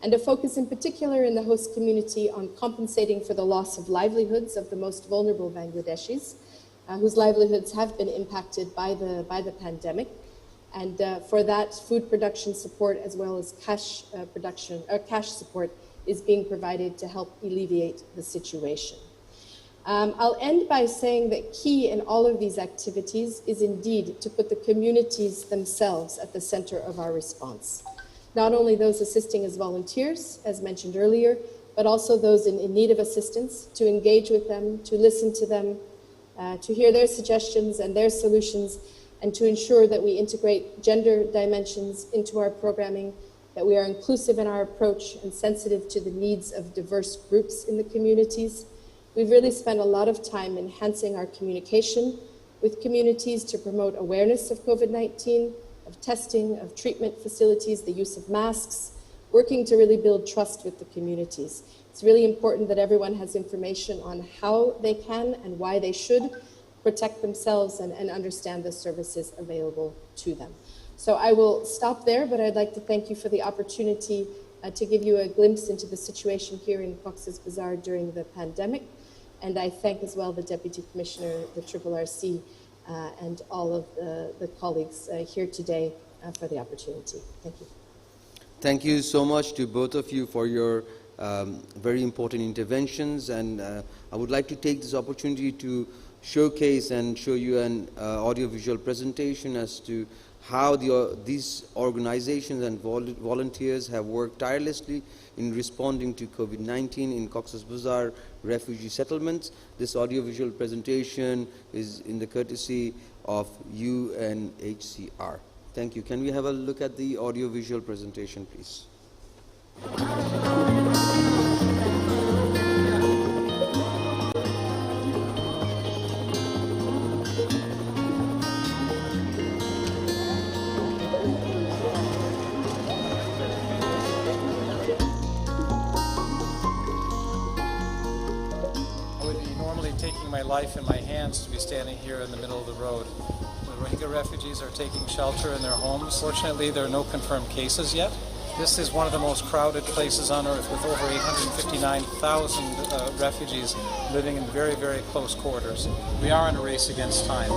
and to focus in particular in the host community on compensating for the loss of livelihoods of the most vulnerable Bangladeshis, whose livelihoods have been impacted by the pandemic. And for that, food production support as well as cash support is being provided to help alleviate the situation. I'll end by saying that key in all of these activities is indeed to put the communities themselves at the center of our response. Not only those assisting as volunteers, as mentioned earlier, but also those in need of assistance, to engage with them, to listen to them, to hear their suggestions and their solutions, and to ensure that we integrate gender dimensions into our programming, that we are inclusive in our approach and sensitive to the needs of diverse groups in the communities. We've really spent a lot of time enhancing our communication with communities to promote awareness of COVID-19, of testing, of treatment facilities, the use of masks, working to really build trust with the communities. It's really important that everyone has information on how they can and why they should protect themselves and understand the services available to them. So I will stop there, but I'd like to thank you for the opportunity to give you a glimpse into the situation here in Cox's Bazar during the pandemic. And I thank as well the Deputy Commissioner, the RRRC, and all of the colleagues here today for the opportunity. Thank you. Thank you so much to both of you for your very important interventions, and I would like to take this opportunity to showcase and show you an audiovisual presentation as to how these organizations and volunteers have worked tirelessly in responding to COVID-19 in Cox's Bazar refugee settlements. This audiovisual presentation is in the courtesy of UNHCR. Thank you. Can we have a look at the audiovisual presentation, please? Taking my life in my hands to be standing here in the middle of the road. The Rohingya refugees are taking shelter in their homes. Fortunately, there are no confirmed cases yet. This is one of the most crowded places on earth, with over 859,000 refugees living in very, very close quarters. We are in a race against time.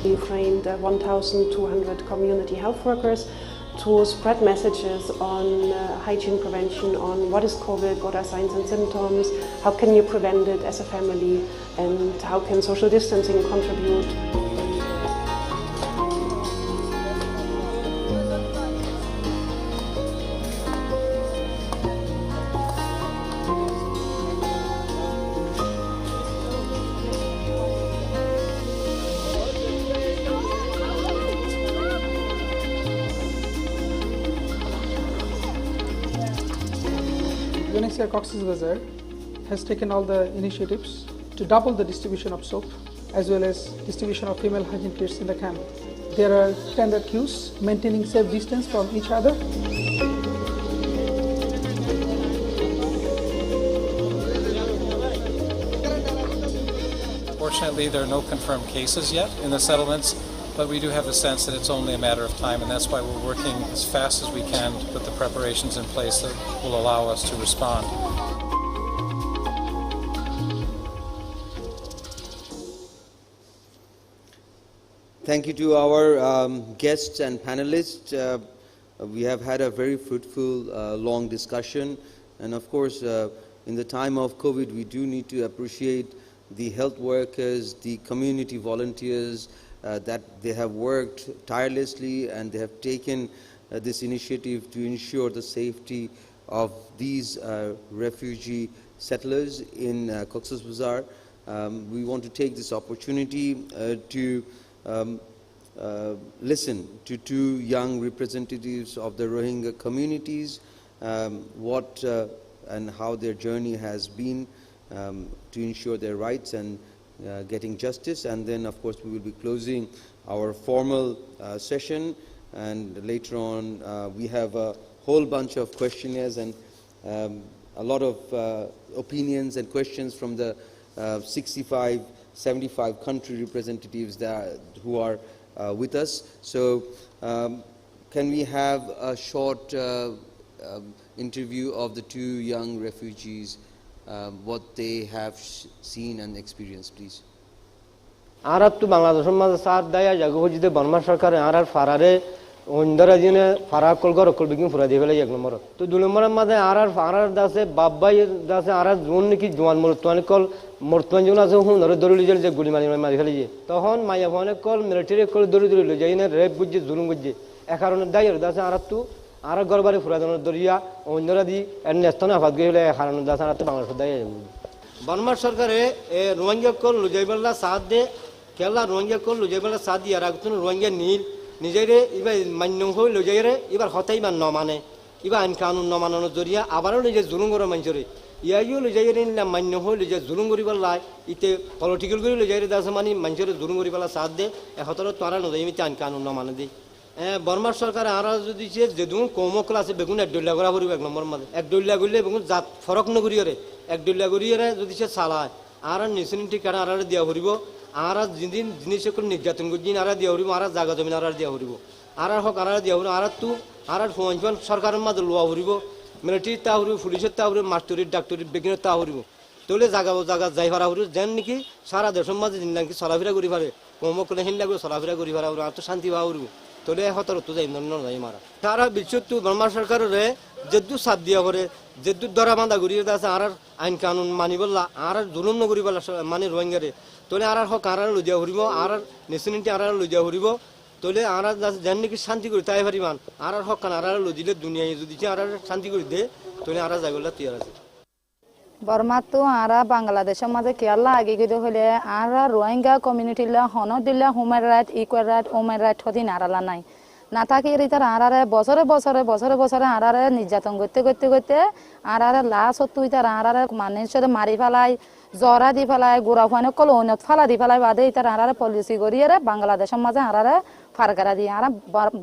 We trained 1,200 community health workers to spread messages on hygiene prevention, on what is COVID, what are signs and symptoms, how can you prevent it as a family, and how can social distancing contribute. UNHCR Cox's Bazar has taken all the initiatives to double the distribution of soap as well as distribution of female hygiene kits in the camp. There are standard queues, maintaining safe distance from each other. Fortunately, there are no confirmed cases yet in the settlements, but we do have the sense that it's only a matter of time, and that's why we're working as fast as we can to put the preparations in place that will allow us to respond. Thank you to our guests and panelists. We have had a very fruitful, long discussion, and of course, in the time of COVID, we do need to appreciate the health workers, the community volunteers, that they have worked tirelessly and they have taken this initiative to ensure the safety of these refugee settlers in Cox's Bazar. We want to take this opportunity to listen to two young representatives of the Rohingya communities, what and how their journey has been to ensure their rights and getting justice, and then of course we will be closing our formal session, and later on we have a whole bunch of questionnaires and a lot of opinions and questions from the 75 country representatives who are with us. So can we have a short interview of the two young refugees, what they have seen and experienced, please? Arab to Bangladesh maza saat daya jago jide Burma sarkar Arab farare ondara jine farak kolgor kol begin fura devela ek number to dul number maza Arab dase babbai dase Arab zone ki jwan mortwan kol mortwan jona se hun nore doruli jel je guli mari mari feli tohon maya phone kol military kol doruli lo jaine rep bujje zulum bujje e karone daya dase Arab tu Arab gorbare fura dono doriya ondara di en nestona afad gele haran dase Arab to Bangladesh daya Burma sarkare e Rohingya kol lo jaiballa saat de Kerala Rohingya kol lujebala sadi aragtun Rohingya nil nijere iba mannung hoi lujere ibar hotai man nomane iba an kanun nomanono zoriya abaro nije zulum gora manjore yayu lujere la mannung hoi luje zulum gori balla ite political gori lujere dasamani manjore zulum gori balla sadde e hotoro twara no demi an kanun nomane di বর্মার সরকার আর যদি যেদুন কমকল আছে বেগুন এক ডল্লা করা পড়ব এক নম্বর মাঝে এক ডল্লা করলে বেগুন জাত ফরক নগরীয়রে এক ডল্লা করিয়রে যদি সে চালায় আর নিশ্চিন ঠিকানা আর দিয়া পড়ব আর যেদিন জিনিস নির্যাতন করছি আর দিয়া পড়ব আর জায়গা জমিন আর দিয়া পড়ব আর হক আর দিয়া পড়ব আর তু আর ফোন সরকারের মাঝে লোয়া পড়ব মিলিটারির তা পড়ব পুলিশের তা পড়ব মাস্টরির ডাক্তারির বেগিনের তা পড়ব তাহলে জায়গা যাই পারা পড়ব যেন নাকি সারা দেশের মাঝে দিন নাকি চলাফেরা করি পারে কমকলে হিনলা করে চলাফেরা করি পারা আর তো শান্তি পাওয়া পড়ব তোলে হতার তো যাই যাই মারা সারা বিশ্বত বর্মা সরকারের যেদু সাথ দিয়া করে যেদু ধরা বাঁধা ঘুরিয়ে আছে আর আইন কানুন মানি বললা আর জুলুম নগরী বললা মানে রোহিঙ্গারে তোলে আর হক আর লইয়া ঘুরিব আর নেশনিটি আর লইয়া ঘুরিব তোলে আর যেন নাকি শান্তি করি তাই পারিমান আর হক আর লই দিলে দুনিয়ায় যদি আর শান্তি করে দে তোলে আর যাইবলা তৈরি আছে বর্মা তো আরা বাংলাদেশের মাঝে কেয়ালা আগে গিয়ে হলে আরা রোহিঙ্গা কমিউনিটিলা হন দিলা human right equal right women right হদিন আরালা নাই না থাকি তার আরারে বছরে আরারে নির্যাতন করতে আরারে লাশ তুই তার আরারে মানুষের মারি ফেলাই জরা দি ফেলাই গোড়া ফানে কল অন্যত ফালা দি ফেলাই বাদে তার আরারে পলিসি করিয়ে বাংলাদেশের মাঝে আরারে ফারকারা দিয়ে আরা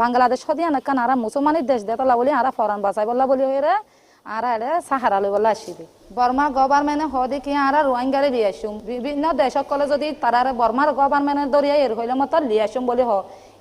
বাংলাদেশ হদিয়া নাকান আরা মুসলমানের দেশ দেতলা বলি আরা ফরান বাঁচাই বললা বলি হয়ে আর সাহারা লই বলে আসিবি বর্মা গভর্নমেন্টে হদি কি আর রোহিঙ্গারে দিয়ে আসুম বিভিন্ন দেশ সকলে যদি তারা বর্মার গভর্নমেন্টের দরিয়া এর হইলে মতো লিয়ে আসুম বলে হ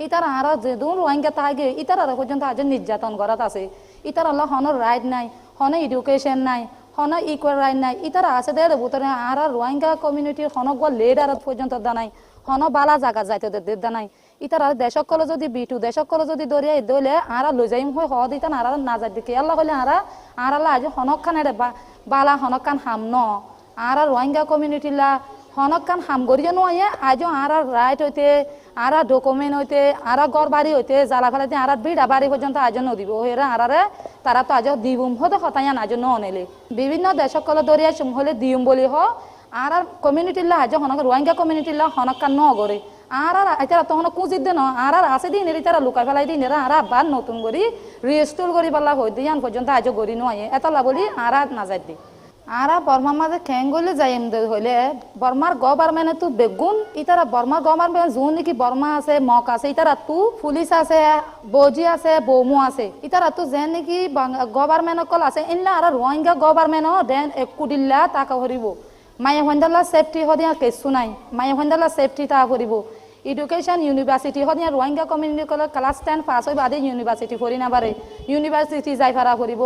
ইতার আর যেদুন রোহিঙ্গা থাকে ইতার আর পর্যন্ত আজ নির্যাতন করাত আছে ইতার আল্লাহ হন রাইট নাই হন এডুকেশন নাই হন ইকুয়াল রাইট নাই ইতার আছে দে বুতরে আর রোহিঙ্গা কমিউনিটির হনক লিডার পর্যন্ত দানাই হন বালা জায়গা যাইতে দানাই ইতার আর দেশ সকলে যদি বিটু দেশ সকলে যদি দরিয়া দইলে আর লই যাইম হই হ দিতান আর না যাই দিকে আল্লাহ হইলে আর আল্লাহ আজ হনক খানে বালা হনক খান হাম ন আর রোহিঙ্গা কমিউনিটিলা হনক খান হাম গড়িয়ে নয় আজ আর রাইট হইতে আর ডকুমেন্ট হইতে আর গড় বাড়ি হইতে জ্বালা ফেলাইতে আর বিড়া বাড়ি পর্যন্ত আজ নদিব হেরা আর তারা তো আজ দিবুম হতে হতাইয়ান আজ ননেলে বিভিন্ন দেশ সকলে দরিয়া সুম হলে দিউম বলি হ আর কমিউনিটিলা আজ হনক রোহিঙ্গা কমিউনিটিলা হনক খান ন গড়ে আর এটারা তখন কুঁজিত দে ন আর আছে দিন এরা লুকাই ফেলাই দিন এরা আর আবার নতুন করি রিস্টোর করি পাল্লা হই দিয়ান পর্যন্ত আজ গড়ি নয় এতলা বলি আর না যাই দি আর বর্মার মাঝে খেং গলে যাই হইলে বর্মার গভর্নমেন্টে তো বেগুন ইতারা বর্মার গভর্নমেন্ট যোন নাকি বর্মা আছে মক আছে ইতারা তো পুলিশ আছে বজি আছে বৌমু আছে ইতারা তো যেন নাকি গভর্নমেন্ট কল আছে ইনলা আর রোহিঙ্গা গভর্নমেন্ট দেন একু দিল্লা তাকা হরিব মায়ে হন্দালা সেফটি হদিয়া কেসু নাই মায়ে হন্দালা সেফটি তা হরিব এডুকেশন ইউনিভার্সিটি হদিয়া রোহিঙ্গা কমিউনিটি কল ক্লাস 10 পাস হই বাদে ইউনিভার্সিটি ফরি না বারে ইউনিভার্সিটি যাই ফারা করিব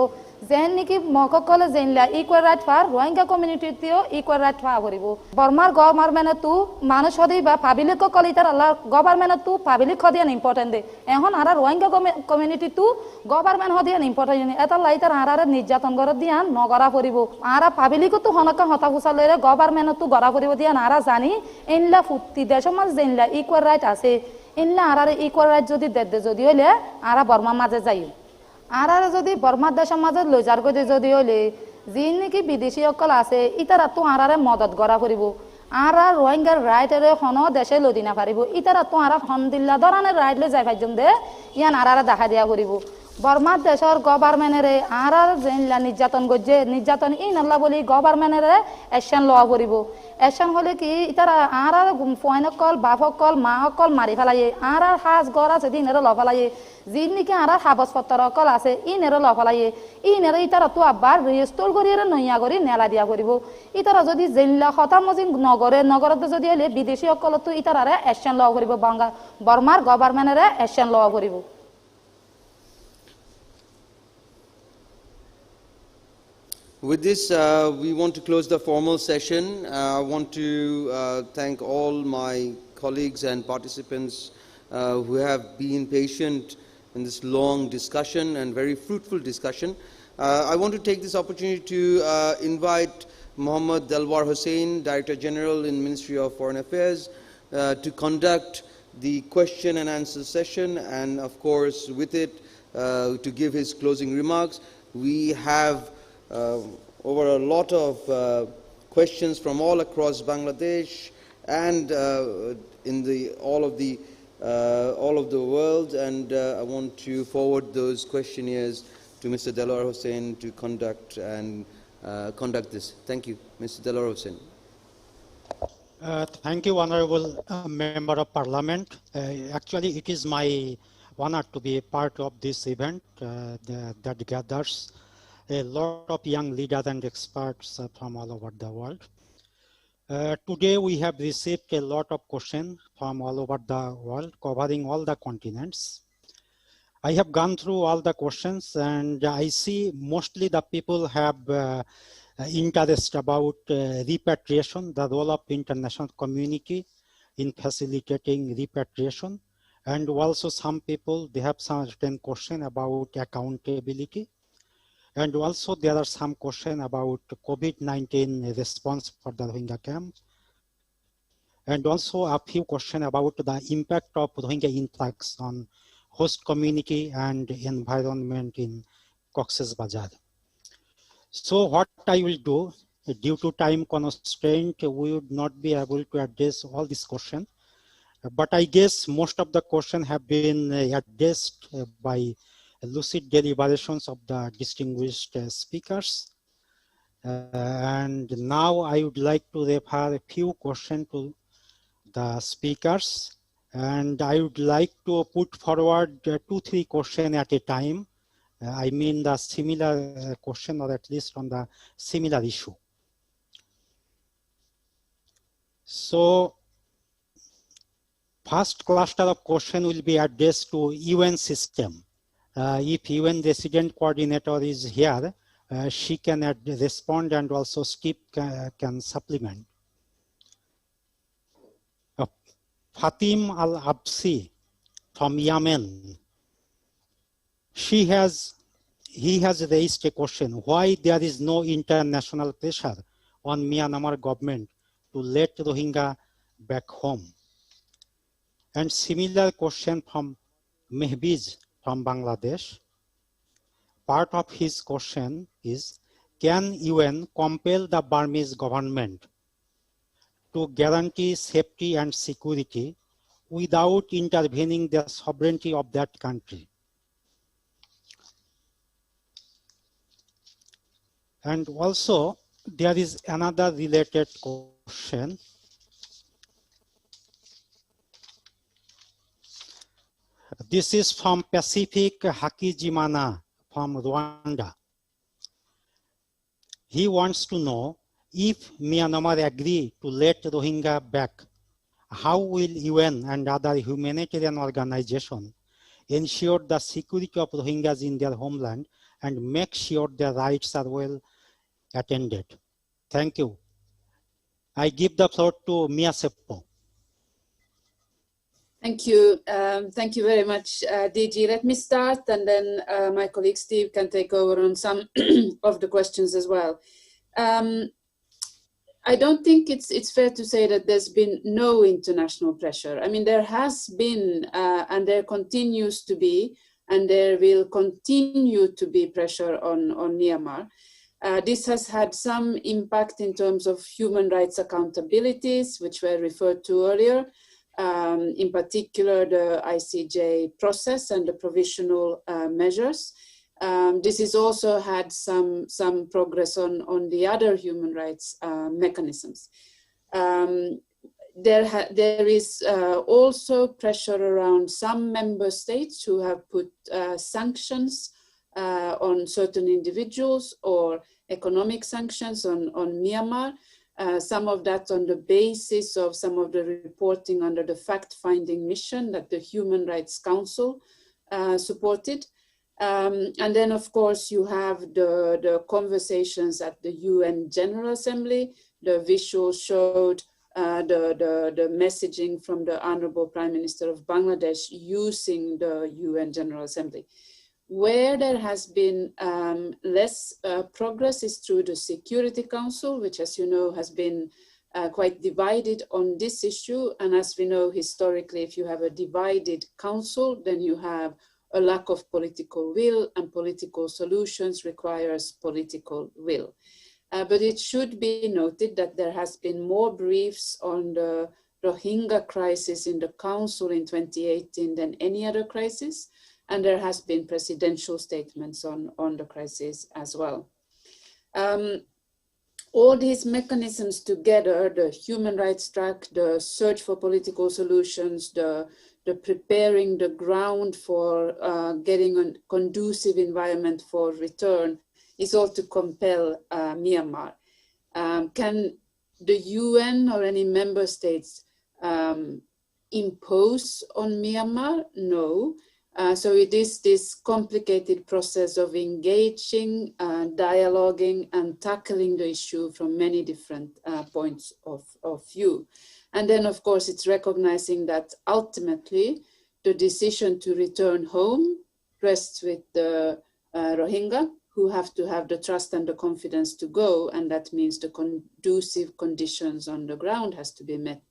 যেন নাকি মককল জেনলা ইকুয়াল রাইট ফার রোহিঙ্গা কমিউনিটিতেও ইকুয়াল রাইট ফা করিব বর্মার গভর্নমেন্ট তো মানুষ হদি বা পাবলিক কল ইতার আল্লাহ গভর্নমেন্ট তো পাবলিক হদিয়ান ইম্পর্টেন্ট দে এখন আর রোহিঙ্গা কমিউনিটি তো গভর্নমেন্ট হদিয়ান ইম্পর্টেন্ট এটা লাইতার আর নির্যাতন করে দিয়ান নগরা করিব আর পাবলিক তো হনকা হতা হুসা লইরে গভর্নমেন্ট তো গড়া করিব দিয়ান আর জানি ইনলা ফুটি দেশ মাঝ জেনলা ইকুয়াল রাইট আছে ইনলা আর ইকুয়াল রাইট যদি দে যদি হইলে আর বর্মার মাঝে যাই আর যদি বর্মার দেশের মাঝে লইজার গতি যদি হইলে যি নাকি বিদেশি সকল আছে ইতারা তো আর মদত করা ফুরিব আর রোহিঙ্গার রাইটের হন দেশে লদি না পারিব ইতারা তো আর হন দিল্লা ধরনের রাইট লৈ যাই পাইজম দে ইয়ান আর দেখা দিয়া ফুরিব বর্মার দেশের গভর্নমেন্টের আর জেনলা নির্যাতন করছে নির্যাতন ই নল্লা বলি গভর্নমেন্টের অ্যাকশন লওয়া ফুরিব অ্যাকশন হলে কি ইতারা আর ফয়নকল বাপকল মাসকল মারি ফেলাইয়ে আর সাজ গড় আছে দিনের ল ফেলাইয়ে যি নাকি আর কাগজপত্র অকল আছে ইনেরও ল ফেলাইয়ে ইনেরও ইতারা তো আবার রেজিস্টর করিয়ে নইয়া করে নেলা দিয়া করিব ইতারা যদি জেনলা হতামজি নগরত যদি হলে বিদেশি অকল তো ইতারারে অ্যাকশন লওয়া করিব বর্মার গভর্নমেন্টের অ্যাকশন লওয়া করিব With this, we want to close the formal session. I want to thank all my colleagues and participants who have been patient in this long discussion and very fruitful discussion. I want to take this opportunity to invite Mohammed Delwar Hussain, Director General in Ministry of Foreign Affairs, to conduct the question and answer session, and of course with it to give his closing remarks. We have over a lot of questions from all across Bangladesh and in all of the world, and I want to forward those questionnaires to Mr. Delwar Hussain to conduct this. Thank you, Mr. Delwar Hussain. Thank you, Honorable Member of Parliament. Actually, it is my honored to be a part of this event that gathers a lot of young leaders and experts from all over the world. Today we have received a lot of questions from all over the world, covering all the continents. I have gone through all the questions, and I see mostly the people have interest about repatriation, the role of international community in facilitating repatriation. And also some people, they have some certain question about accountability. And also there are some questions about COVID-19 response for the Rohingya camp. And also a few questions about the impact of Rohingya influx on host community and environment in Cox's Bazar. So what I will do, due to time constraint, we would not be able to address all these questions. But I guess most of the questions have been addressed by lucid deliberations of the distinguished speakers. And now I would like to refer a few questions to the speakers. And I would like to put forward 2-3 questions at a time. I mean the similar question, or at least on the similar issue. So first cluster of question will be addressed to UN system. If UN resident coordinator is here, she can respond, and also Steve can supplement. Fatim Al-Absi from Yemen. He has raised a question, why there is no international pressure on Myanmar government to let Rohingya back home. And similar question from Mehbiz from Bangladesh. Part of his question is, can UN compel the Burmese government to guarantee safety and security without intervening the sovereignty of that country? And also, there is another related question. This is from Pacific Hakijimana from Rwanda. He wants to know, if Myanmar agree to let Rohingya back, how will UN and other humanitarian organizations ensure the security of Rohingyas in their homeland and make sure their rights are well attended? Thank you. I give the floor to Mia Seppo. Thank you. Thank you very much, DG. Let me start, and then my colleague Steve can take over on some of the questions as well. I don't think it's fair to say that there's been no international pressure. I mean, there has been, and there continues to be, and there will continue to be pressure on Myanmar. This has had some impact in terms of human rights accountabilities, which were referred to earlier. In particular, the ICJ process and the provisional measures. This has also had some progress on the other human rights mechanisms. There is also pressure around some member states who have put sanctions on certain individuals, or economic sanctions on Myanmar. Some of that on the basis of some of the reporting under the fact-finding mission that the Human Rights Council supported. And then, of course, you have the conversations at the UN General Assembly. The visual showed the messaging from the Honorable Prime Minister of Bangladesh using the UN General Assembly. Where there has been less progress is through the Security Council, which, as you know, has been quite divided on this issue. And as we know, historically, if you have a divided council, then you have a lack of political will, and political solutions requires political will. But it should be noted that there has been more briefs on the Rohingya crisis in the council in 2018 than any other crisis. And there has been presidential statements on the crisis as well. All these mechanisms together, the human rights track, the search for political solutions, the the preparing the ground for getting a conducive environment for return is all to compel Myanmar. Can the UN or any member states impose on Myanmar? No. So it is this complicated process of engaging, dialoguing, and tackling the issue from many different points of view. And then, of course, it's recognizing that ultimately the decision to return home rests with the Rohingya, who have to have the trust and the confidence to go, and that means the conducive conditions on the ground has to be met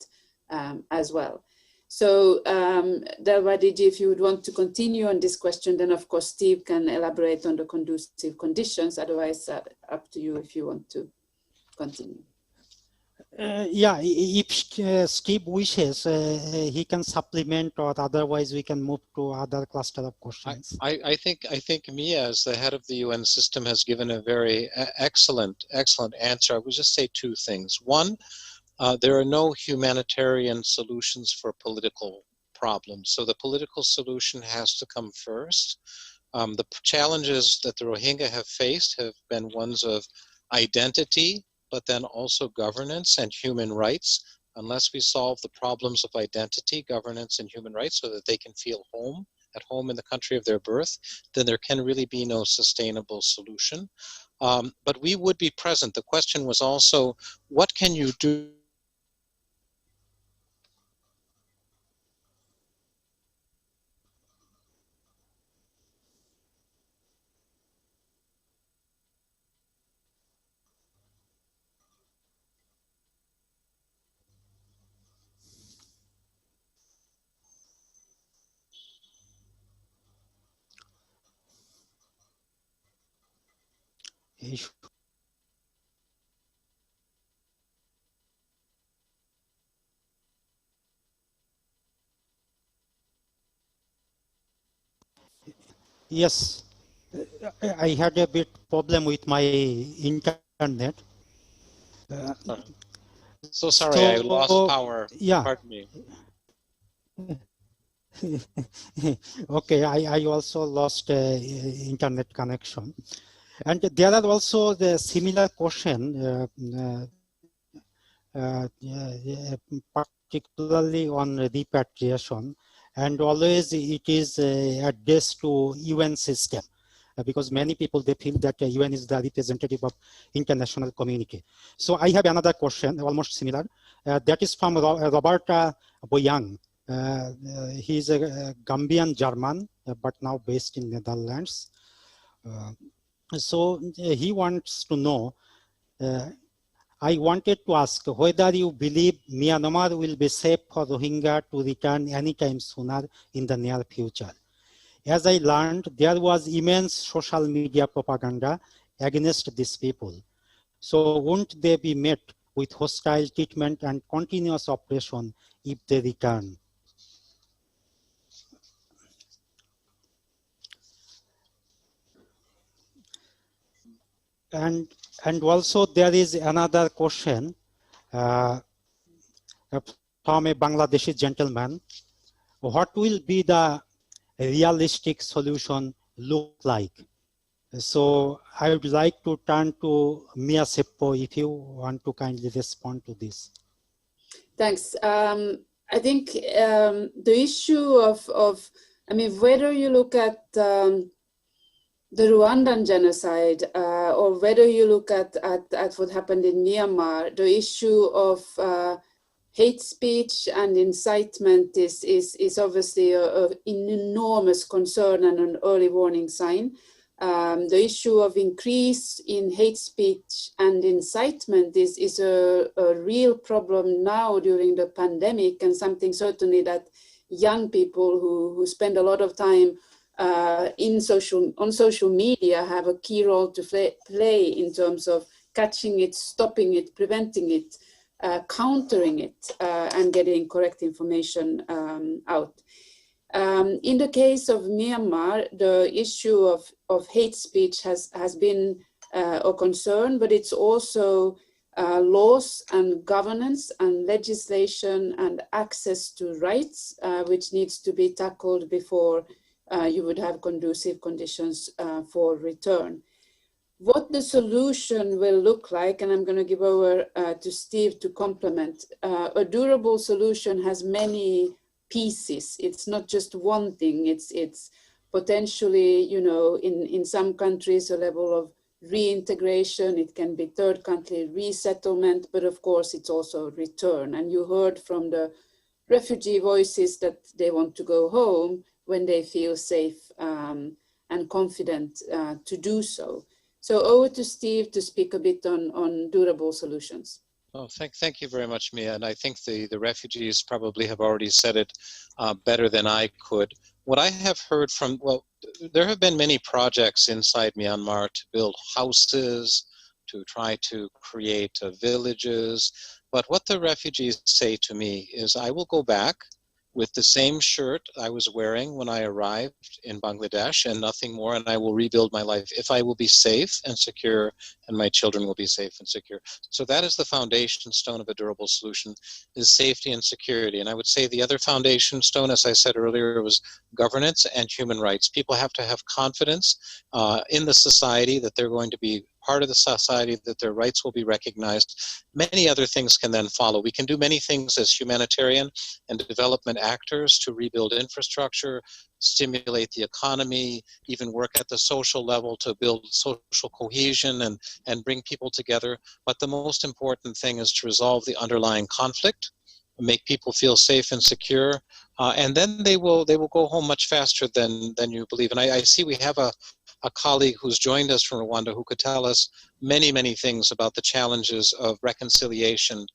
as well. So, Delva Diji, if you would want to continue on this question, then of course Steve can elaborate on the conducive conditions. Otherwise, up to you if you want to continue. Yeah, if Steve wishes, he can supplement, or otherwise we can move to other cluster of questions. I think Mia, as the head of the UN system, has given a very excellent answer. I would just say two things. One, there are no humanitarian solutions for political problems. So the political solution has to come first. The challenges that the Rohingya have faced have been ones of identity, but then also governance and human rights. Unless we solve the problems of identity, governance, and human rights so that they can feel at home in the country of their birth, then there can really be no sustainable solution. But we would be present. The question was also, what can you do? Yes, I had a bit problem with my internet. So sorry, I lost power. Yeah. Pardon me. Okay, I also lost internet connection. And there are also the similar question, particularly on repatriation, and always it is addressed to UN system. Because many people, they feel that UN is the representative of international community. So I have another question, almost similar. That is from Roberta Boyang. He's a Gambian German, but now based in Netherlands. So he wants to know, I wanted to ask whether you believe Myanmar will be safe for Rohingya to return anytime sooner in the near future. As I learned, there was immense social media propaganda against these people. So won't they be met with hostile treatment and continuous oppression if they return? And also there is another question from a Bangladeshi gentleman. What will be the realistic solution look like? So I would like to turn to Mia Seppo if you want to kindly respond to this. Thanks. I think the issue of, I mean, whether you look at the Rwandan genocide or whether you look at what happened in Myanmar, the issue of hate speech and incitement is obviously an enormous concern and an early warning sign. The issue of increase in hate speech and incitement is a real problem now during the pandemic, and something certainly that young people who spend a lot of time on social media have a key role to play in terms of catching it, stopping it, preventing it, countering it, and getting correct information out. In the case of Myanmar, the issue of hate speech has been a concern, but it's also laws and governance and legislation and access to rights, which needs to be tackled before you would have conducive conditions for return. What the solution will look like, and I'm going to give over to Steve to complement. A durable solution has many pieces. It's not just one thing. It's potentially, you know, in some countries, a level of reintegration. It can be third country resettlement, but of course, it's also return. And you heard from the refugee voices that they want to go home when they feel safe and confident to do so. So over to Steve to speak a bit on durable solutions. Oh, thank you very much, Mia. And I think the refugees probably have already said it better than I could. What I have heard from, well, there have been many projects inside Myanmar to build houses, to try to create villages. But what the refugees say to me is, I will go back with the same shirt I was wearing when I arrived in Bangladesh and nothing more, and I will rebuild my life if I will be safe and secure, and my children will be safe and secure. So that is the foundation stone of a durable solution, is safety and security. And I would say the other foundation stone, as I said earlier, was governance and human rights. People have to have confidence in the society that they're going to be part of the society, that their rights will be recognized. Many other things can then follow. We can do many things as humanitarian and development actors to rebuild infrastructure, stimulate the economy, even work at the social level to build social cohesion and bring people together. But the most important thing is to resolve the underlying conflict, make people feel safe and secure, and then they will go home much faster than you believe. And I see we have a colleague who's joined us from Rwanda who could tell us many, many things about the challenges of reconciliation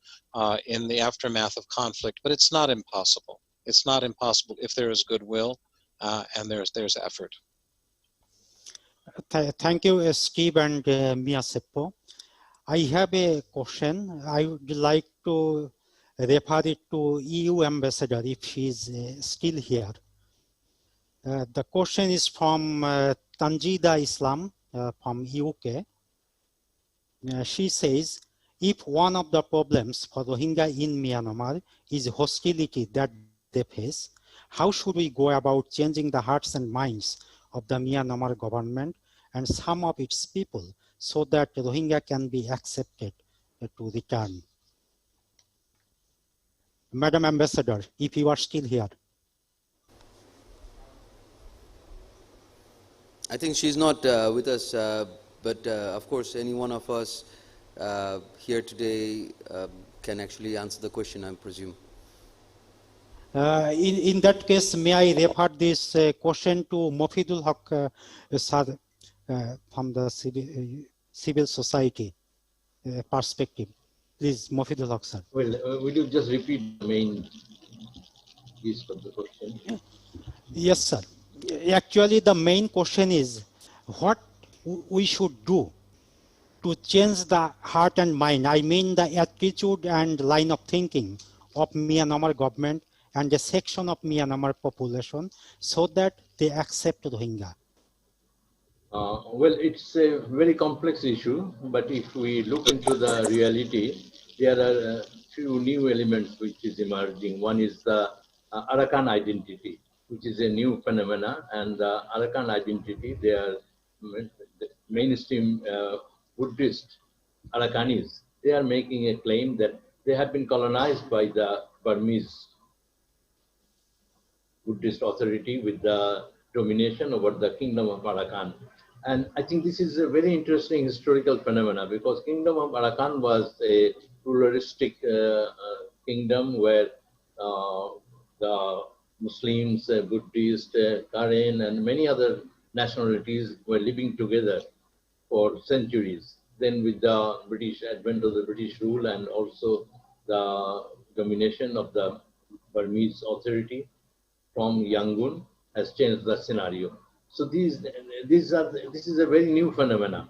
in the aftermath of conflict, but it's not impossible. It's not impossible if there is goodwill and there's effort. Thank you, Steve and Mia Seppo. I have a question. I would like to refer it to EU ambassador if she is still here. The question is from Tanjida Islam from UK. She says, if one of the problems for Rohingya in Myanmar is hostility that they face, how should we go about changing the hearts and minds of the Myanmar government and some of its people so that Rohingya can be accepted to return? Madam Ambassador, if you are still here. I think she's not with us, but of course any one of us here today can actually answer the question, I presume. In that case, may I refer this question to Mofidul Haq sir, from the civil society perspective. Please, Mofidul Haq sir. Well, will you just repeat the main piece of the question? Yes, sir. Actually, the main question is what we should do to change the heart and mind. I mean the attitude and line of thinking of Myanmar government and a section of Myanmar population so that they accept Rohingya. Well, it's a very complex issue, but if we look into the reality, there are a few new elements which is emerging. One is the Arakan identity, which is a new phenomena, and the Arakan identity, they are mainstream Buddhist Arakanis. They are making a claim that they have been colonized by the Burmese Buddhist authority with the domination over the kingdom of Arakan. And I think this is a very interesting historical phenomena because kingdom of Arakan was a pluralistic kingdom where the Muslims, Buddhists, Karen, and many other nationalities were living together for centuries. Then with the British advent of the British rule and also the domination of the Burmese authority from Yangon has changed the scenario. So this is a very new phenomena.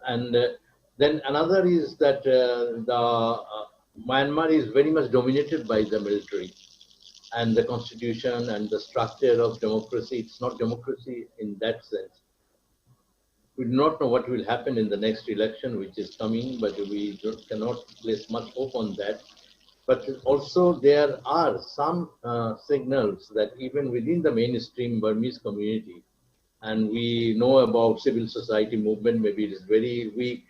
And then another is that Myanmar is very much dominated by the military. And the constitution and the structure of democracy, it's not democracy in that sense. We do not know what will happen in the next election, which is coming, but we cannot place much hope on that. But also there are some signals that even within the mainstream Burmese community, and we know about civil society movement, maybe it is very weak,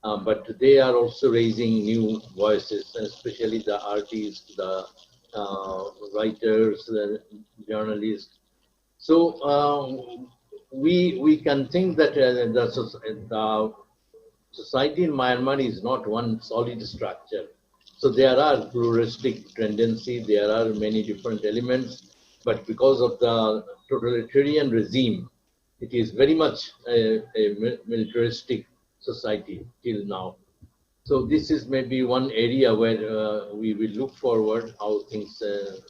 but they are also raising new voices, especially the artists, the writers, the journalists. So we can think that the society in Myanmar is not one solid structure. So there are pluralistic tendencies, there are many different elements, but because of the totalitarian regime, it is very much a militaristic society till now. So this is maybe one area where we will look forward how things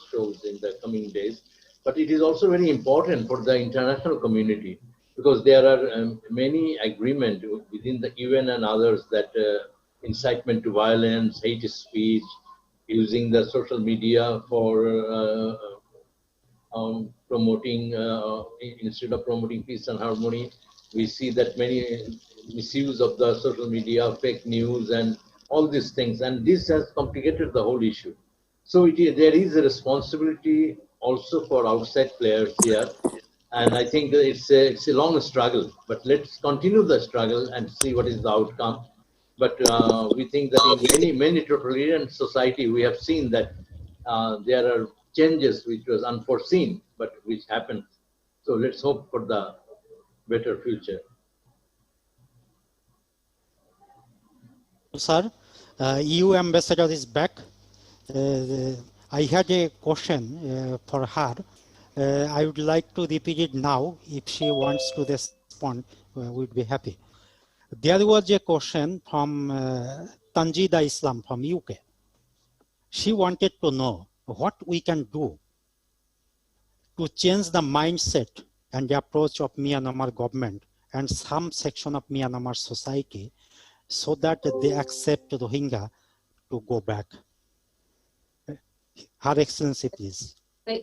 shows in the coming days. But it is also very important for the international community because there are many agreements within the UN and others that incitement to violence, hate speech, using the social media for promoting, instead of promoting peace and harmony, we see that many misuse of the social media, fake news, and all these things. And this has complicated the whole issue. So there is a responsibility also for outside players here. And I think it's a long struggle, but let's continue the struggle and see what is the outcome. But we think that in many totalitarian society, we have seen that there are changes which was unforeseen, but which happened. So let's hope for the better future. Sir, EU ambassador is back. I had a question for her. I would like to repeat it now. If she wants to respond, we'd be happy. There was a question from Tanjida Islam from UK. She wanted to know what we can do to change the mindset and the approach of Myanmar government and some section of Myanmar society so that they accept Rohingya to go back. Her Excellency, please.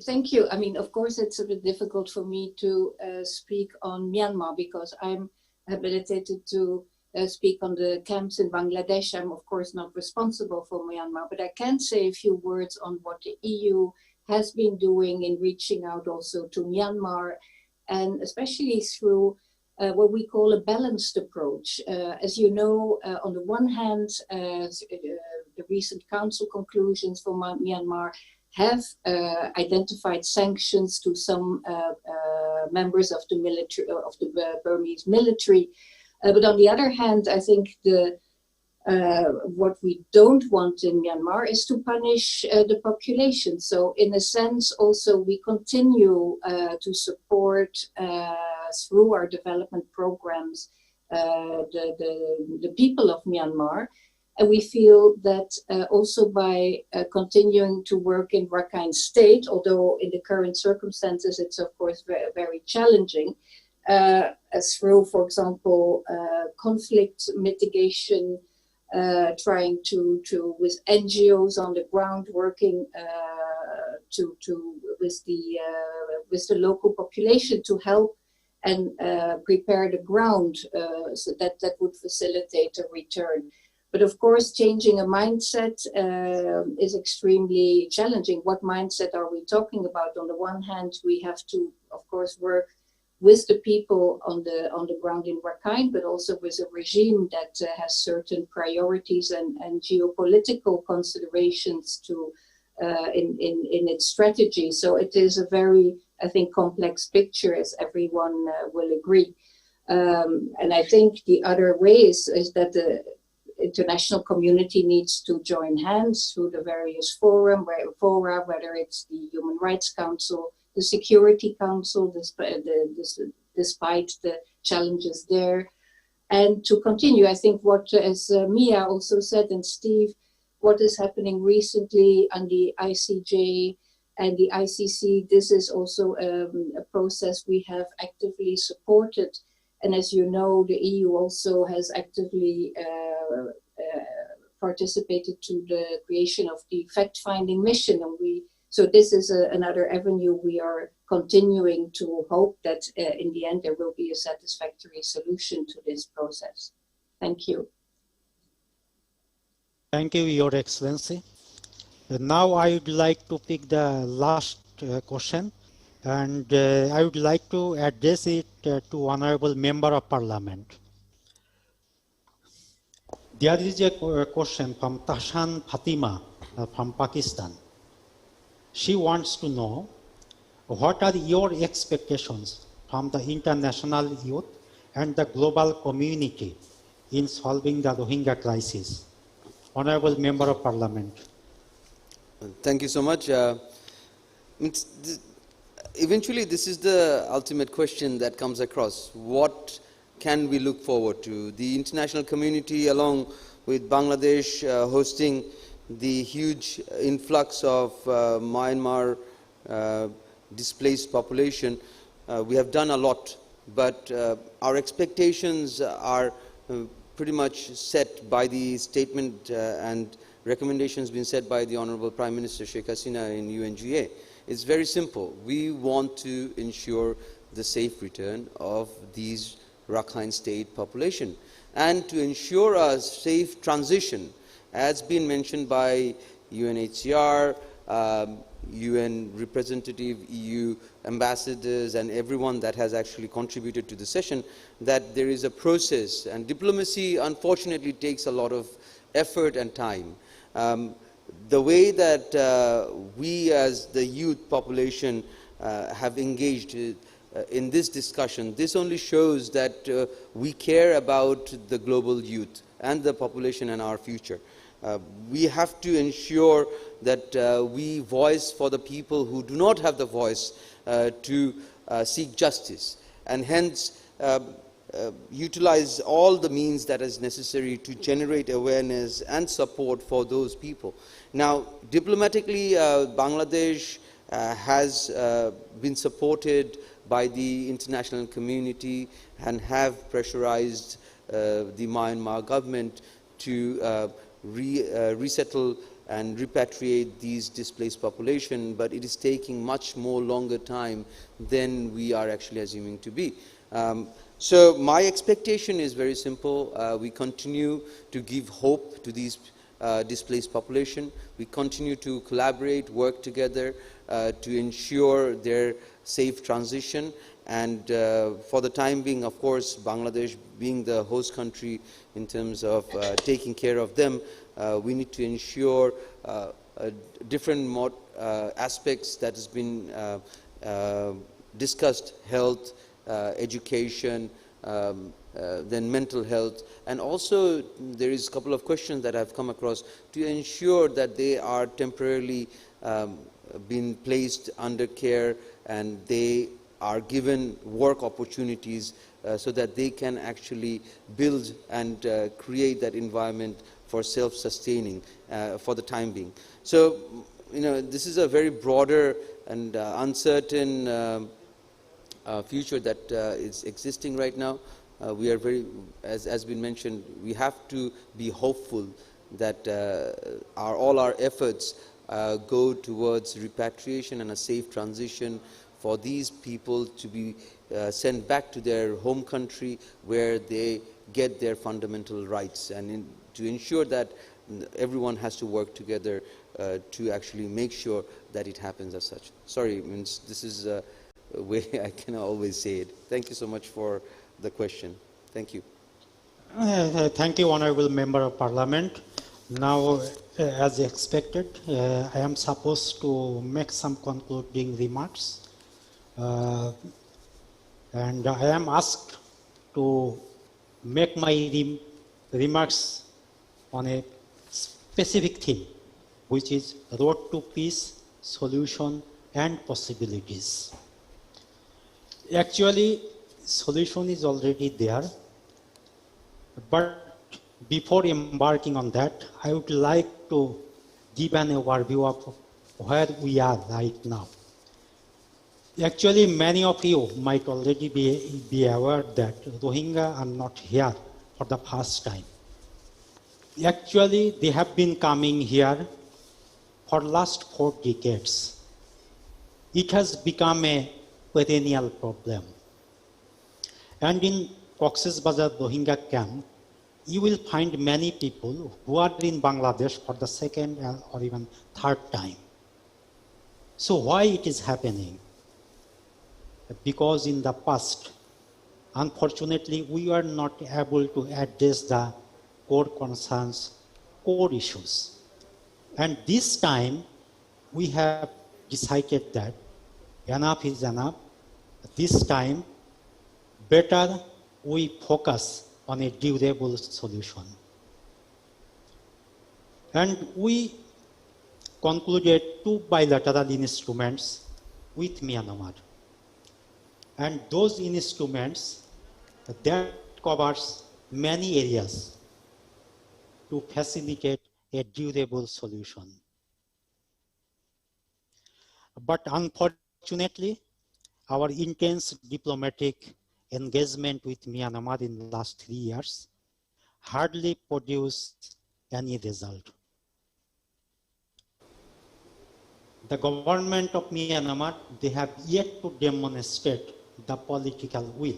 Thank you. I mean, of course, it's a bit difficult for me to speak on Myanmar because I'm habilitated to speak on the camps in Bangladesh. I'm, of course, not responsible for Myanmar, but I can say a few words on what the EU has been doing in reaching out also to Myanmar, and especially through what we call a balanced approach. As you know, on the one hand, the recent council conclusions for Myanmar have identified sanctions to some members of the military, of the Burmese military. But on the other hand, I think what we don't want in Myanmar is to punish the population. So in a sense, also we continue to support through our development programs the people of Myanmar. And we feel that also by continuing to work in Rakhine State, although in the current circumstances it's of course very, very challenging, through, for example, conflict mitigation, trying to with NGOs on the ground working with the local population to help and prepare the ground so that would facilitate a return. But of course, changing a mindset is extremely challenging. What mindset are we talking about? On the one hand, we have to, of course, work with the people on the ground in Rakhine, but also with a regime that has certain priorities and geopolitical considerations to in its strategy. So it is a very, I think, complex picture, as everyone will agree. And I think the other way is that the international community needs to join hands through the various fora, whether it's the Human Rights Council, the Security Council, despite the challenges there, and to continue. I think what, as Mia also said, and Steve, what is happening recently on the ICJ and the ICC, this is also a process we have actively supported. And as you know, the EU also has actively participated to the creation of the fact-finding mission, and we So this is another avenue we are continuing to hope that in the end there will be a satisfactory solution to this process. Thank you. Thank you, Your Excellency. Now I would like to pick the last question, and I would like to address it to Honorable Member of Parliament. There is a question from Tashan Fatima from Pakistan. She wants to know, what are your expectations from the international youth and the global community in solving the Rohingya crisis? Honorable Member of Parliament. Thank you so much. Eventually, this is the ultimate question that comes across. What can we look forward to? The international community, along with Bangladesh hosting the huge influx of Myanmar displaced population, we have done a lot, but our expectations are pretty much set by the statement and recommendations being set by the Honorable Prime Minister Sheikh Hasina in UNGA. It's very simple. We want to ensure the safe return of these Rakhine State population and to ensure a safe transition, as been mentioned by UNHCR, UN representative, EU ambassadors, and everyone that has actually contributed to the session, that there is a process, and diplomacy unfortunately takes a lot of effort and time. The way that we as the youth population have engaged in this discussion, this only shows that we care about the global youth and the population and our future. We have to ensure that we voice for the people who do not have the voice to seek justice, and hence utilize all the means that is necessary to generate awareness and support for those people. Now, diplomatically, Bangladesh has been supported by the international community and have pressurized the Myanmar government to resettle and repatriate these displaced population, but it is taking much more longer time than we are actually assuming to be. So my expectation is very simple. We continue to give hope to these displaced population. We continue to collaborate, work together to ensure their safe transition. And for the time being, of course, Bangladesh being the host country in terms of taking care of them, we need to ensure different aspects that has been discussed: health, education, then mental health, and also there is a couple of questions that I've come across to ensure that they are temporarily being placed under care and they are given work opportunities so that they can actually build and create that environment for self-sustaining for the time being. So, you know, this is a very broader and uncertain future that is existing right now. We are very, as been mentioned, we have to be hopeful that all our efforts go towards repatriation and a safe transition for these people to be sent back to their home country where they get their fundamental rights, and to ensure that everyone has to work together to actually make sure that it happens as such. Sorry, this is a way I can always say it. Thank you so much for the question. Thank you. Thank you, Honorable Member of Parliament. Now, as expected, I am supposed to make some concluding remarks. And I am asked to make my remarks on a specific theme, which is road to peace, solution, and possibilities. Actually, solution is already there, but before embarking on that, I would like to give an overview of where we are right now. Actually, many of you might already be aware that Rohingya are not here for the first time. Actually, they have been coming here for the last 4 decades. It has become a perennial problem. And in Cox's Bazar Rohingya camp, you will find many people who are in Bangladesh for the second or even third time. So why it is happening? Because in the past, unfortunately, we were not able to address the core concerns, core issues. And this time, we have decided that enough is enough. This time, better we focus on a durable solution. And we concluded 2 bilateral instruments with Myanmar. And those instruments that covers many areas to facilitate a durable solution. But unfortunately, our intense diplomatic engagement with Myanmar in the last 3 years hardly produced any result. The government of Myanmar, they have yet to demonstrate the political will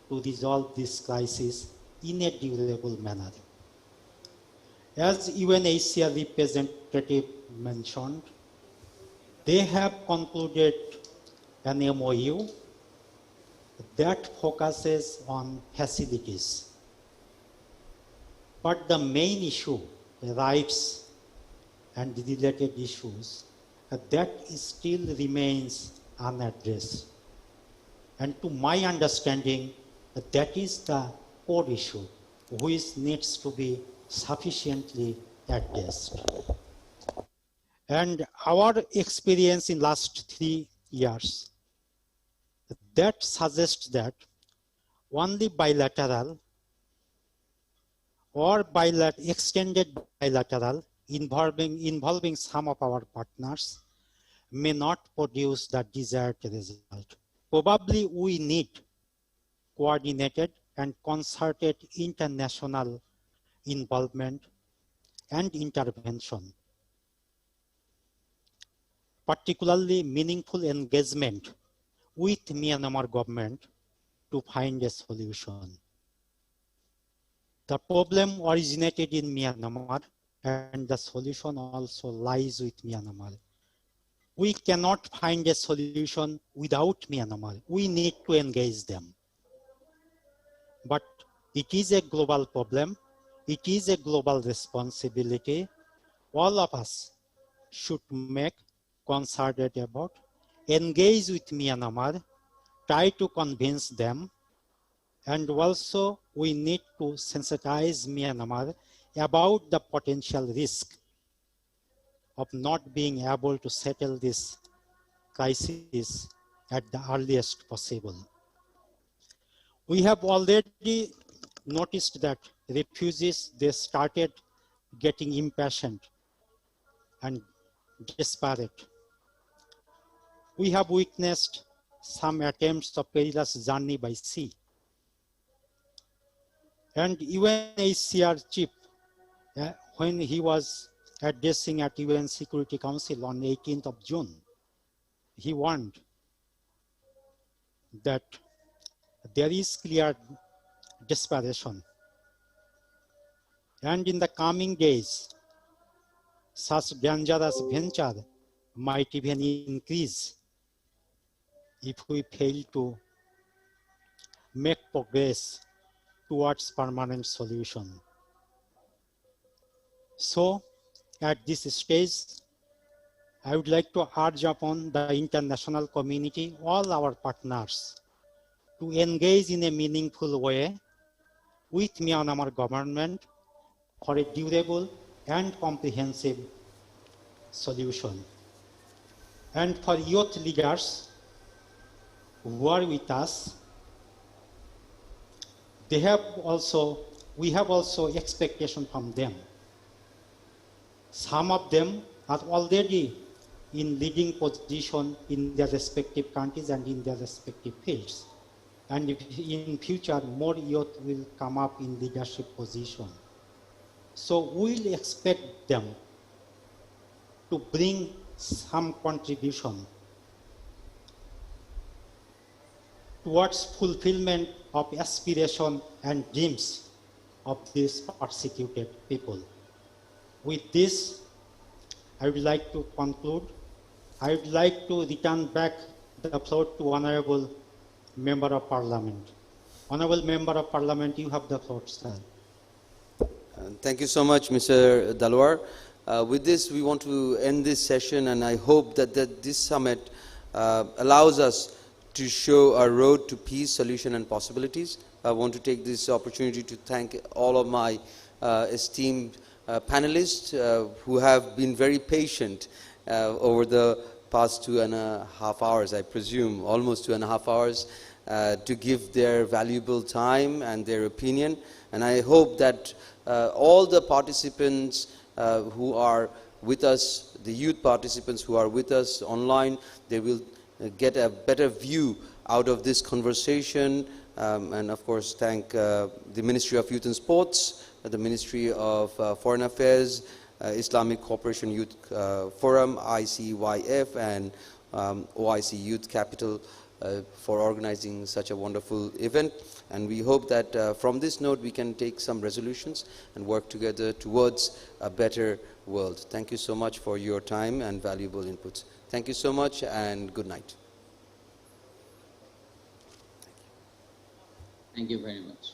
to resolve this crisis in a durable manner. As UNHCR representative mentioned, they have concluded an MOU that focuses on facilities. But the main issue, rights and related issues, that still remains unaddressed. And to my understanding, that is the core issue, which needs to be sufficiently addressed. And our experience in last 3 years, that suggests that only bilateral or extended bilateral involving some of our partners may not produce the desired result. Probably we need coordinated and concerted international involvement and intervention, particularly meaningful engagement with Myanmar government to find a solution. The problem originated in Myanmar and the solution also lies with Myanmar. We cannot find a solution without Myanmar. We need to engage them. But it is a global problem. It is a global responsibility. All of us should make concerted effort, engage with Myanmar, try to convince them, and also we need to sensitize Myanmar about the potential risk of not being able to settle this crisis at the earliest possible. We have already noticed that refugees, they started getting impatient and desperate. We have witnessed some attempts of perilous journey by sea. And UNHCR chief, when he was addressing at UN Security Council on 18th of June, he warned that there is clear desperation. And in the coming days, such dangerous venture might even increase if we fail to make progress towards permanent solution. So, at this stage, I would like to urge upon the international community, all our partners, to engage in a meaningful way with Myanmar government for a durable and comprehensive solution. And for youth leaders who are with us, we have also expectation from them. Some of them are already in leading position in their respective countries and in their respective fields. And in future, more youth will come up in leadership position. So we'll expect them to bring some contribution towards fulfillment of aspiration and dreams of these persecuted people. With this, I would like to conclude. I would like to return back the floor to Honorable Member of Parliament. Honorable Member of Parliament, you have the floor, sir. Thank you so much, Mr. Dalwar. With this, we want to end this session, and I hope that this summit allows us to show a road to peace, solution, and possibilities. I want to take this opportunity to thank all of my esteemed panelists who have been very patient over the past 2.5 hours, I presume, almost 2.5 hours, to give their valuable time and their opinion. And I hope that all the participants who are with us, the youth participants who are with us online, they will get a better view out of this conversation. And of course, thank the Ministry of Youth and Sports, the Ministry of Foreign Affairs, Islamic Cooperation Youth Forum, ICYF, and OIC Youth Capital for organizing such a wonderful event. And we hope that from this note we can take some resolutions and work together towards a better world. Thank you so much for your time and valuable inputs. Thank you so much, and good night. Thank you very much.